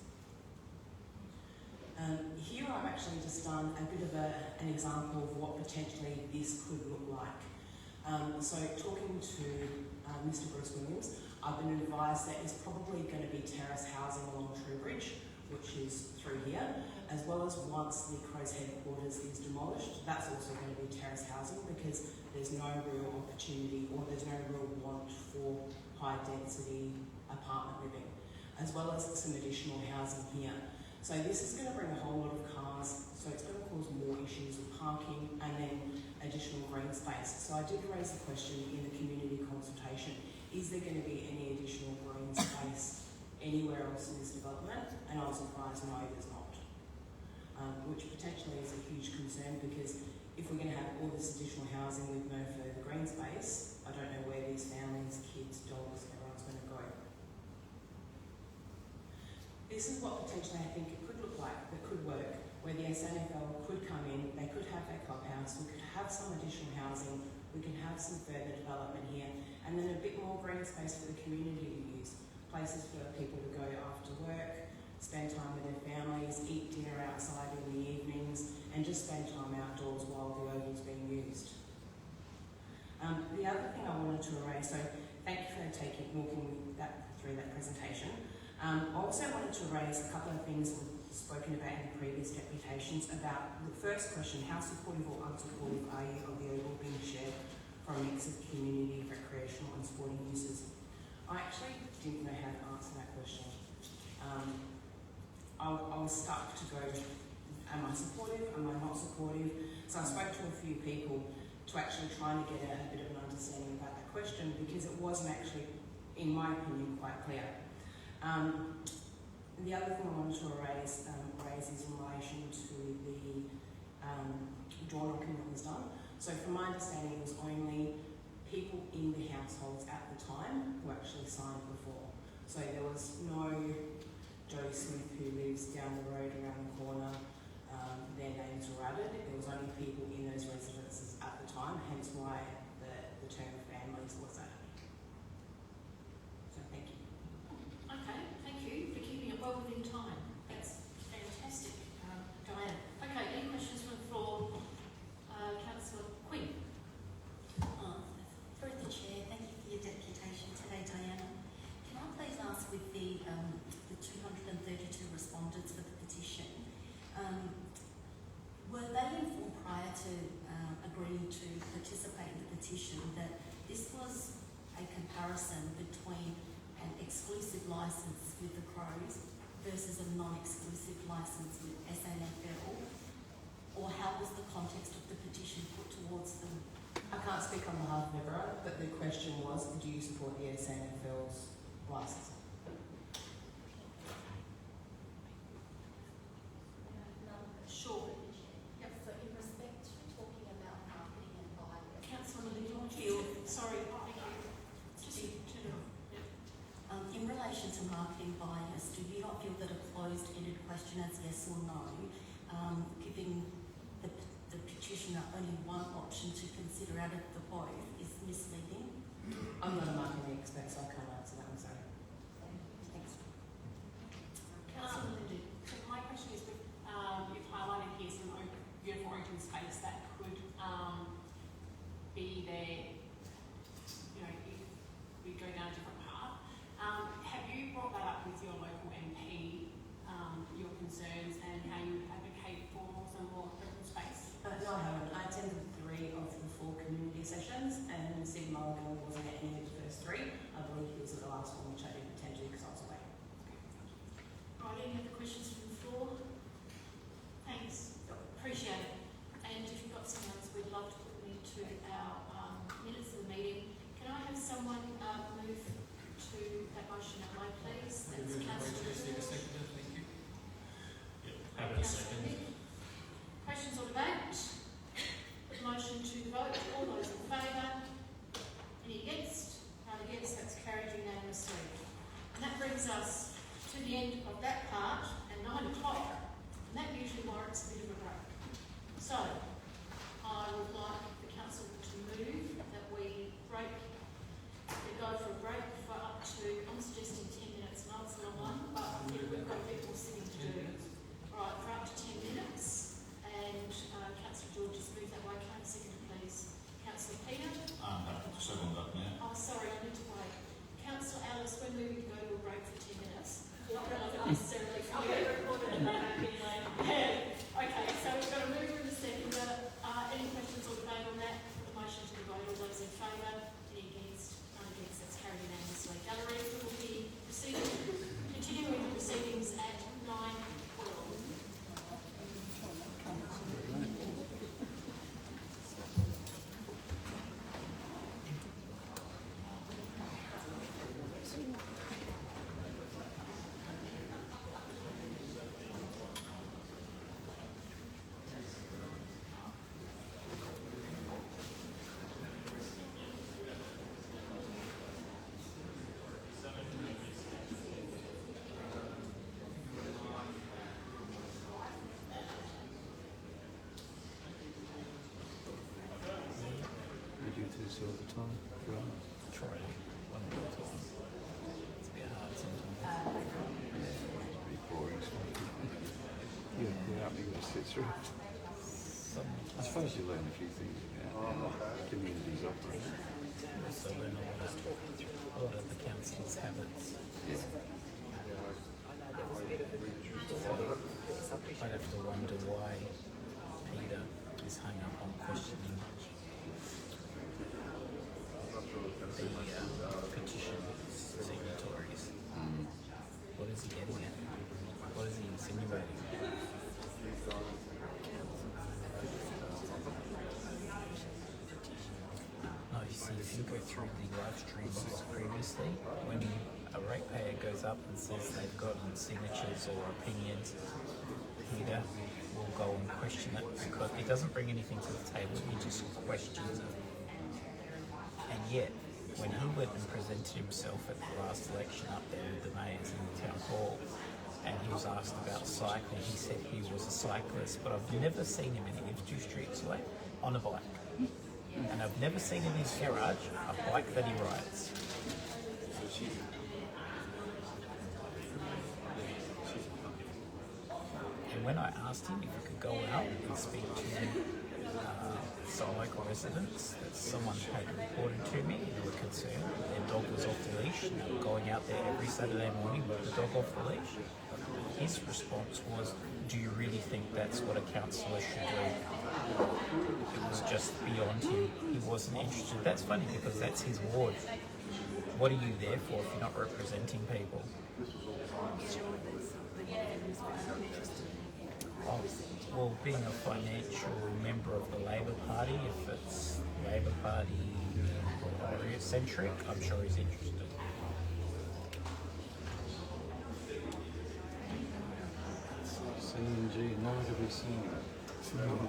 S8: Here I've actually just done a bit of an example of what potentially this could look like. So talking to Mr. Bruce Williams, I've been advised that it's probably going to be terrace housing along True Bridge, which is through here, as well as once the Crows headquarters is demolished, that's also going to be terrace housing because there's no real opportunity or there's no real want for high density apartment living, as well as some additional housing here. So this is going to bring a whole lot of cars, so it's going to cause more issues with parking and then additional green space. So I did raise the question in the community consultation, is there going to be any additional green space anywhere else in this development? And I was advised, no, there's not. Which potentially is a huge concern because if we're going to have all this additional housing with no further green space, I don't know where these families, kids, dogs, everyone's going to go. This is what potentially I think it could look like, that could work, where the SANFL could come in, they could have their clubhouse, we could have some additional housing, we can have some further development here, and then a bit more green space for the community to use. Places for people to go after work, spend time with their families, eat dinner outside in the evenings, and just spend time outdoors while the oval's being used. The other thing I wanted to raise, so thank you for walking through that presentation. I also wanted to raise a couple of things we've spoken about in previous deputations about the first question, how supportive or unsupportive are you of the oval being shared for a mix of community, recreational and sporting uses? I actually didn't know how to answer that question. I was stuck to go, am I supportive, am I not supportive? So I spoke to a few people to actually try to get a bit of an understanding about that question because it wasn't actually, in my opinion, quite clear. The other thing I wanted to raise is in relation to the door knocking that was done. So from my understanding, it was only people in the households at the time who actually signed before. So there was no Joe Smith who lives down the road around the corner, their names were added. There was only people in those residences at the time, hence why the term families was added. So thank you.
S1: Okay, thank you for keeping it well within time. That's fantastic, Diana. Okay, any questions from the floor? Councillor Quinn.
S14: Through the chair, thank you for your deputation today, Diana. Can I please ask with the 232 respondents for the petition, were they informed prior to agreeing to participate in the petition that this was a comparison between an exclusive licence with the Crows versus a non-exclusive licence with SANFL? Or how was the context of the petition put towards them?
S8: I can't speak on behalf of everyone, but the question was, do you support the SANFL's licensing.
S1: Sure.
S14: Yep. So in respect to talking about marketing and buying,
S1: Councillor Liddell, sorry, thank you. Just turn it off. Yep.
S14: in relation to marketing bias, do you not feel that a closed-ended question as yes or no, giving the petitioner only one option to consider out of the both, is misleading?
S8: I'm not a marketing expert, so I can't answer that. I'm sorry.
S14: Thanks.
S1: Councillor Liddell.
S5: So my question is, you've highlighted here some beautiful open space that could be there, you know, if we go down a different path. Have you brought that up with your local MP, your concerns and how you advocate for some more open space?
S8: No, I haven't. I attended 3 of the 4 community sessions, and Steve Mulligan wasn't at any of the first 3. I believe he was at the last one, which I didn't attend to because I was away.
S1: Right, any other questions from the floor? Thanks, appreciate it. And if you've got something else, we'd love to put them into our minutes of the meeting. Can I have someone move to that motion at low, please? That's Councillor George.
S12: Thank you.
S15: Yep, have a second.
S1: Questions or debate? Put the motion to the vote. All those in favour? Any against? None against. That's carried unanimously. And that brings us to the end of that part at 9 o'clock. And that usually warrants a bit of a break. So, I would like the council to move that we go for a break for up to, I'm suggesting 10 minutes, no, it's not one, but I think we've got a bit more sitting to do. Right, for up to 10 minutes. And Councillor George, just move that way. Can I have a second, please? Councillor Peter?
S4: I'm happy to second that, Mayor.
S1: Oh, sorry, I need to wait. Councillor Alice, we're moving to go to a break for 10 minutes. Not necessarily for you. Yeah. Okay, so we've got a mover and a seconder. Any questions or debate on that? Put the motion to the vote. All those in favour? Any against? None against. That's carried unanimously. Gallery, we will be continuing the proceedings at 9:12.
S6: We do this all the time. Try one at a time. It's a bit hard sometimes. It's pretty boring stuff. You're happy to sit through. I suppose you learn a few things about how communities operate.
S22: So learn a lot of the council's habits.
S6: Yeah.
S22: I'd have to wonder why Peter is hung up on questioning the petition signatories. What is he getting at? What is he insinuating? No, you see, if you go through the live streams previously, when a ratepayer goes up and says they've gotten signatures or opinions, Peter will go and question it because he doesn't bring anything to the table, he just questions it. And yet, when he went and presented himself at the last election up there with the mayors in the town hall, and he was asked about cycling, he said he was a cyclist, but I've never seen him, and he lives 2 streets away, on a bike. And I've never seen in his garage a bike that he rides. And when I asked him if he could go out and speak to some local residents that someone had reported to me, they were concerned their dog was off the leash, and they were going out there every Saturday morning with the dog off the leash. His response was, do you really think that's what a councillor should do? It was just beyond him. He wasn't interested. That's funny because that's his ward. What are you there for if you're not representing people? Oh, well, being a financial member of the Labor Party, if it's Labor Party centric, I'm sure he's interested.
S6: gee, no one ever seen a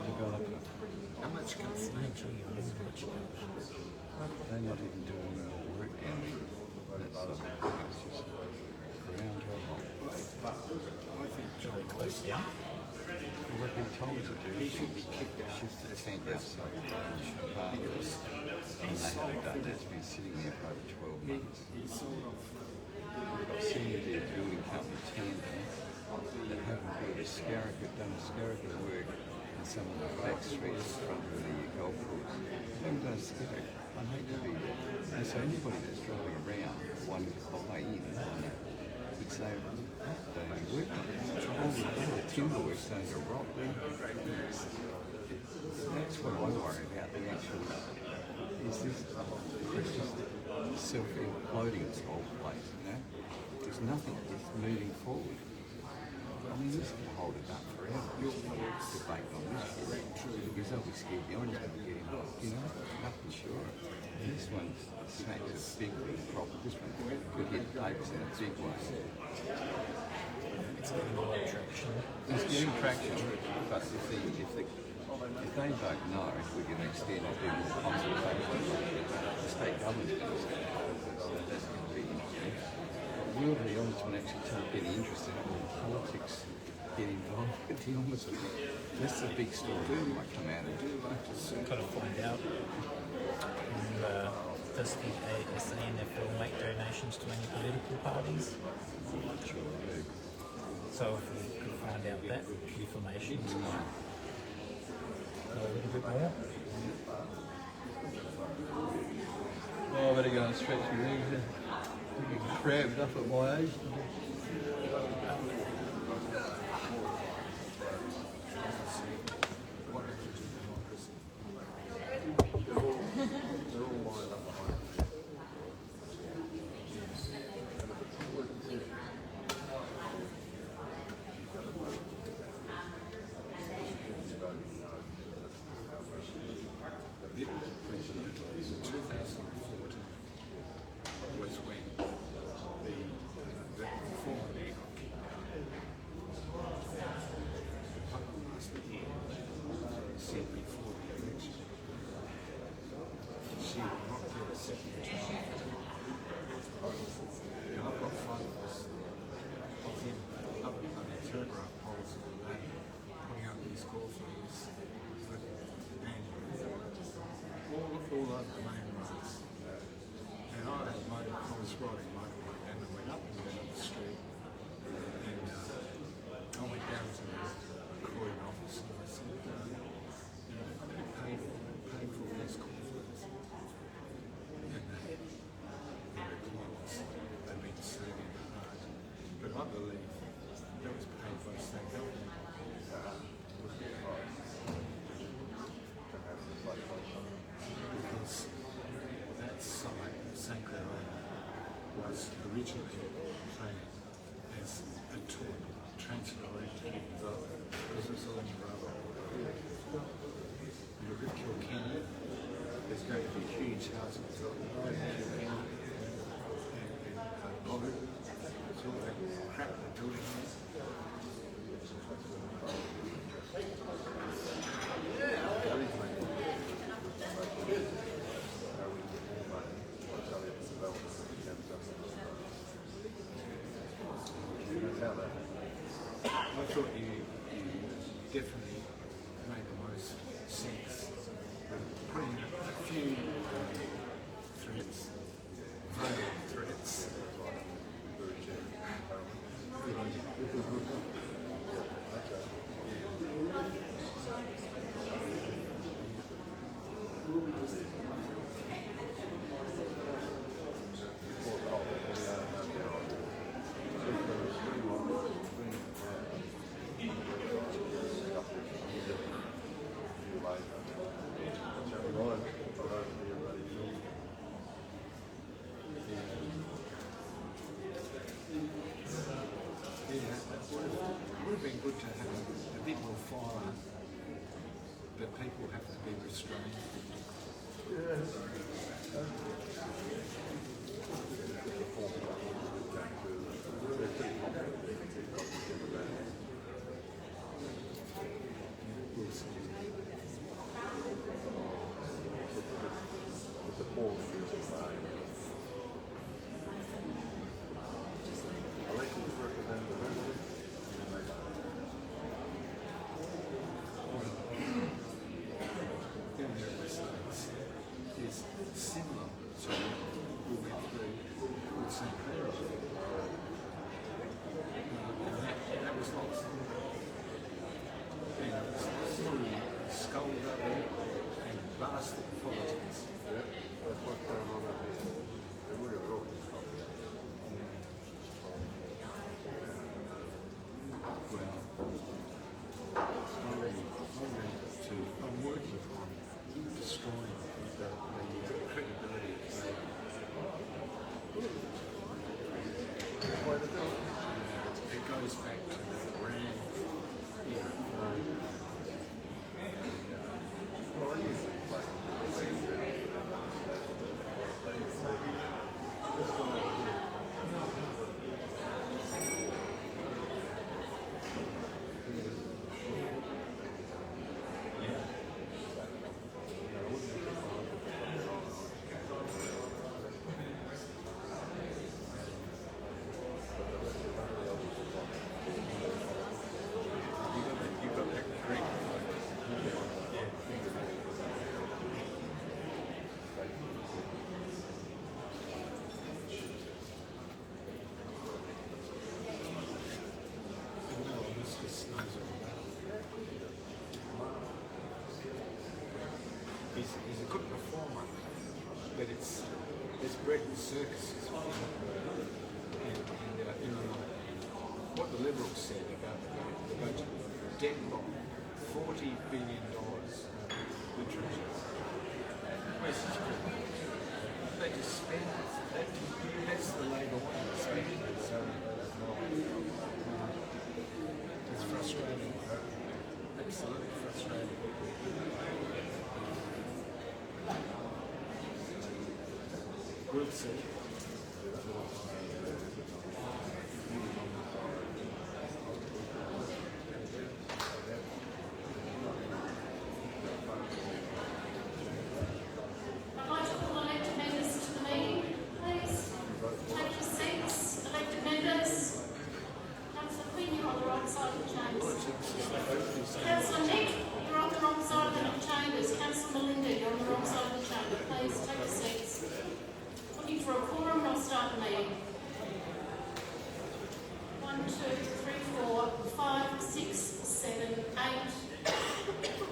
S6: developer.
S19: How much can
S6: They're not even doing the work down there. It's just ground level. I think John close down. What he told us to do, he should be kicked out. Shift the tent outside the barriers. And they haven't done that. It's been sitting there for over 12 months. I've seen the building company Tandem that haven't done a scarab work in some of the back streets in front of the golf course. They haven't done a scarab. I hate to be there. And so anybody that's driving around one way in would say, don't you work on it? All the timber work's going to rot. That's what I worry about, the actual, is this just self-imploding this whole place, you know? There's nothing, it's moving forward. I mean, this can hold it up forever. This debate on this because they'll be scared the orange going to get involved, you know? Nothing sure. And this one's smacks a big problem. This one could hit papers in a big way.
S22: It's getting a lot of traction.
S6: It's getting traction, but if they vote no, if we can extend or do more consultation, the state government's going to say so that's going to be interesting. Will the ombudsman actually get interested in politics, get involved with the ombudsman? That's the big story that might come out of it.
S22: Got to find out. And, does the ASANFL make donations to any political parties?
S6: Sure they do.
S22: So if we could find out that information, we might know a little bit more.
S6: Oh, I better go and stretch my legs. I'm cramped up at my age.
S19: Originally planned as a tool transfer development because it's all in the rubber. You look at Kilkenny, there's going to be huge housing development in Kilkenny and Bollard. It's all that crap they're building there. I thought you definitely made the most sense with putting a few threats, voting threats. Good idea. Would have been good to have a bit more fire, but people have to be restrained. It goes back to the brand. He's a good performer, but it's bred in circuses. And you know, what the Liberals said about the budget, debt bomb, $40 billion, the treasury. They just spend it. That's the Labor way of spending it. So it's frustrating. Absolutely frustrating. We'll see.
S1: I'd like to call elected members to the meeting, please. Take your seats, elected members. Councillor Quinn, you're on the wrong side of the chambers. Councillor Nick, you're on the wrong side of the chambers. Councillor Melinda, you're on the wrong side of the chamber. Please take your seats. Looking for a quorum and I'll start the meeting. 1, 2, 3, 4, 5, 6, 7, 8,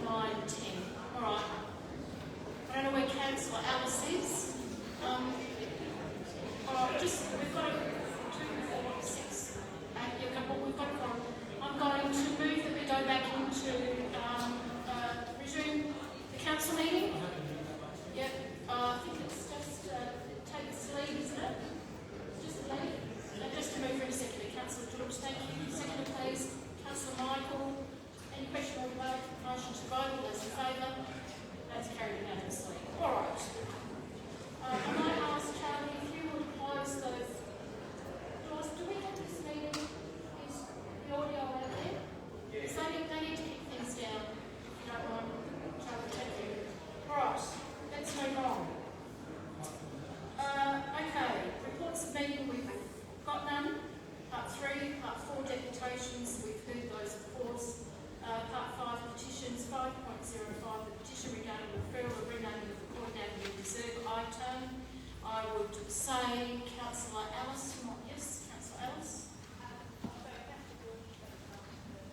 S1: 9, 10. All right. I don't know where Councillor Alice is. All right, we've got 2, 4, 6, 8. Yeah, we've got a quorum. I'm going to move that we go back into resume the council meeting. Yep. I think it's just take this lead, isn't it? Just a lead. Just to move for a second. Councillor George, thank you. Seconder, please. Councillor Michael. Any question or motion to vote? All those in favour? That's carried unanimously. All right. I might ask Charlie if you would close those doors. Do we have this meeting? Is the audio out there? Yes. They need to keep things down. If you don't mind, Charlie, thank you. All right. Let's move on. Okay. Reports of meeting. We've got none. Part 3, Part 4 deputations. We've heard those, of course. Part 5 petitions. 5.05, the petition regarding referral of renaming of the Court Avenue Reserve item. I would say Councillor Alice. Yes, Councillor Alice.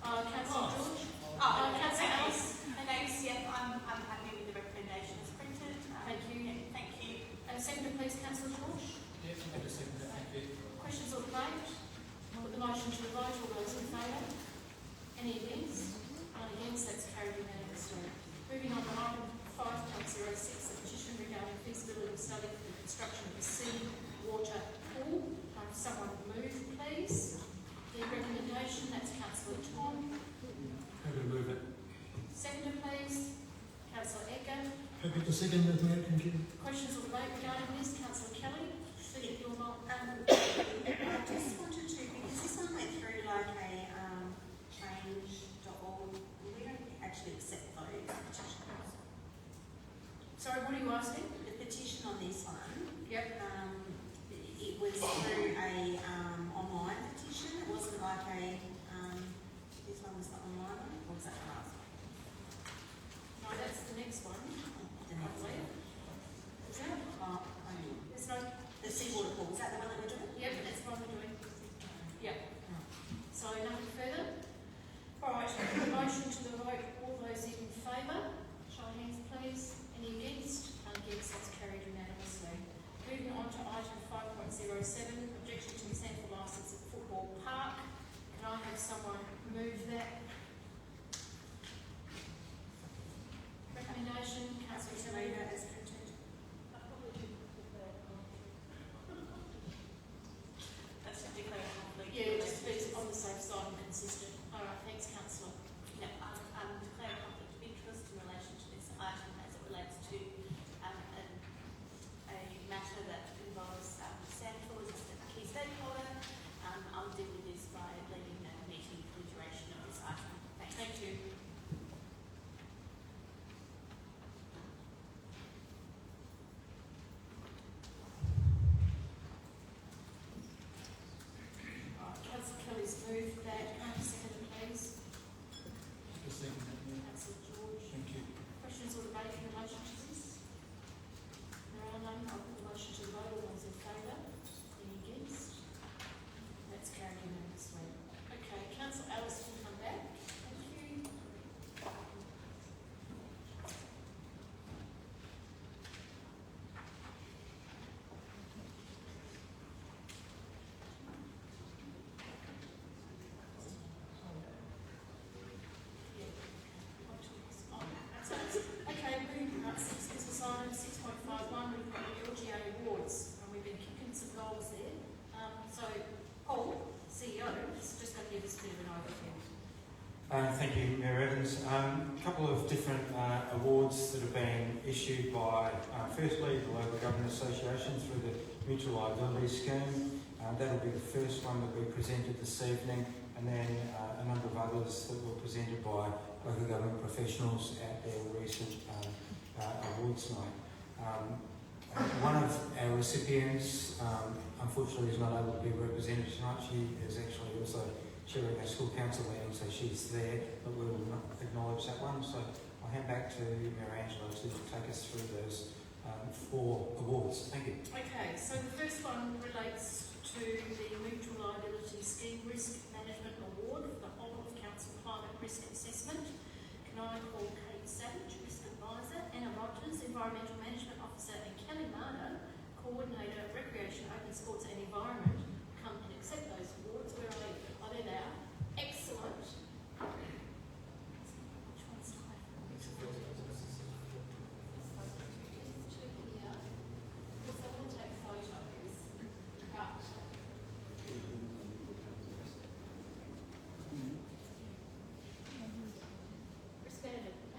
S1: Councillor George. Councillor Alice.
S9: Thanks. Yep, I'm happy with the recommendation as printed.
S1: Thank you.
S9: Thank you.
S1: And seconder, please, Councillor George.
S12: Yes, I'm going to second that. Thank you.
S1: Questions or debate? Put the motion to the vote. All those in favour? Any against? None against. That's carried unanimously. Moving on to item 5.06, the petition regarding feasibility study for the construction of a sea water pool. Someone move, please. The recommendation, that's Councillor Tom.
S7: Happy to move it.
S1: Seconder, please. Councillor Edgar.
S7: Happy to second that, Mayor. Thank you.
S1: Questions or debate regarding this? Councillor Kelly. See if you're not.
S18: I just wanted to, because this one went through like a change.org, we don't actually accept those petitions.
S1: Sorry, what are you asking?
S18: The petition on this one,
S1: Yep.
S18: it was through a online petition. It wasn't like a this one was the online one, or was that the last one?
S1: No, that's the next one.
S18: The next one.
S1: Is that? There's no.
S18: The seawater pool. Is that the one that we're doing?
S1: Yep, that's what we're doing. Yep. So nothing further. All right. Put a motion to the vote. All those in favour, show of hands, please. Any against? None against. That's carried unanimously. Moving on to item 5.07, objection to the sample licence at Football Park. Can I have someone move that? Recommendation, Councillor Selina as printed.
S9: That's to declare
S1: just a bit of an overview.
S13: Thank you, Mayor Evans. A couple of different awards that have been issued by, firstly, the Local Government Association through the Mutual Liability Scheme. That'll be the first one that we presented this evening, and then a number of others that were presented by local government professionals at their recent awards night. One of our recipients, unfortunately, is not able to be represented tonight. She is actually also chairing our school council meeting, so she's there, but we will not acknowledge that one. So I'll hand back to Mayor Angela to take us through those 4 awards. Thank you.
S1: Okay, so the first one relates to the Mutual Liability Scheme Risk Management Award for the whole of Council Climate Risk Assessment. Can I call Kate Savage, Risk Advisor, Anna Rogers, Environmental Management Officer, and Kelly Marder, Coordinator, Recreation, Open Sports and Environment, come and accept those awards. Where are they? Oh, there they are. Excellent. Which one's time? These two here. Because I want to take photos. Right. Risk management.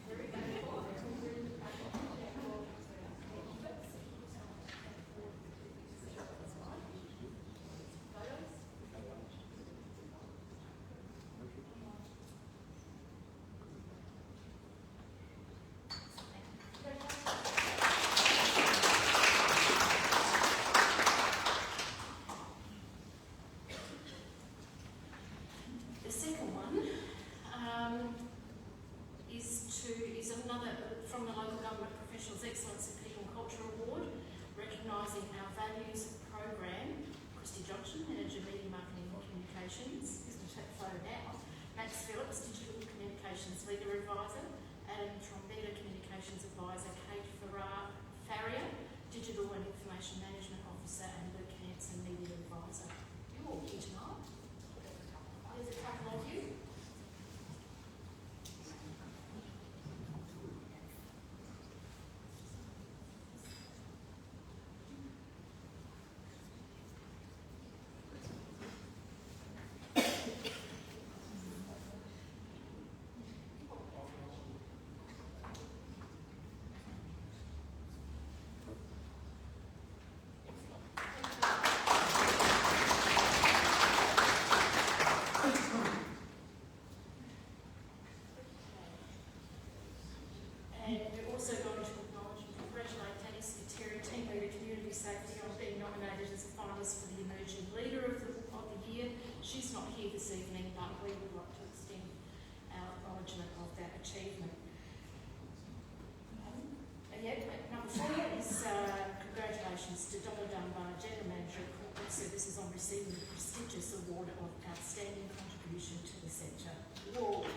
S1: Very good. The second one is another from the Local Government Professionals Excellence in People and Culture Award, recognising our values program. Christy Johnson, Manager Media Marketing and Communications, is going to take a photo now. Max Phillips, Digital Communications Leader Advisor. Adam Trombetta, Communications Advisor. Kate Farrier, Digital and Information Management Officer, and Luke Hanson, Media Advisor. You're all here tonight. There's a couple of you. And we're also going to acknowledge and congratulate Danny Scuteri, Team Leader Community Safety, on being nominated as a finalist for the Emerging Leader of the Year. She's not here this evening, but we would like to extend our acknowledgement of that achievement. Number 4 is congratulations to Donna Dunbar, General Manager of Corporate Services, on receiving the prestigious award of Outstanding Contribution to the Sector. Award.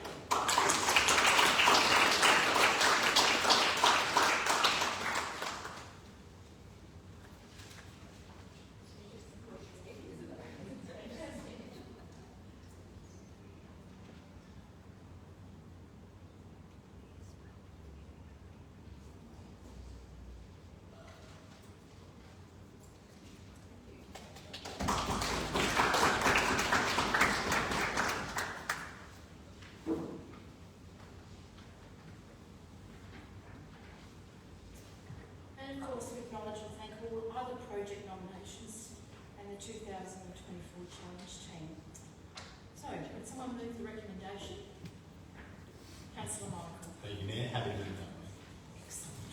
S1: And of course, we acknowledge and thank all other project nominations and the 2024 Challenge team. So, would someone move the recommendation? Councillor Michael.
S10: Thank you, Mayor. Happy to do that.
S1: Excellent.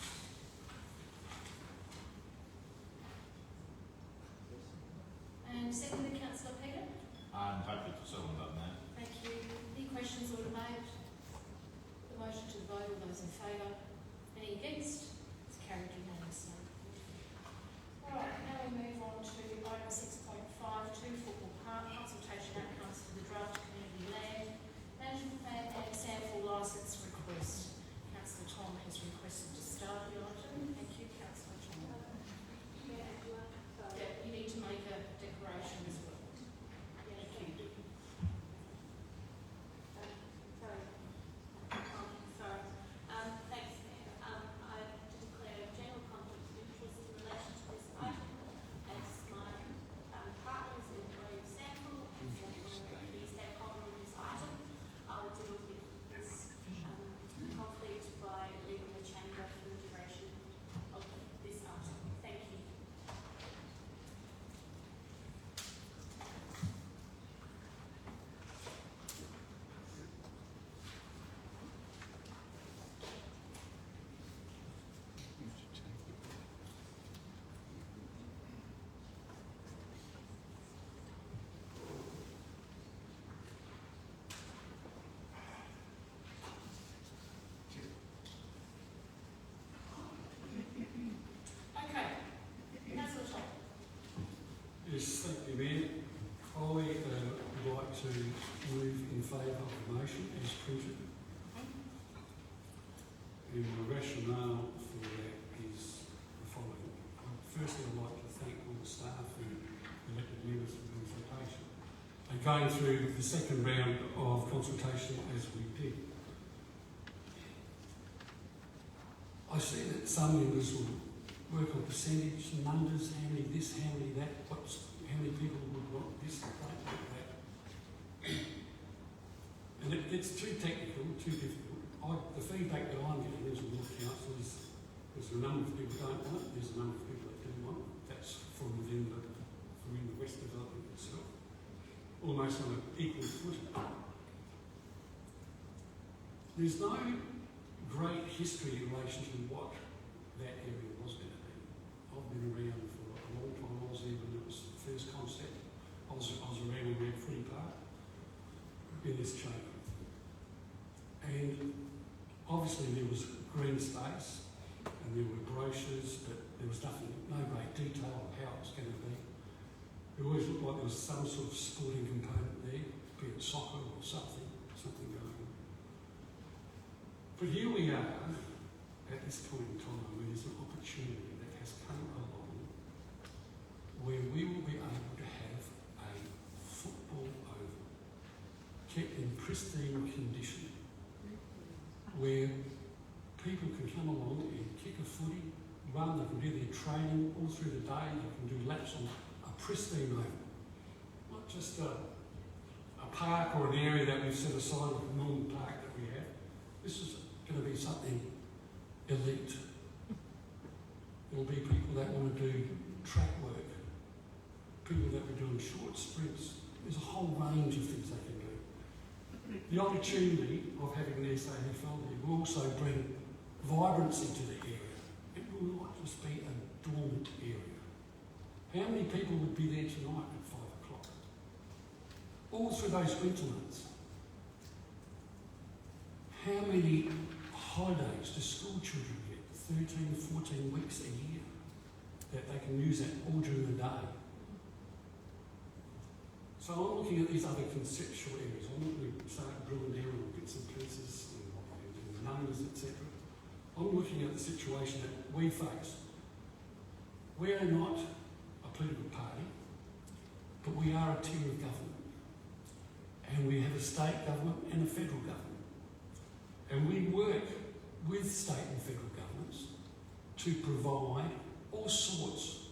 S1: And secondly, Councillor Peter.
S4: I'm happy to serve on that, Mayor.
S1: Thank you. Any questions or debate? The motion to the vote, all those in favour? Any against? It's carried unanimously. Alright, now we move on to item 6.52, Football Park, consultation outcomes for the draft community land management plan and sample licence request. Councillor Tom has requested to start the item. Thank you, Councillor Tom. Yeah, you need to make a declaration as well. Thank you.
S9: Thanks, Mayor. I
S16: thank you, Mayor. I would like to move in favour of the motion as printed. And the rationale for that is the following. Firstly, I'd like to thank all the staff and elected members for the consultation. And going through the second round of consultation as we did, I see that some members will work on percentage, numbers, how many this, how many that, how many people would want this, that, that. And it gets too technical, too difficult. The feedback that I'm getting as a ward council is there's a number of people who don't want it, there's a number of people that do want it. That's from within the West Development itself. Almost on an equal footing. There's no great history in relation to what that area was going to be. I've been around for a long time. I was there when it was the first concept. I was around when we had Footy Park in this chamber. And obviously there was green space and there were brochures, but there was nothing, no great detail of how it was going to be. It always looked like there was some sort of sporting component there, be it soccer or something going on. But here we are at this point in time where there's an opportunity that has come along where we will be able to have a football oval kept in pristine condition where people can come along and kick a footy, run, they can do their training all through the day, they can do laps on a pristine oval. Not just a park or an area that we've set aside, like a normal park that we have. This is going to be something elite. There will be people that want to do track work, people that are doing short sprints. There's a whole range of things they can do. The opportunity of having an SANFL there will also bring vibrancy to the area. It will not just be a dormant area. How many people would be there tonight at 5 o'clock? All through those winter months. How many holidays do school children get? 13, 14 weeks a year that they can use that all during the day. So I'm looking at these other conceptual areas. I'm not going to start drilling down on bits and pieces and numbers, etc. I'm looking at the situation that we face. We are not a political party, but we are a tier of government. And we have a state government and a federal government. And we work with state and federal governments to provide all sorts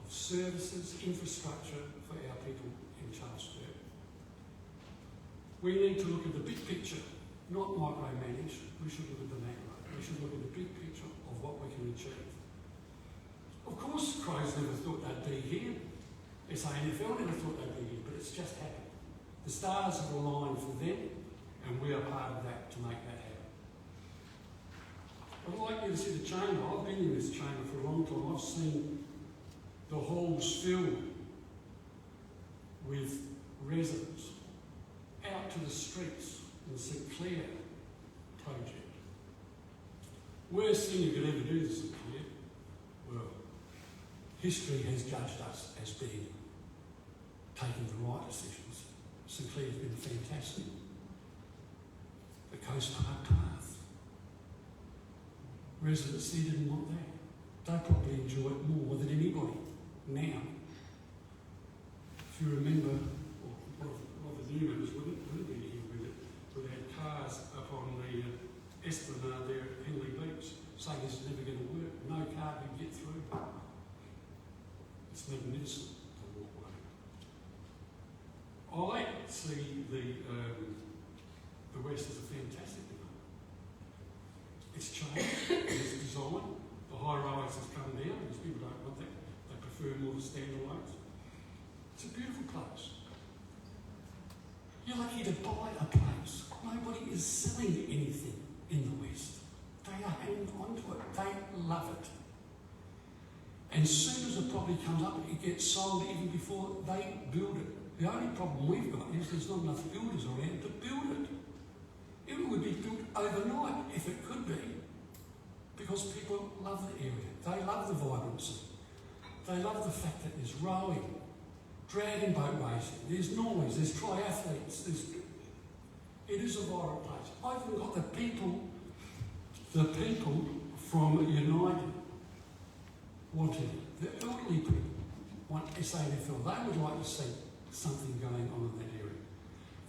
S16: of services, infrastructure for our people in Sturt. We need to look at the big picture, not micromanage. We should look at the macro. We should look at the big picture of what we can achieve. Of course, Crows never thought they'd be here. SANFL never thought they'd be here, but it's just happened. The stars have aligned for them, and we are part of that to make that happen. I'd like you to see the chamber. I've been in this chamber for a long time. I've seen the halls filled with residents out to the streets in the St Clair project. Worst thing you could ever do to St Clair, well, history has judged us as being taking the right decisions. St Clair's been fantastic. The Coast Park Path. Residents there didn't want that. They probably enjoy it more than anybody now. If you remember, well, the new members wouldn't be here with it, but they had cars up on the esplanade there at Henley Beach saying this is never going to work. No car can get through. It's magnificent, the walkway. I see the West as a fantastic development. It's changed, it's designed. The high rise has come down because people don't want that. They prefer more the standalones. It's a beautiful place. You're lucky to buy a place. Nobody is selling anything in the West. They are hanging on to it. They love it. And as soon as a property comes up, it gets sold even before they build it. The only problem we've got is there's not enough builders around to build it. It would be built overnight if it could be, because people love the area. They love the vibrancy. They love the fact that there's rowing, dragon boat racing, there's noise, there's triathletes, it is a vibrant place. I've even got the people from United wanted, the elderly people want SANFL. They would like to see something going on in that area.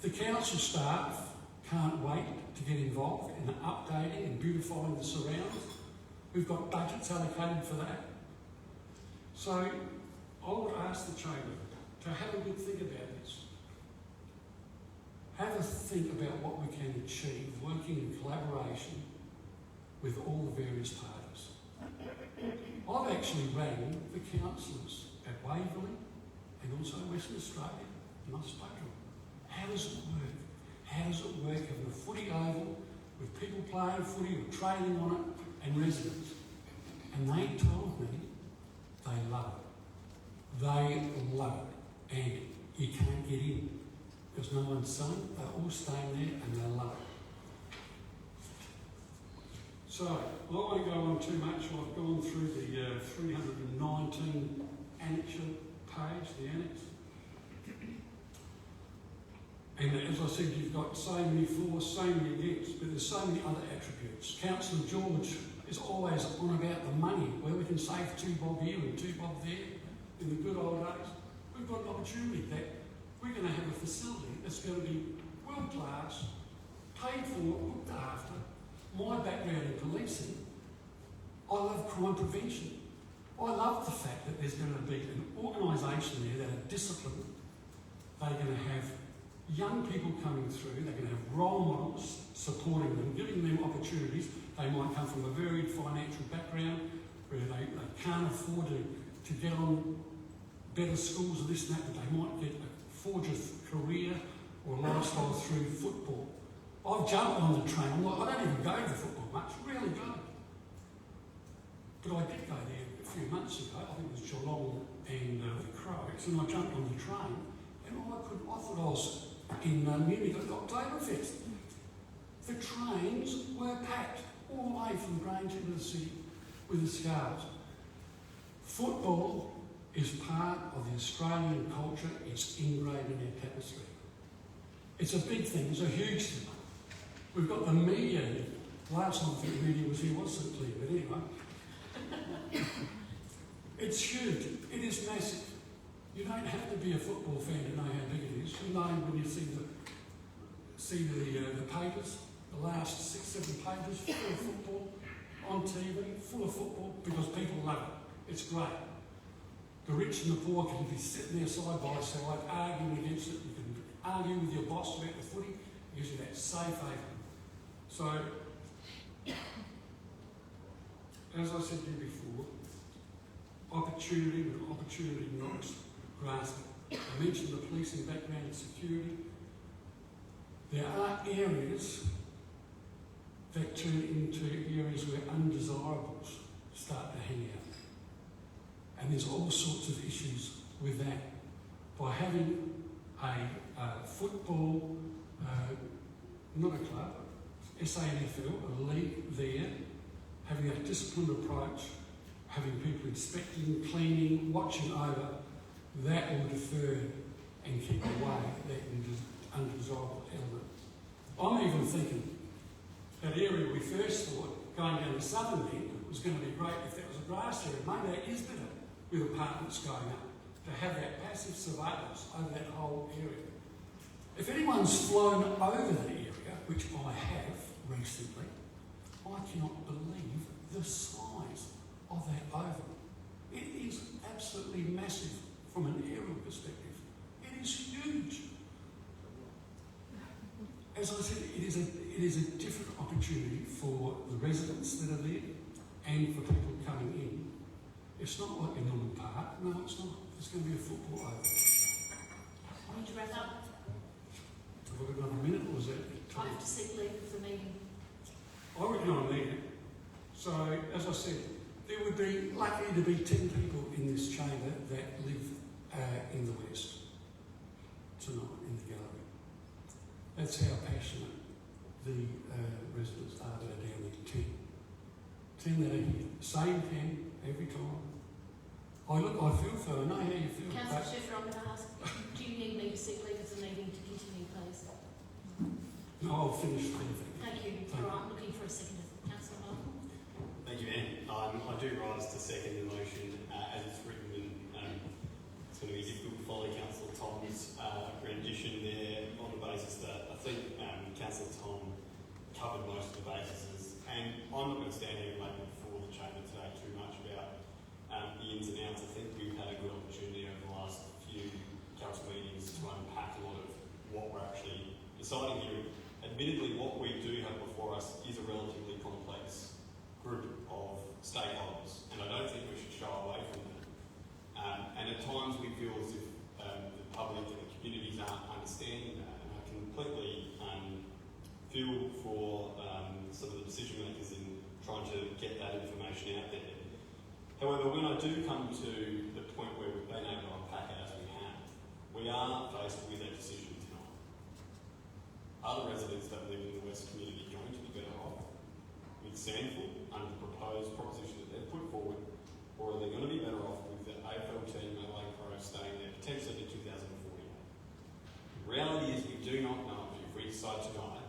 S16: The council staff can't wait to get involved in updating and beautifying the surrounds. We've got budgets allocated for that. So I would ask the Chamber to have a good think about this. Have a think about what we can achieve working in collaboration with all the various parties. I've actually rang the councillors at Waverley and also Western Australia, and I've spoken to them. How does it work? How does it work having a footy oval with people playing footy or training on it and residents? And they told me they love it. They love it. And you can't get in because no one's saying. They're all staying there and they love it. So, I won't go on too much. I've gone through the 319 annexure page, the annex. And as I said, you've got so many for, so many against, but there's so many other attributes. Councillor George is always on about the money, where we can save 2 bob here and 2 bob there. In the good old days, we've got an opportunity that we're going to have a facility that's going to be world class, paid for, looked after. My background in policing, I love crime prevention. I love the fact that there's going to be an organisation there that are disciplined. They're going to have young people coming through, they're going to have role models supporting them, giving them opportunities. They might come from a varied financial background where they can't afford to get on better schools or this and that, but they might forge a career or lifestyle through football. I've jumped on the train. I don't even go to football much, really don't. But I did go there a few months ago. I think it was Geelong and the Crows, and I jumped on the train, and I thought I was in Munich at the Oktoberfest. The trains were packed all the way from Grange into the city with the Scarves. Football is part of the Australian culture. It's ingrained in our tapestry. It's a big thing. It's a huge thing. We've got the media. Last time the media was here wasn't clear, but anyway. It's huge. It is massive. You don't have to be a football fan to know how big it is. You know when you see the papers, the last 6-7 pages full of football on TV, full of football, because people love it. It's great. The rich and the poor can be sitting there side by side, arguing against it. You can argue with your boss about the footy. It gives you that safe haven. So, as I said to you before, opportunity with opportunity not grasped. I mentioned the policing background and security. There are areas that turn into areas where undesirables start to hang out. And there's all sorts of issues with that. By having a football, not a club, SANFL, a league there, having a disciplined approach, having people inspecting, cleaning, watching over, that will defer and keep away that undesirable element. I'm even thinking that area we first thought, going down the southern end, was going to be great if that was a grass area. Maybe that is better with apartments going up, to have that passive surveillance over that whole area. If anyone's flown over the area, which I have recently, I cannot believe the size of that oval. It is absolutely massive from an aerial perspective. It is huge. As I said, it is a different opportunity for the residents that are there and for people coming in. It's not like a Norman Park. No, it's not. There's going to be a football oval.
S1: I need to wrap up.
S16: Have I got another minute or is that
S1: I have to seek leave of the meeting.
S16: I reckon I need it. So, as I said, there would be likely to be 10 people in this chamber that live in the West tonight in the gallery. That's how passionate the residents are that are down there. 10 that are here. Same 10 every time. I feel for her. I know how you feel.
S1: Councillor Schiffer, I'm going to ask, do you need me to sick leave of the meeting to continue, please?
S16: No, I'll finish.
S1: Thank you. All right, I'm looking for a second. Councillor Martin.
S10: Thank you, Mayor. I do rise to second the motion as it's written, and it's going to be difficult to follow Councillor Tom's rendition there on the basis that I think Councillor Tom covered most of the bases, and I'm not going to stand here and make it before the chamber today too much about the ins and outs. I think we've had a good opportunity over the last few council meetings to unpack a lot of what we're actually deciding here. Admittedly, what we do have before us is a relatively complex group of stakeholders, and I don't think we should shy away from that. And at times we feel as if the public and the communities aren't understanding that, and I completely feel for some of the decision makers in trying to get that information out there. However, when I do come to the point where we've been able to unpack it as we are faced with a decision tonight. Are the residents that live in the West community going to be better off with Sandford under the proposed proposition that they've put forward, or are they going to be better off with the AFL team at Lake Pro staying there potentially to 2040? The reality is we do not know if we decide tonight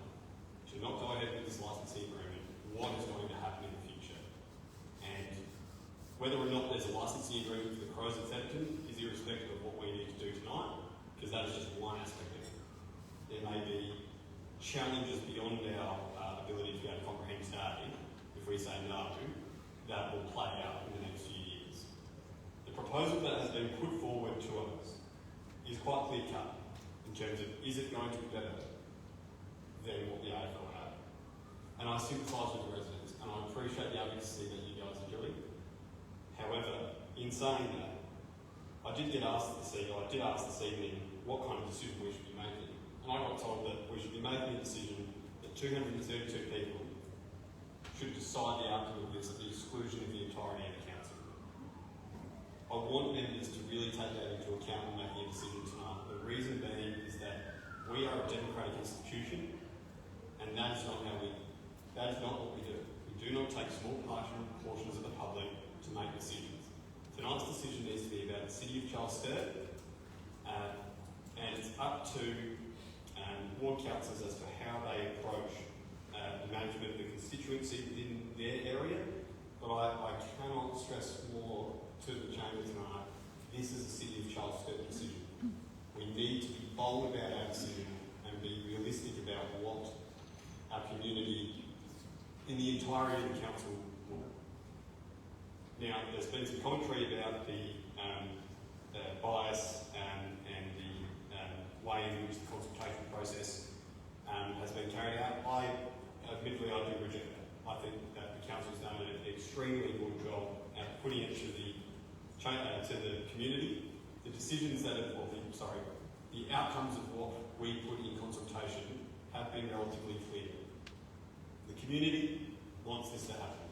S10: to not go ahead with this licensing agreement, what is going to happen in the future. And whether or not there's a licensing agreement for the Crows at Thetton is irrespective of what we need to do tonight, because that is just one aspect of it. There may be challenges beyond our ability to be able to comprehend today, if we say no, that will play out in the next few years. The proposal that has been put forward to us is quite clear cut in terms of is it going to be better than what the AFL had. And I sympathise with the residents, and I appreciate the advocacy that you guys are doing. However, in saying that, I did ask this evening what kind of decision we should be making. And I got told that we should be making a decision that 232 people should decide the outcome of this at the exclusion of the entirety of the council. I want members to really take that into account when making a decision tonight. The reason being is that we are a democratic institution, and that is not what we do. We do not take small portions of the public to make decisions. Tonight's decision needs to be about the City of Sturt, and it's up to ward councillors as to how they approach the management of the constituency within their area. But I cannot stress more to the chamber tonight, this is a City of Sturt decision. We need to be bold about our decision and be realistic about what our community in the entirety of the council will. Now, there's been some commentary about the bias and the way in which the consultation process has been carried out. Admittedly, I do reject that. I think that the council's done an extremely good job at putting it to the community. The decisions that have, the outcomes of what we put in consultation have been relatively clear. The community wants this to happen.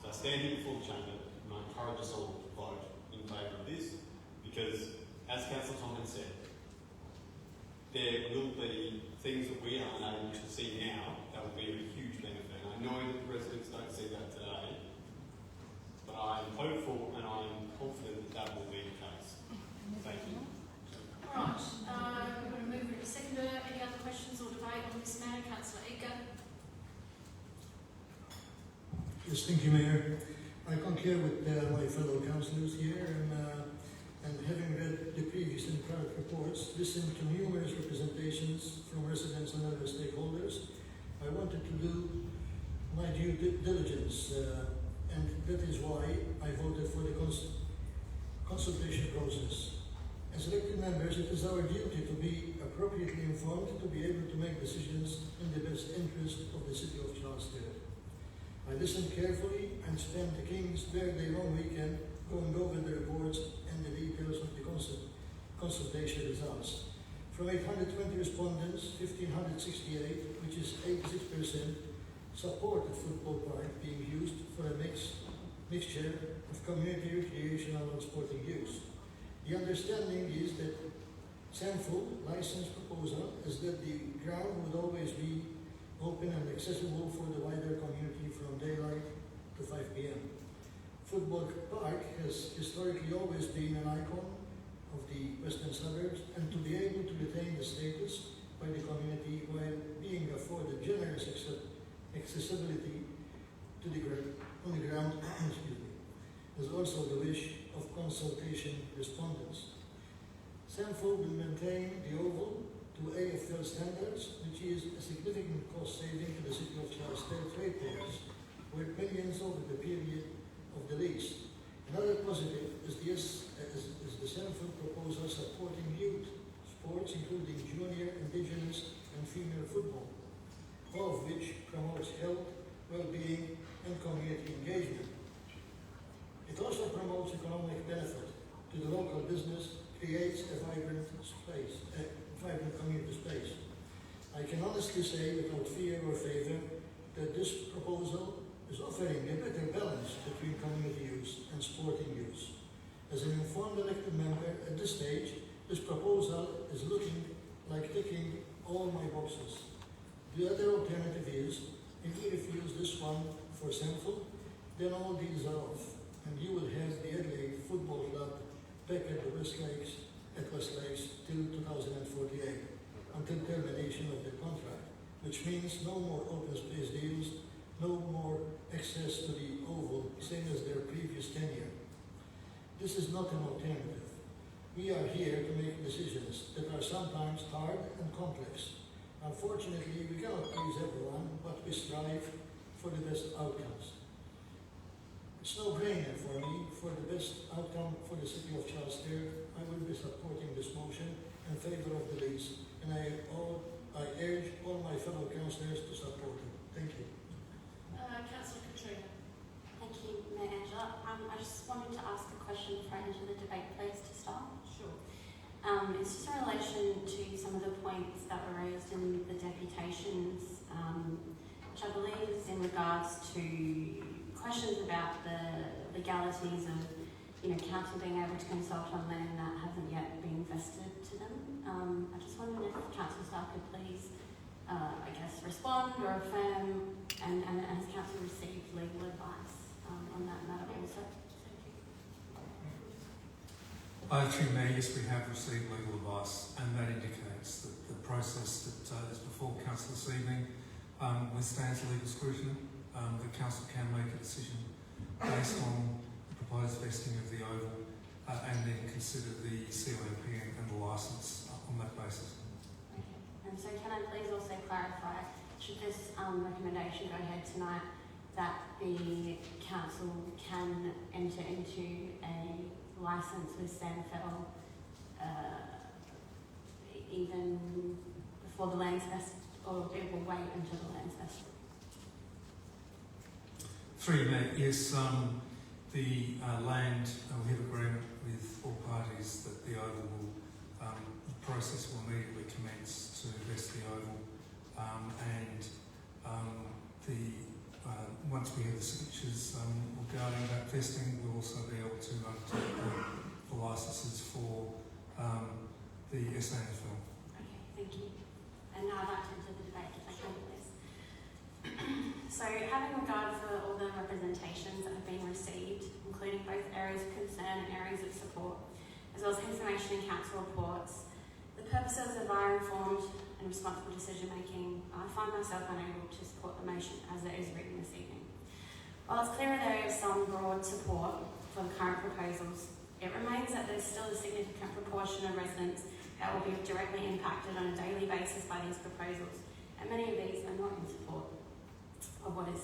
S10: So I stand here before the chamber and I encourage us all to vote in favour of this, because, as Councillor Tom has said, there will be things that we are unable to see now that will be of a huge benefit. I know that the residents don't see that today, but I am hopeful and I am confident that will be the case. Thank you.
S1: All right, we're going to move to seconder. Any other questions or debate on this matter? Councillor Edgar.
S2: Yes, thank you, Mayor. I concur with my fellow councillors here, and having read the previous and current reports, listened to numerous representations from residents and other stakeholders, I wanted to do my due diligence, and that is why I voted for the consultation process. As elected members, it is our duty to be appropriately informed, to be able to make decisions in the best interest of the City of Sturt. I listened carefully and spent the King's Birthday long weekend going over the reports and the details of the consultation results. From 820 respondents, 1,568, which is 86%, supported football park being used for a mixture of community, recreational and sporting use. The understanding is that Samful license proposal is that the ground would always be open and accessible for the wider community from daylight to 5 p.m. Football Park has historically always been an icon of the western suburbs, and to be able to retain the status by the community while being afforded generous accessibility to the on the ground excuse me, is also the wish of consultation respondents. SAMFO will maintain the oval to AFL standards, which is a significant cost saving to the City of Charles Sturt ratepayers, worth millions over the period of the lease. Another positive is the SAMFO proposal supporting youth sports, including junior, indigenous, and female football, all of which promotes health, well-being, and community engagement. It also promotes economic benefit to the local business, creates a vibrant community space. I can honestly say, without fear or favor, that this proposal is offering a better balance between community use and sporting use. As an informed elected member at this stage, this proposal is looking like ticking all my boxes. The other alternative is, if we refuse this one for SAMFO, then all deals are off, and you will have the Adelaide Football Club back at the West Lakes till 2048, until termination of the contract, which means no more open space deals, no more access to the oval, same as their previous tenure. This is not an alternative. We are here to make decisions that are sometimes hard and complex. Unfortunately, we cannot please everyone, but we strive for the best outcomes. It's no-brainer for me, for the best outcome for the City of Charles Sturt. I will be supporting this motion in favour of the lease, and I urge all my fellow councillors to support it. Thank you.
S1: Councillor Katrina.
S11: Thank you, Mayor Angela. I just wanted to ask a question before I enter the debate, please, to start.
S5: Sure.
S11: It's just in relation to some of the points that were raised in the deputations, which I believe is in regards to questions about the legalities of, council being able to consult on land that hasn't yet been vested to them. I just wondered if Council staff could please, respond or affirm, and has Council received legal advice on that matter also?
S12: Through Mayor, yes, we have received legal advice, and that indicates that the process that is before Council this evening withstands legal scrutiny. The Council can make a decision based on the proposed vesting of the oval and then consider the COMP and the licence on that basis.
S11: Okay. And so can I please also clarify, should this recommendation go ahead tonight, that the Council can enter into a licence with SAMFL even before the land's vested, or it will wait until the land's vested?
S12: Through you, Mayor, yes, the land, we have agreement with all parties that the oval will, the process will immediately commence to vest the oval, once we have the signatures regarding that vesting, we'll also be able to take the licences for the SANFL.
S11: Okay, thank you. And now I'd like to enter the debate, if I can, please. So, having regard for all the representations that have been received, including both areas of concern and areas of support, as well as information in council reports, the purposes of our informed and responsible decision making, I find myself unable to support the motion as it is written this evening. While it's clear there is some broad support for the current proposals, it remains that there's still a significant proportion of residents that will be directly impacted on a daily basis by these proposals, and many of these are not in support of what is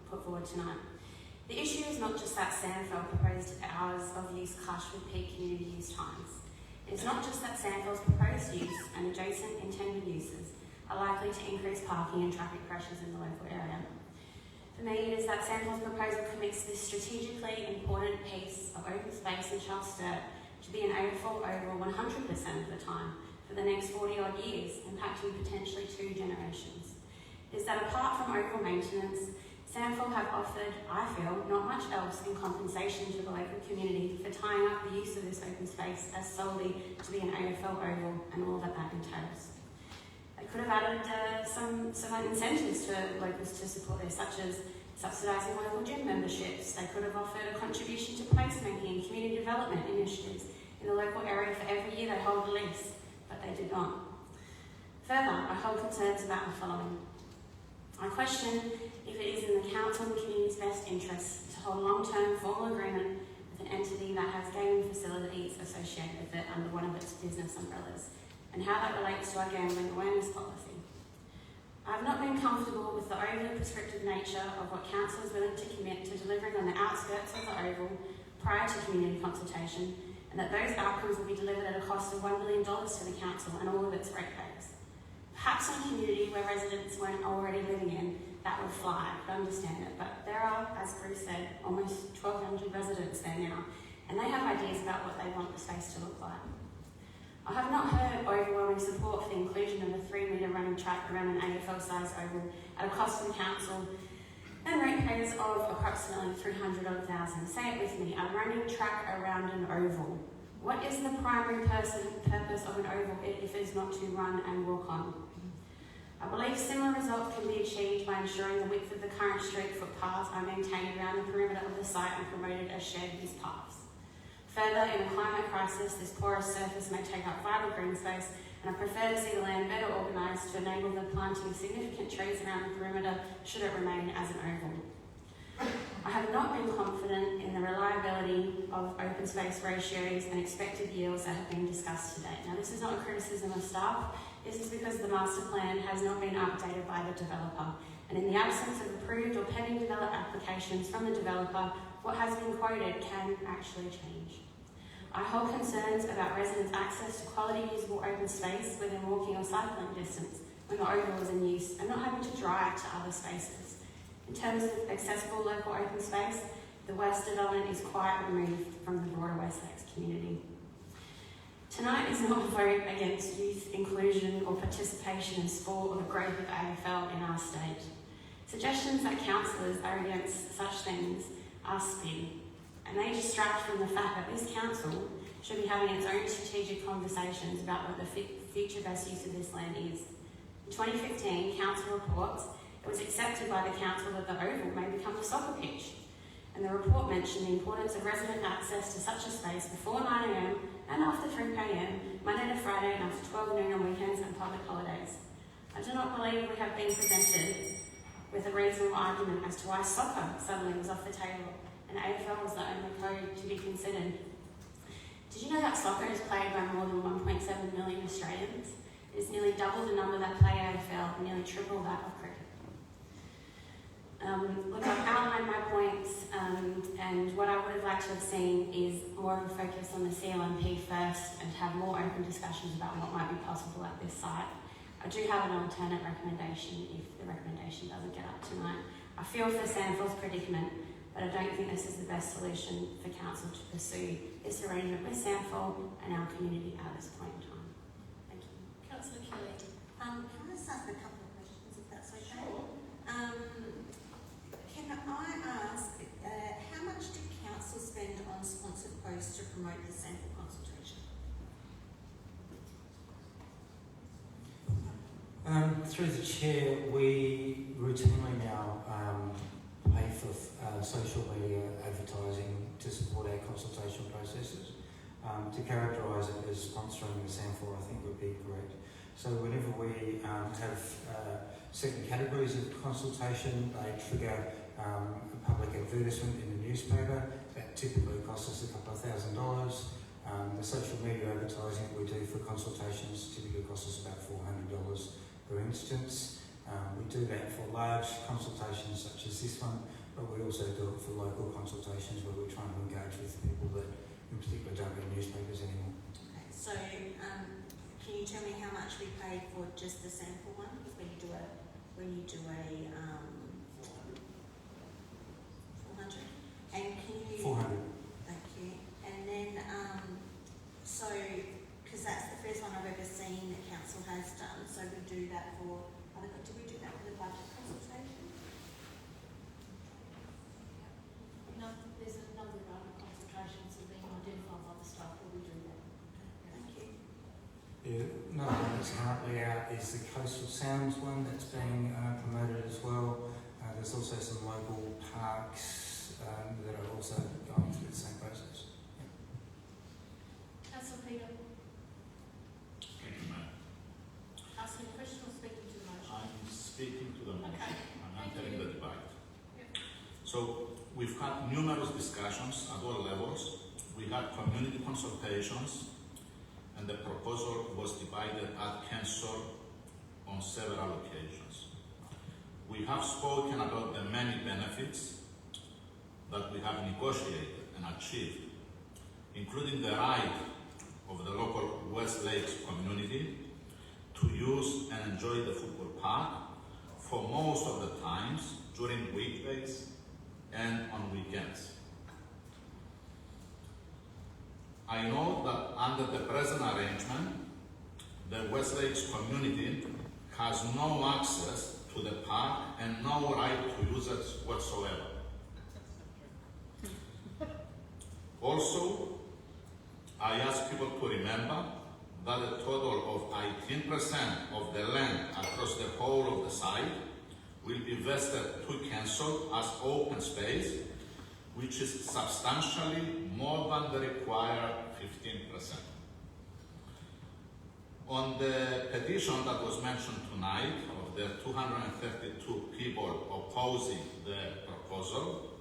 S11: put forward tonight. The issue is not just that SAMFL proposed hours of use clash with peak community use times. It's not just that SAMFL's proposed use and adjacent intended uses are likely to increase parking and traffic pressures in the local area. For me, it is that SAMFL's proposal commits this strategically important piece of open space in Charles Sturt to be an AFL oval 100% of the time for the next 40 odd years, impacting potentially 2 generations. It is that apart from oval maintenance, SAMFL have offered, I feel, not much else in compensation to the local community for tying up the use of this open space as solely to be an AFL oval and all that entails. They could have added some incentives to locals to support this, such as subsidising local gym memberships. They could have offered a contribution to placemaking and community development initiatives in the local area for every year they hold a lease, but they did not. Further, I hold concerns about the following. I question if it is in the council and the community's best interest to hold a long-term formal agreement with an entity that has gaming facilities associated with it under one of its business umbrellas, and how that relates to our gambling awareness policy. I have not been comfortable with the overly prescriptive nature of what council is willing to commit to delivering on the outskirts of the Oval prior to community consultation, and that those outcomes will be delivered at a cost of $1 billion to the council and all of its ratepayers. Perhaps in a community where residents weren't already living in, that would fly, I could understand it, but there are, as Bruce said, almost 1,200 residents there now, and they have ideas about what they want the space to look like. I have not heard overwhelming support for the inclusion of a 3-metre running track around an AFL-sized oval at a cost to the council and ratepayers of approximately $300,000. Say it with me, a running track around an oval. What is the primary purpose of an oval if it is not to run and walk on? I believe similar results can be achieved by ensuring the width of the current street footpaths are maintained around the perimeter of the site and promoted as shared use paths. Further, in a climate crisis, this porous surface may take up vital green space, and I prefer to see the land better organised to enable the planting of significant trees around the perimeter should it remain as an oval. I have not been confident in the reliability of open space ratios and expected yields that have been discussed today. Now, this is not a criticism of staff, this is because the master plan has not been updated by the developer, and in the absence of approved or pending development applications from the developer, what has been quoted can actually change. I hold concerns about residents' access to quality usable open space within walking or cycling distance when the oval is in use and not having to drive to other spaces. In terms of accessible local open space, the West development is quite removed from the broader West Lakes community. Tonight is not a vote against youth inclusion or participation in sport or the growth of AFL in our state. Suggestions that councillors are against such things are spin, and they distract from the fact that this council should be having its own strategic conversations about what the future best use of this land is. In 2015, council reports it was accepted by the council that the oval may become a soccer pitch, and the report mentioned the importance of resident access to such a space before 9 AM and after 3 PM, Monday to Friday and after 12 noon on weekends and public holidays. I do not believe we have been presented with a reasonable argument as to why soccer suddenly was off the table and AFL was the only code to be considered. Did you know that soccer is played by more than 1.7 million Australians? It is nearly double the number that play AFL and nearly triple that of cricket. Look, I've outlined my points, and what I would have liked to have seen is more of a focus on the CLMP first and have more open discussions about what might be possible at this site. I do have an alternate recommendation if the recommendation doesn't get up tonight. I feel for Sandford's predicament, but I don't think this is the best solution for council to pursue this arrangement with Sandford and our community at this point in time. Thank you.
S1: Councillor Kelly.
S14: Can I just ask a couple of questions, if that's okay?
S1: Sure.
S14: Can I ask, how much did council spend on sponsored posts to promote the sample consultation?
S13: Through the chair, we routinely now pay for social media advertising to support our consultation processes. To characterise it as sponsoring the SANFOR, I think would be correct. So whenever we have certain categories of consultation, they trigger a public advertisement in the newspaper. That typically costs us a couple of $1,000. The social media advertising we do for consultations typically costs us about $400 per instance. We do that for large consultations such as this one, but we also do it for local consultations where we're trying to engage with people that in particular don't read newspapers anymore.
S14: Okay, so can you tell me how much we paid for just the sample one? Because when you do a 400, and can you
S13: 400.
S14: Thank you. And then so because that's the first one I've ever seen that council has done. So we do that for. Do we do that for the budget consultation?
S1: No, there's a number of other consultations that have been identified by the staff where we do that.
S14: Thank you.
S13: Yeah, another one that's currently out is the Coastal Sounds one that's being promoted as well. The there's also some local parks that are also going through the same process.
S1: Councillor Peter,
S4: Thank you, Mayor.
S1: asking a question or speaking to the motion?
S4: I'm speaking to the motion.
S1: Okay.
S4: I'm
S1: Thank
S4: entering
S1: you.
S4: the debate.
S1: Yep.
S4: So we've had numerous discussions at all levels. We had community consultations, and the proposal was divided at council on several occasions. We have spoken about the many benefits that we have negotiated and achieved, including the right of the local West Lakes community to use and enjoy the football park for most of the times during weekdays and on weekends. I know that under the present arrangement, the West Lakes community has no access to the park and no right to use it whatsoever. Also, I ask people to remember that a total of 18% of the land across the whole of the site will be vested to council as open space, which is substantially more than the required 15%. On the petition that was mentioned tonight, of the 232 people opposing the proposal,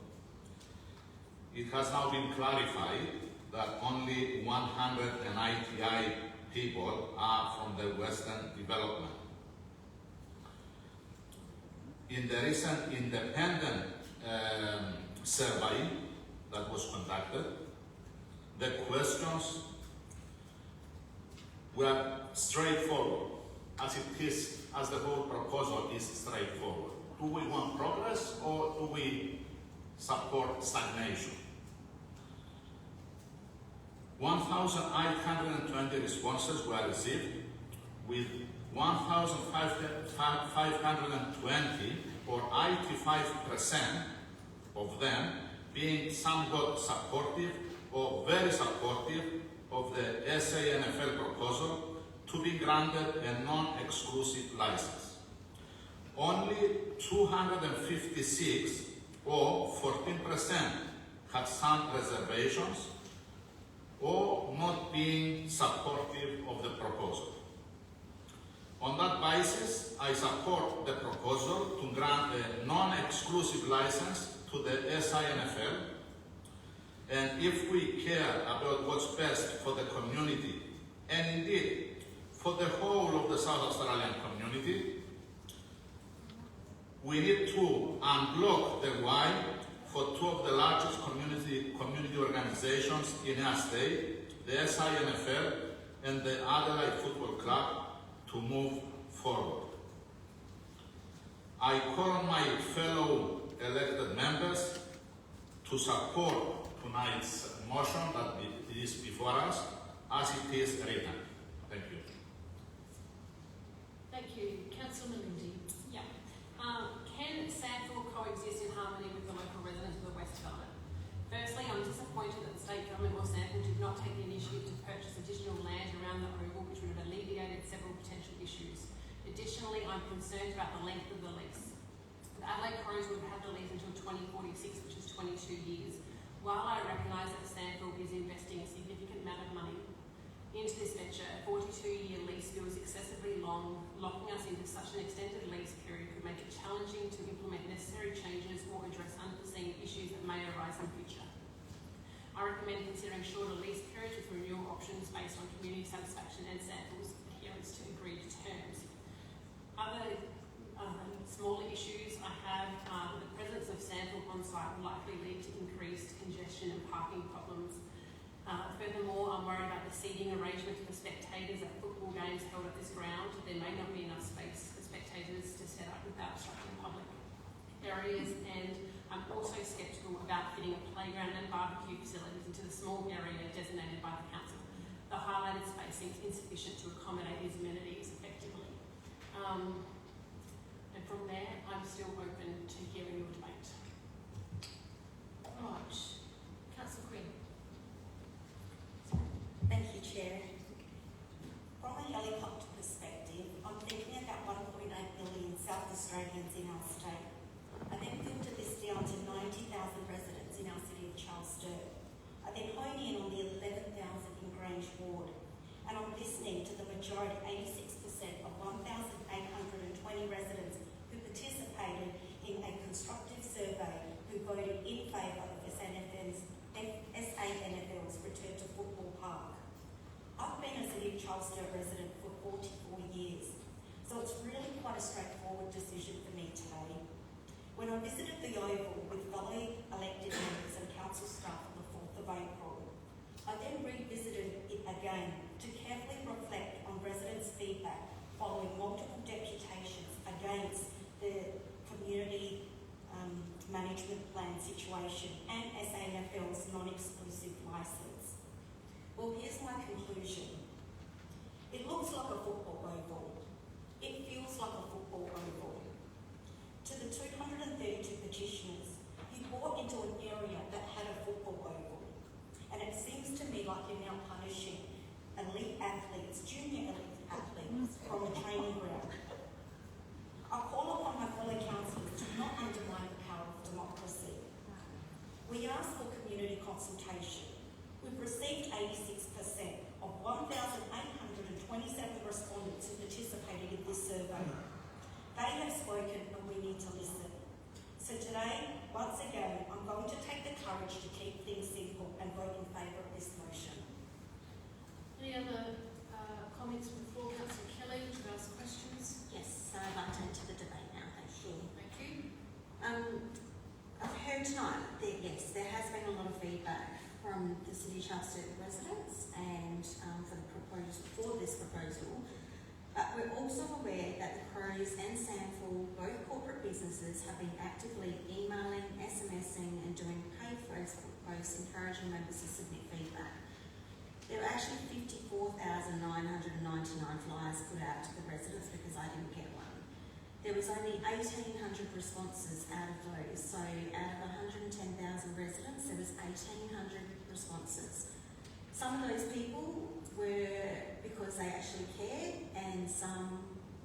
S4: it has now been clarified that only 198 people are from the Western Development. In the recent independent survey that was conducted, the questions were straightforward, as it is, as the whole proposal is straightforward. Do we want progress or do we support stagnation? 1,820 responses were received, with 1,520 or 85% of them being somewhat supportive or very supportive of the SANFL proposal to be granted a non-exclusive license. Only 256 or 14% had some reservations or not being supportive of the proposal. On that basis, I support the proposal to grant a non-exclusive license to the SANFL, and if we care about what's best for the community, and indeed for the whole of the South Australian community, we need to unblock the way for two of the largest community organizations in our state, the SANFL and the Adelaide Football Club, to move forward. I call on my fellow elected members to support tonight's motion that is before us as it is written. Thank you.
S1: Thank you. Councillor Melindy.
S5: Yeah. Can Sandford coexist in harmony with the local residents of the West Development? Firstly, I'm disappointed that the state government or Sandford did not take the initiative to purchase additional land around the oval, which would have alleviated several potential issues. Additionally, I'm concerned about the length of the lease. The Adelaide Crows would have had the lease until 2046, which is 22 years. While I recognise that Sandford is investing a significant amount of money into this venture, a 42-year lease feels excessively long. Locking us into such an extended lease period could make it challenging to implement necessary changes or address unforeseen issues that may arise in future. I recommend considering shorter lease periods with renewal options based on community satisfaction and Sandford's adherence to agreed terms. Other smaller issues I have are that the presence of Sandford on site will likely lead to increased congestion and parking problems. Furthermore, I'm worried about the seating arrangement for spectators at football games held at this ground. There may not be enough space for spectators to set up without obstructing public areas, and I'm also sceptical about fitting a playground and barbecue facilities into the small area designated by the council. The highlighted space seems insufficient to accommodate these amenities effectively. And from there, I'm still open to hearing your debate.
S1: Right. Councillor Quinn.
S14: Thank you, Chair. From a helicopter perspective, I'm thinking about 1.8 million South Australians in our state. I then listening to the majority, 86% of 1,820 residents who participated in a constructive survey who voted in favour of SANFL's return to Football Park. I've been a City of Sturt resident for 44 years, so it's really quite a straightforward decision for me today. When I visited the Oval with fellow elected members and council staff on the 4th of April, I then revisited it again to carefully reflect on residents' feedback following multiple deputations against the community management plan situation and SANFL's non-exclusive licence. Well, here's my conclusion. It looks like a football oval. It feels like a football oval. To the 232 petitioners, you bought into an area that had a football oval. And it seems to me like you're now punishing elite athletes, junior elite athletes, from a training ground. I call upon my fellow councillors to not undermine the power of democracy. We ask for community consultation. We've received 86% of 1,827 respondents who participated in this survey. They have spoken and we need to listen. So today, once again, I'm going to take the courage to keep things simple and vote in favour of this motion.
S1: Any other comments from the floor? Councillor Kelly, to ask questions?
S14: Yes, so I'd like to enter the debate now, thank you.
S1: Thank you.
S14: I've heard tonight that yes, there has been a lot of feedback from the City of Sturt residents and for this proposal. But we're also aware that the Crows and Sandford, both corporate businesses, have been actively emailing, SMSing and doing paid Facebook posts encouraging members to submit feedback. There were actually 54,999 flyers put out to the residents because I didn't get one. There was only 1,800 responses out of those, so out of 110,000 residents, there was 1,800 responses. Some of those people were because they actually cared, and some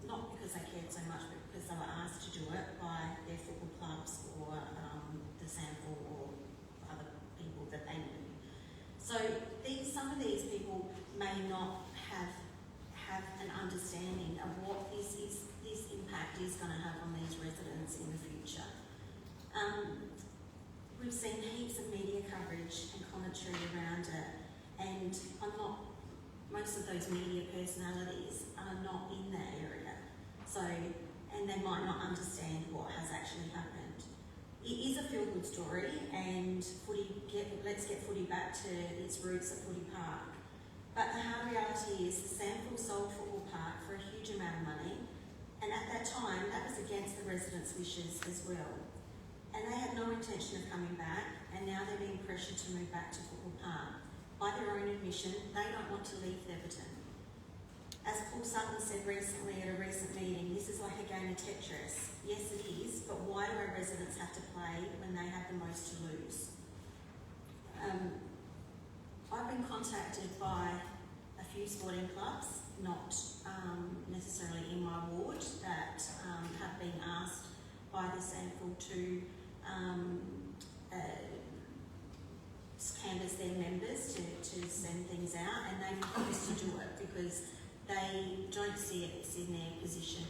S14: not because they cared so much, but because they were asked to do it by their football clubs or the sample or other people that they knew. So some of these people may not have an understanding of what this impact is going to have on these residents in the future. We've seen heaps of media coverage and commentary around it, and most of those media personalities are not in that area, and they might not understand what has actually happened. It is a feel-good story, and let's get footy back to its roots at Footy Park. But the hard reality is the Sandford sold Football Park for a huge amount of money, and at that time that was against the residents' wishes as well. And they had no intention of coming back, and now they're being pressured to move back to Football Park. By their own admission, they don't want to leave Theberton. As Paul Sutton said recently at a recent meeting, this is like a game of Tetris. Yes, it is, but why do our residents have to play when they have the most to lose? I've been contacted by a few sporting clubs, not necessarily in my ward, that have been asked by the sample to canvass their members to send things out, and they refuse to do it because they don't see it as in their position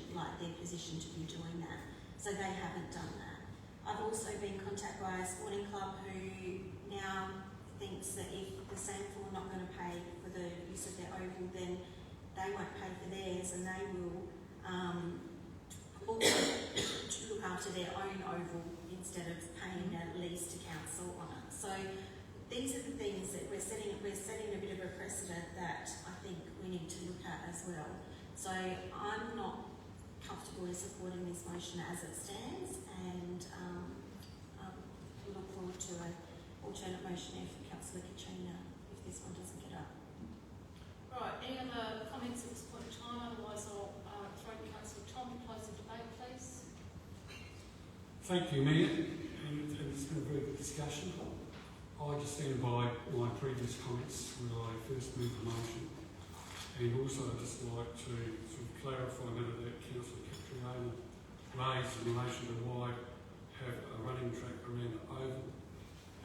S14: to be doing that. So they haven't done that. I've also been contacted by a sporting club who now thinks that if the sample are not going to pay for the use of their oval, then they won't pay for theirs, and they will also look after their own oval instead of paying a lease to council on it. So these are the things that we're setting a bit of a precedent that I think we need to look at as well. So I'm not comfortable in supporting this motion as it stands, and look forward to an alternate motion if Councillor Katrina, if this one doesn't get up.
S1: Right, any other comments at this point in time? Otherwise I'll throw to Councillor Tom to close the debate, please.
S16: Thank you, Mayor, and it's been a very good discussion. I just stand by my previous comments when I first moved the motion, and also I'd just like to sort of clarify a matter that Councillor Catriona raised in relation to why have a running track around the oval,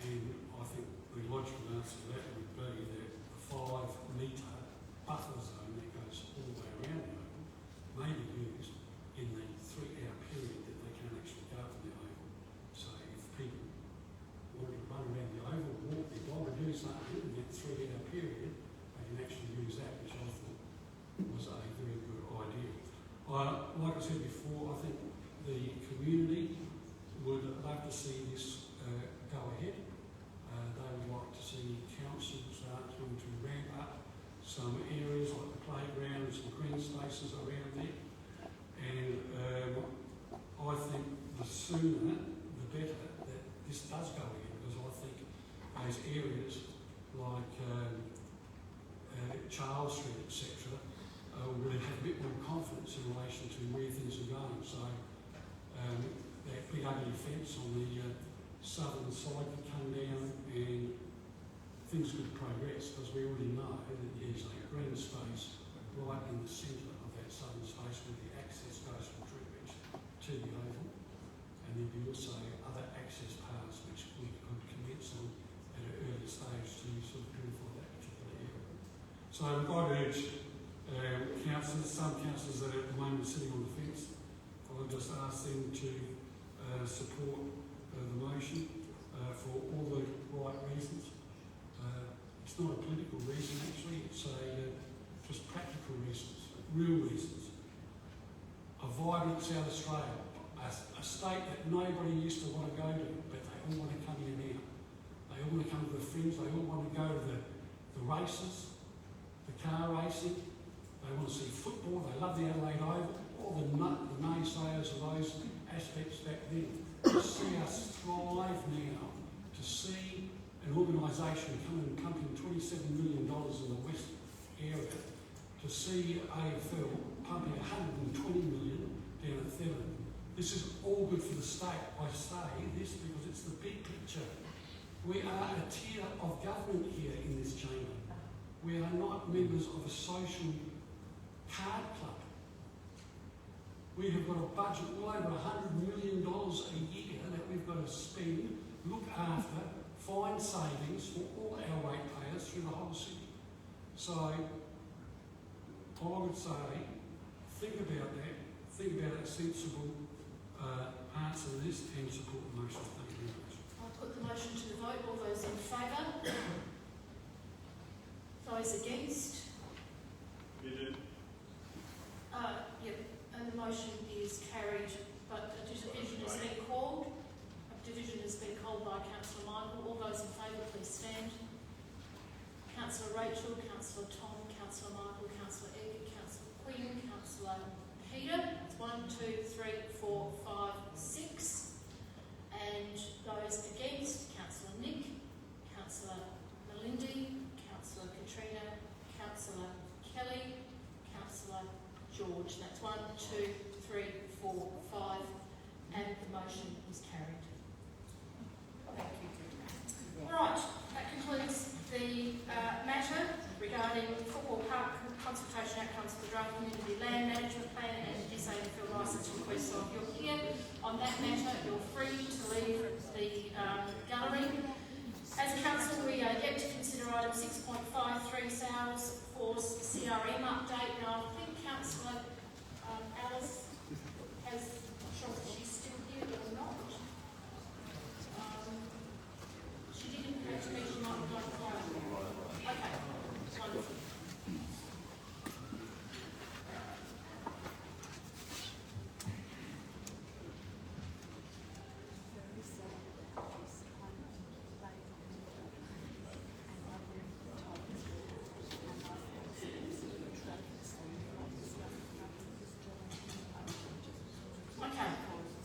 S16: and I think the logical answer to that would be that the 5 metre buffer zone that goes all the way around the oval may be used in the 3-hour period that they can actually go from the oval. So if people wanted to run around the oval, walk their dog or do something in that 3-hour period, they can actually use that, which I thought was a very good idea. Like I said before, I think the community would love to see this go ahead. They would like to see council start to ramp up some areas like the playground, some green spaces around there. And I think the sooner the better that this does go ahead, because I think those areas like Charles Street, etc., will have a bit more confidence in relation to where things are going. So that big ugly fence on the southern side could come down and things could progress, because we already know that there's a green space right in the centre of that southern space where the access goes from Trewbridge to the oval, and there'd be also other access paths which we could commence on at an early stage to sort of beautify that particular area. So I'd urge councillors, some councillors that are at the moment sitting on the fence, I'll just ask them to support the motion for all the right reasons. It's not a political reason actually, it's just practical reasons, real reasons. A vibrant South Australia, a state that nobody used to want to go to, but they all want to come here now. They all want to come to the fringe, they all want to go to the races, the car racing, they want to see football, they love the Adelaide Oval, all the naysayers of those aspects back then. To see us thrive now, to see an organisation come and pump in $27 million in the west area, to see AFL pumping $120 million down at Thurman. This is all good for the state. I say this because it's the big picture. We are a tier of government here in this chamber. We are not members of a social card club. We have got a budget well over $100 million a year that we've got to spend, look after, find savings for all our ratepayers through the whole city. So, I would say, think about a sensible answer to this and support the motion. Thank you very much.
S1: I'll put the motion to the vote. All those in favour? Those against?
S15: You do.
S1: Yep, and the motion is carried, but a division has been called. A division has been called by Councillor Michael. All those in favour, please stand. Councillor Rachel, Councillor Tom, Councillor Michael, Councillor Egg, Councillor Quinn, Councillor Peter. That's 1, 2, 3, 4, 5, 6. And those against, Councillor Nick, Councillor Melindy, Councillor Katrina, Councillor Kelly, Councillor George. That's 1, 2, 3, 4, 5, and the motion is carried. Thank you. Right, that concludes the matter regarding football park consultation outcomes for the draft community land management plan and disabled field licence request. So if you're here on that matter, you're free to leave the gallery. As a council, we are yet to consider item 6.53 sales force CRM update. Now, I think Councillor Alice has shown that she's still here or not. She didn't indicate to me she might be going to fire. Okay, wonderful.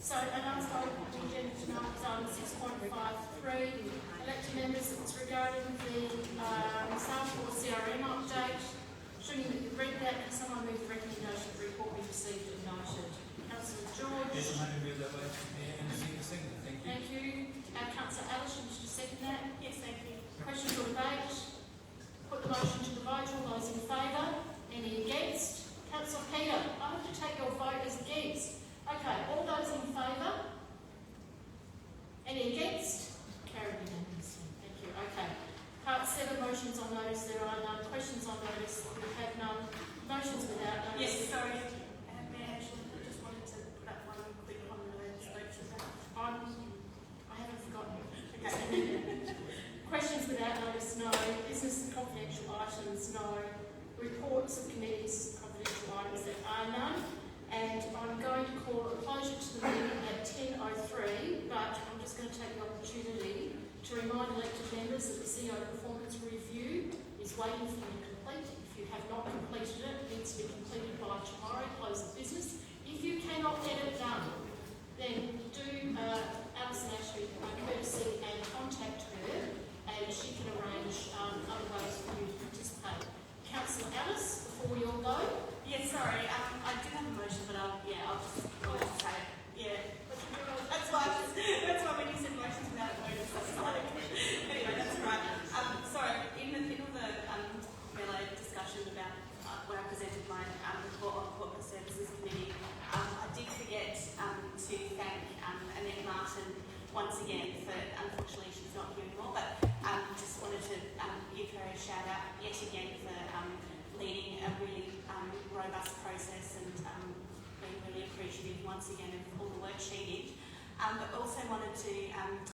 S1: So, announced by the agenda tonight is item 6.53. Elected members, it's regarding the staff or CRM update. Assuming that you've read that, can someone move the recommendation of the report be received and noted? Councillor George.
S12: Yes, I'm happy to move that way. And second, thank you.
S1: Thank you. Councillor Alice, you wish to second that?
S9: Yes, thank you.
S1: Questions or debate? Put the motion to the vote. All those in favour? Any against? Councillor Peter, I have to take your vote as against. Okay, all those in favour? Any against? Carried unanimously. Thank you. Okay. Part 7, motions on notice. There are none. Questions on notice. We have To remind elected members that the CEO performance review is waiting for you to complete. If you have not completed it, it needs to be completed by tomorrow, close of business. If you cannot get it done, then do Alison Ashby a courtesy and contact her, and she can arrange other ways for you to participate. Councillor Alice, before we all go.
S9: Yeah, sorry, I do have a motion, but I'll just say it. Yeah, that's why when you said motions without a motion, I was like, anyway, that's right. Sorry, in all the melee discussion about where I presented my report on Corporate Services Committee, I did forget to thank Annette Martin once again for, unfortunately she's not here anymore, but just wanted to give her a shout out yet again for leading a really robust process and being really appreciative once again of all the work she did. But also wanted to